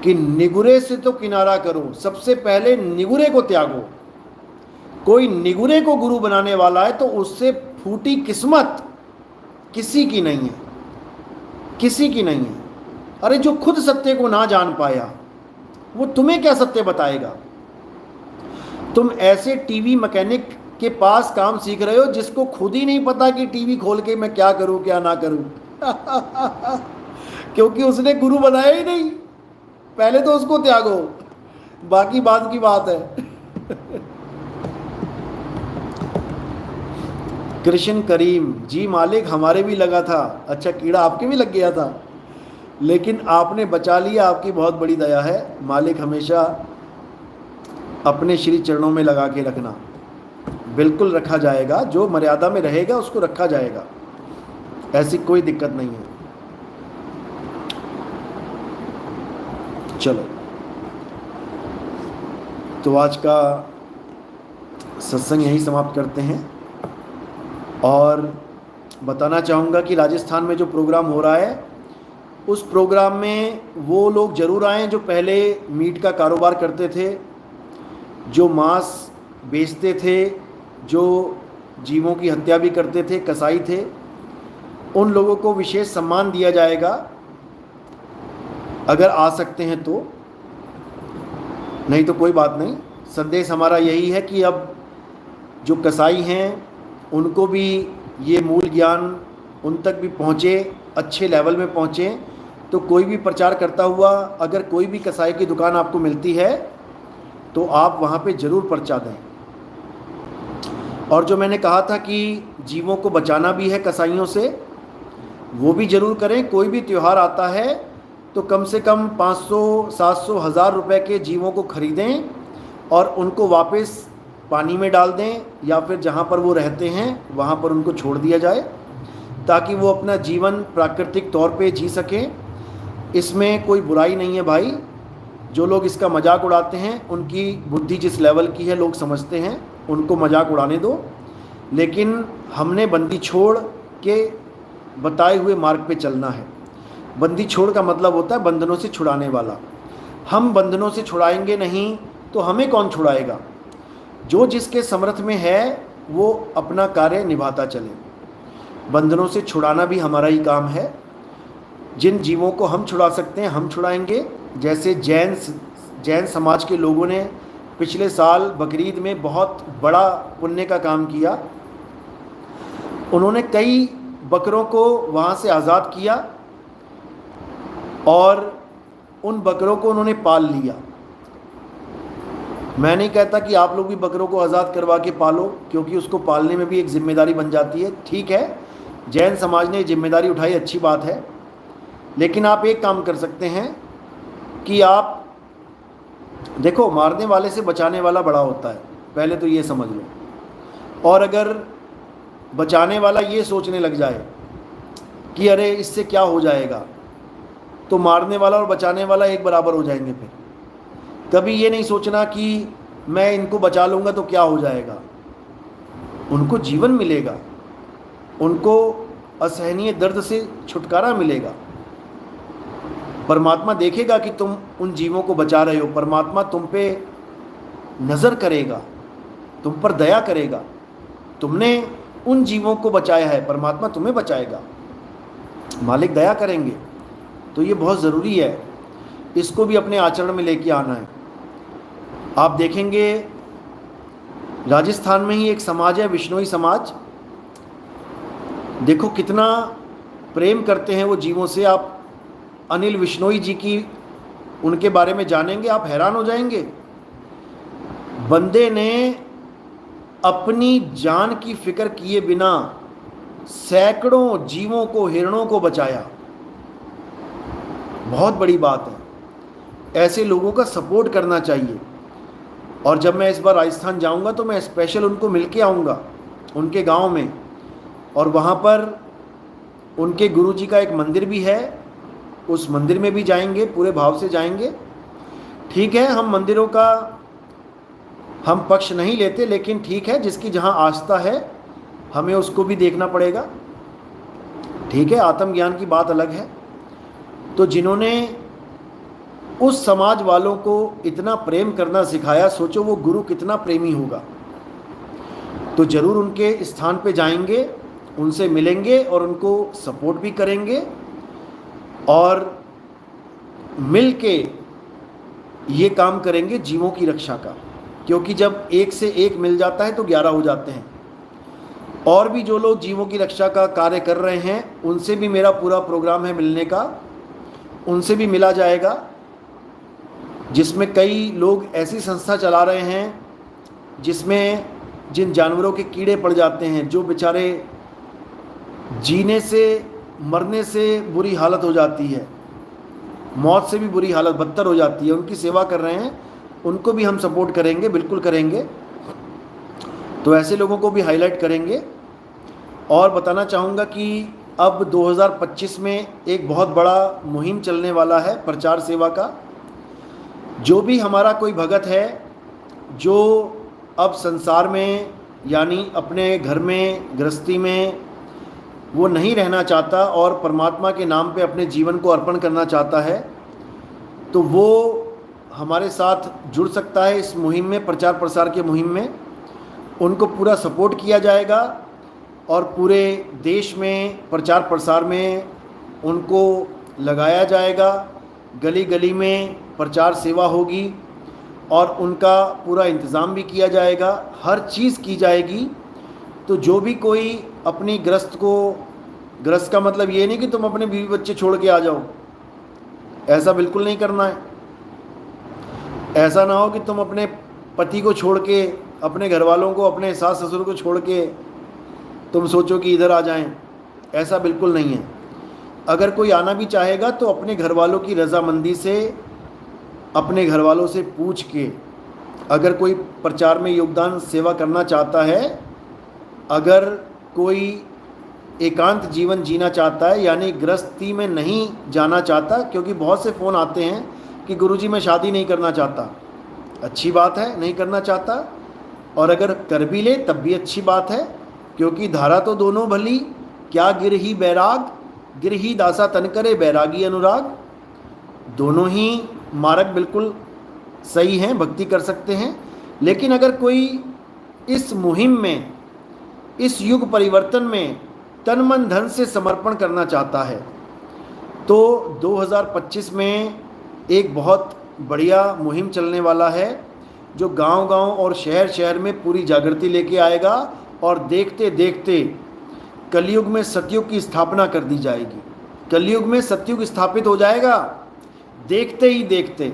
कि निगुरे से तो किनारा करो, सबसे पहले निगुरे को त्यागो। कोई निगुरे को गुरु बनाने वाला है तो उससे फूटी किस्मत किसी की नहीं है, किसी की नहीं है। अरे जो खुद सत्य को ना जान पाया वो तुम्हें क्या सत्य बताएगा। तुम ऐसे टीवी मैकेनिक के पास काम सीख रहे हो जिसको खुद ही नहीं पता कि टीवी खोल के मैं क्या करूं क्या ना करूं क्योंकि उसने गुरु बनाया ही नहीं। पहले तो उसको त्यागो, बाकी बात की बात है। कृष्ण करीम जी, मालिक हमारे भी लगा था। अच्छा, कीड़ा आपके भी लग गया था, लेकिन आपने बचा लिया, आपकी बहुत बड़ी दया है मालिक। हमेशा अपने श्री चरणों में लगा के रखना। बिल्कुल रखा जाएगा, जो मर्यादा में रहेगा उसको रखा जाएगा, ऐसी कोई दिक्कत नहीं है। चलो, तो आज का सत्संग यहीं समाप्त करते हैं। और बताना चाहूँगा कि राजस्थान में जो प्रोग्राम हो रहा है, उस प्रोग्राम में वो लोग ज़रूर आएँ जो पहले मीट का कारोबार करते थे, जो मांस बेचते थे, जो जीवों की हत्या भी करते थे, कसाई थे। उन लोगों को विशेष सम्मान दिया जाएगा, अगर आ सकते हैं तो। नहीं तो कोई बात नहीं। संदेश हमारा यही है कि अब जो कसाई हैं उनको भी ये मूल ज्ञान उन तक भी पहुँचे, अच्छे लेवल में पहुँचे। तो कोई भी प्रचार करता हुआ अगर कोई भी कसाई की दुकान आपको मिलती है तो आप वहाँ पे ज़रूर पर्चा दें। और जो मैंने कहा था कि जीवों को बचाना भी है कसाईयों से, वो भी ज़रूर करें। कोई भी त्यौहार आता है तो कम से कम 500, 700, 1000 रुपए के जीवों को खरीदें और उनको वापस पानी में डाल दें, या फिर जहाँ पर वो रहते हैं वहाँ पर उनको छोड़ दिया जाए, ताकि वो अपना जीवन प्राकृतिक तौर पे जी सकें। इसमें कोई बुराई नहीं है भाई। जो लोग इसका मजाक उड़ाते हैं उनकी बुद्धि जिस लेवल की है लोग समझते हैं, उनको मजाक उड़ाने दो। लेकिन हमने बंदी छोड़ के बताए हुए मार्ग पे चलना है। बंदी छोड़ का मतलब होता है बंधनों से छुड़ाने वाला। हम बंधनों से छुड़ाएंगे नहीं तो हमें कौन छुड़ाएगा। जो जिसके समर्थ में है वो अपना कार्य निभाता चले। बंधनों से छुड़ाना भी हमारा ही काम है। जिन जीवों को हम छुड़ा सकते हैं हम छुड़ाएंगे। जैसे जैन समाज के लोगों ने पिछले साल बकरीद में बहुत बड़ा पुण्य का काम किया। उन्होंने कई बकरों को वहाँ से आज़ाद किया और उन बकरों को उन्होंने पाल लिया। मैं नहीं कहता कि आप लोग भी बकरों को आज़ाद करवा के पालो, क्योंकि उसको पालने में भी एक जिम्मेदारी बन जाती है। ठीक है, जैन समाज ने जिम्मेदारी उठाई, अच्छी बात है। लेकिन आप एक काम कर सकते हैं कि आप देखो, मारने वाले से बचाने वाला बड़ा होता है, पहले तो ये समझ लो। और अगर बचाने वाला ये सोचने लग जाए कि अरे इससे क्या हो जाएगा, तो मारने वाला और बचाने वाला एक बराबर हो जाएंगे। फिर कभी ये नहीं सोचना कि मैं इनको बचा लूँगा तो क्या हो जाएगा। उनको जीवन मिलेगा, उनको असहनीय दर्द से छुटकारा मिलेगा। परमात्मा देखेगा कि तुम उन जीवों को बचा रहे हो। परमात्मा तुम पे नज़र करेगा, तुम पर दया करेगा। तुमने उन जीवों को बचाया है, परमात्मा तुम्हें बचाएगा, मालिक दया करेंगे। तो ये बहुत ज़रूरी है, इसको भी अपने आचरण में लेके आना है। आप देखेंगे राजस्थान में ही एक समाज है, विश्नोई समाज। देखो कितना प्रेम करते हैं वो जीवों से। आप अनिल विश्नोई जी की, उनके बारे में जानेंगे, आप हैरान हो जाएंगे। बंदे ने अपनी जान की फिक्र किए बिना सैकड़ों जीवों को, हिरणों को बचाया। बहुत बड़ी बात है, ऐसे लोगों का सपोर्ट करना चाहिए। और जब मैं इस बार राजस्थान जाऊंगा तो मैं स्पेशल उनको मिल के आऊँगा, उनके गांव में। और वहाँ पर उनके गुरुजी का एक मंदिर भी है, उस मंदिर में भी जाएंगे, पूरे भाव से जाएंगे। ठीक है, हम मंदिरों का हम पक्ष नहीं लेते, लेकिन ठीक है, जिसकी जहाँ आस्था है हमें उसको भी देखना पड़ेगा। ठीक है, आत्मज्ञान की बात अलग है। तो जिन्होंने उस समाज वालों को इतना प्रेम करना सिखाया, सोचो वो गुरु कितना प्रेमी होगा। तो ज़रूर उनके स्थान पे जाएंगे, उनसे मिलेंगे और उनको सपोर्ट भी करेंगे, और मिल के ये काम करेंगे जीवों की रक्षा का। क्योंकि जब एक से एक मिल जाता है तो 11 हो जाते हैं। और भी जो लोग जीवों की रक्षा का कार्य कर रहे हैं, उनसे भी मेरा पूरा प्रोग्राम है मिलने का, उनसे भी मिला जाएगा। जिसमें कई लोग ऐसी संस्था चला रहे हैं जिसमें जिन जानवरों के कीड़े पड़ जाते हैं, जो बेचारे जीने से, मरने से बुरी हालत हो जाती है, मौत से भी बुरी हालत बदतर हो जाती है, उनकी सेवा कर रहे हैं, उनको भी हम सपोर्ट करेंगे, बिल्कुल करेंगे। तो ऐसे लोगों को भी हाईलाइट करेंगे। और बताना चाहूँगा कि अब 2025 में एक बहुत बड़ा मुहिम चलने वाला है प्रचार सेवा का। जो भी हमारा कोई भगत है जो अब संसार में, यानी अपने घर में, गृहस्थी में वो नहीं रहना चाहता और परमात्मा के नाम पे अपने जीवन को अर्पण करना चाहता है, तो वो हमारे साथ जुड़ सकता है इस मुहिम में, प्रचार प्रसार के मुहिम में। उनको पूरा सपोर्ट किया जाएगा और पूरे देश में प्रचार प्रसार में उनको लगाया जाएगा। गली गली में प्रचार सेवा होगी और उनका पूरा इंतज़ाम भी किया जाएगा, हर चीज़ की जाएगी। तो जो भी कोई अपनी गृहस्थ को, गृहस्थ का मतलब ये नहीं कि तुम अपने बीवी बच्चे छोड़ के आ जाओ, ऐसा बिल्कुल नहीं करना है। ऐसा ना हो कि तुम अपने पति को छोड़ के, अपने घर वालों को, अपने सास ससुर को छोड़ के तुम सोचो कि इधर आ जाएं, ऐसा बिल्कुल नहीं है। अगर कोई आना भी चाहेगा तो अपने घर वालों की रजामंदी से, अपने घर वालों से पूछ के, अगर कोई प्रचार में योगदान सेवा करना चाहता है, अगर कोई एकांत जीवन जीना चाहता है, यानी गृहस्थी में नहीं जाना चाहता, क्योंकि बहुत से फ़ोन आते हैं कि गुरुजी मैं शादी नहीं करना चाहता। अच्छी बात है, नहीं करना चाहता, और अगर कर भी ले तब भी अच्छी बात है, क्योंकि धारा तो दोनों भली, क्या गिरही बैराग, गिरही दासा तन करे बैरागी अनुराग। दोनों ही मार्ग बिल्कुल सही हैं, भक्ति कर सकते हैं। लेकिन अगर कोई इस मुहिम में, इस युग परिवर्तन में तन मन धन से समर्पण करना चाहता है, तो 2025 में एक बहुत बढ़िया मुहिम चलने वाला है, जो गांव-गांव और शहर-शहर में पूरी जागृति लेके आएगा। और देखते देखते कलयुग में सतयुग की स्थापना कर दी जाएगी। कलयुग में सतयुग स्थापित हो जाएगा देखते ही देखते।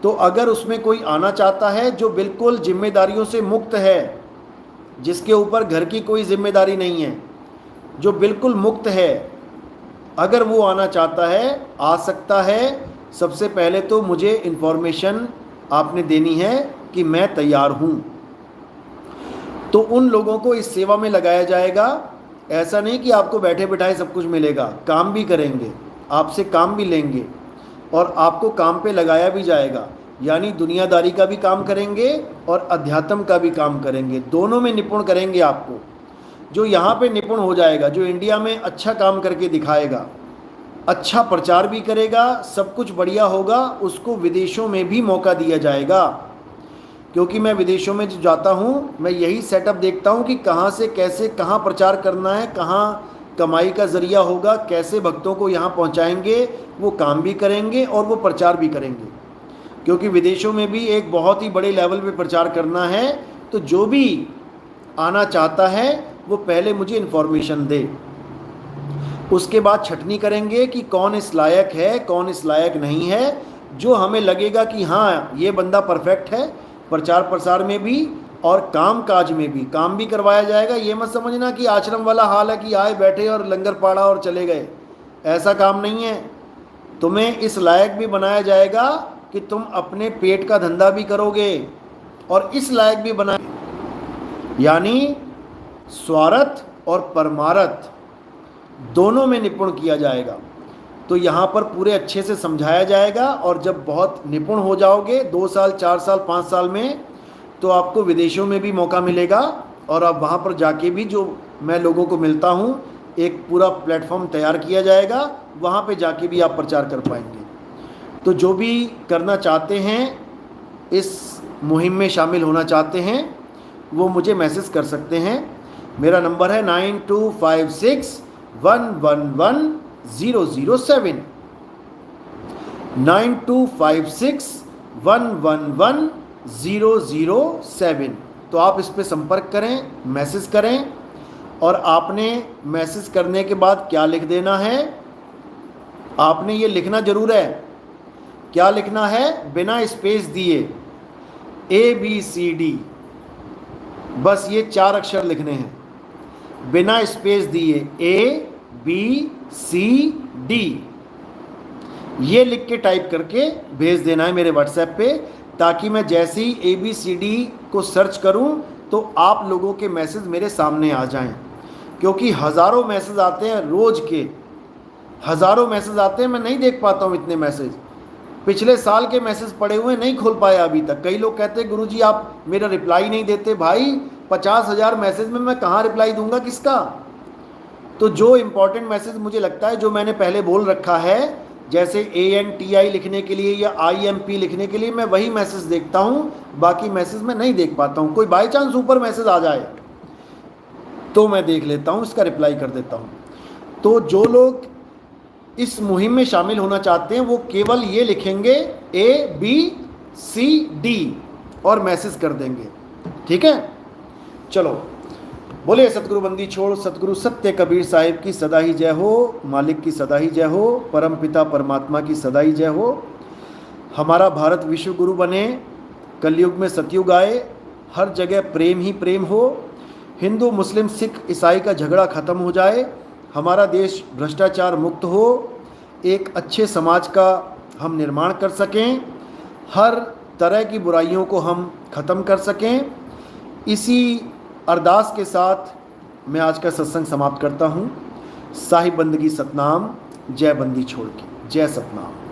तो अगर उसमें कोई आना चाहता है जो बिल्कुल जिम्मेदारियों से मुक्त है, जिसके ऊपर घर की कोई जिम्मेदारी नहीं है, जो बिल्कुल मुक्त है, अगर वो आना चाहता है, आ सकता है। सबसे पहले तो मुझे इन्फॉर्मेशन आपने देनी है कि मैं तैयार हूँ, तो उन लोगों को इस सेवा में लगाया जाएगा। ऐसा नहीं कि आपको बैठे बिठाए सब कुछ मिलेगा, काम भी करेंगे, आपसे काम भी लेंगे और आपको काम पे लगाया भी जाएगा। यानी दुनियादारी का भी काम करेंगे और अध्यात्म का भी काम करेंगे, दोनों में निपुण करेंगे आपको। जो यहाँ पे निपुण हो जाएगा, जो इंडिया में अच्छा काम करके दिखाएगा, अच्छा प्रचार भी करेगा, सब कुछ बढ़िया होगा, उसको विदेशों में भी मौका दिया जाएगा। क्योंकि मैं विदेशों में जो जाता हूँ, मैं यही सेटअप देखता हूँ कि कहाँ से कैसे, कहाँ प्रचार करना है, कहाँ कमाई का ज़रिया होगा, कैसे भक्तों को यहाँ पहुँचाएंगे। वो काम भी करेंगे और वो प्रचार भी करेंगे, क्योंकि विदेशों में भी एक बहुत ही बड़े लेवल पे प्रचार करना है। तो जो भी आना चाहता है वो पहले मुझे इन्फॉर्मेशन दे। उसके बाद छटनी करेंगे कि कौन इस लायक है, कौन इस लायक नहीं है। जो हमें लगेगा कि हाँ ये बंदा परफेक्ट है, प्रचार प्रसार में भी और काम काज में भी, काम भी करवाया जाएगा। ये मत समझना कि आश्रम वाला हाल है कि आए बैठे और लंगर पाड़ा और चले गए, ऐसा काम नहीं है। तुम्हें इस लायक भी बनाया जाएगा कि तुम अपने पेट का धंधा भी करोगे, और इस लायक भी बनाए, यानी स्वार्थ और परमार्थ दोनों में निपुण किया जाएगा। तो यहाँ पर पूरे अच्छे से समझाया जाएगा, और जब बहुत निपुण हो जाओगे 2 साल 4 साल 5 साल में, तो आपको विदेशों में भी मौका मिलेगा, और आप वहाँ पर जाके भी, जो मैं लोगों को मिलता हूँ, एक पूरा प्लेटफॉर्म तैयार किया जाएगा, वहाँ पे जाके भी आप प्रचार कर पाएंगे। तो जो भी करना चाहते हैं, इस मुहिम में शामिल होना चाहते हैं, वो मुझे मैसेज कर सकते हैं। मेरा नंबर है 9256111007, 9256111007। तो आप इस पे संपर्क करें, मैसेज करें, और आपने मैसेज करने के बाद क्या लिख देना है, आपने ये लिखना जरूर है। क्या लिखना है? बिना स्पेस दिए ABCD, बस ये 4 अक्षर लिखने हैं, बिना स्पेस दिए ABCD, ये लिख के टाइप करके भेज देना है मेरे व्हाट्सएप पे, ताकि मैं जैसे ही ABCD को सर्च करूं तो आप लोगों के मैसेज मेरे सामने आ जाएं। क्योंकि हज़ारों मैसेज आते हैं, रोज़ के हज़ारों मैसेज आते हैं, मैं नहीं देख पाता हूं इतने मैसेज। पिछले साल के मैसेज पड़े हुए नहीं खोल पाया अभी तक। कई लोग कहते हैं गुरुजी आप मेरा रिप्लाई नहीं देते। भाई 50,000 मैसेज में मैं कहाँ रिप्लाई दूंगा, किसका? तो जो इम्पोर्टेंट मैसेज मुझे लगता है, जो मैंने पहले बोल रखा है, जैसे ANTI लिखने के लिए या IMP लिखने के लिए, मैं वही मैसेज देखता हूँ, बाकी मैसेज मैं नहीं देख पाता हूँ। कोई बाई चांस ऊपर मैसेज आ जाए तो मैं देख लेता हूँ, इसका रिप्लाई कर देता हूँ। तो जो लोग इस मुहिम में शामिल होना चाहते हैं, वो केवल ये लिखेंगे ABCD और मैसेज कर देंगे। ठीक है, चलो, बोले सतगुरु बंदी छोड़, सतगुरु सत्य कबीर साहिब की सदा ही जय हो, मालिक की सदा ही जय हो, परम पिता परमात्मा की सदा ही जय हो। हमारा भारत विश्व गुरु बने, कलयुग में सतयुग आए, हर जगह प्रेम ही प्रेम हो, हिंदू मुस्लिम सिख ईसाई का झगड़ा खत्म हो जाए, हमारा देश भ्रष्टाचार मुक्त हो, एक अच्छे समाज का हम निर्माण कर सकें, हर तरह की बुराइयों को हम ख़त्म कर सकें। इसी अरदास के साथ मैं आज का सत्संग समाप्त करता हूँ। साहिब बंदगी सतनाम, जय बंदी छोड़ के, जय सतनाम।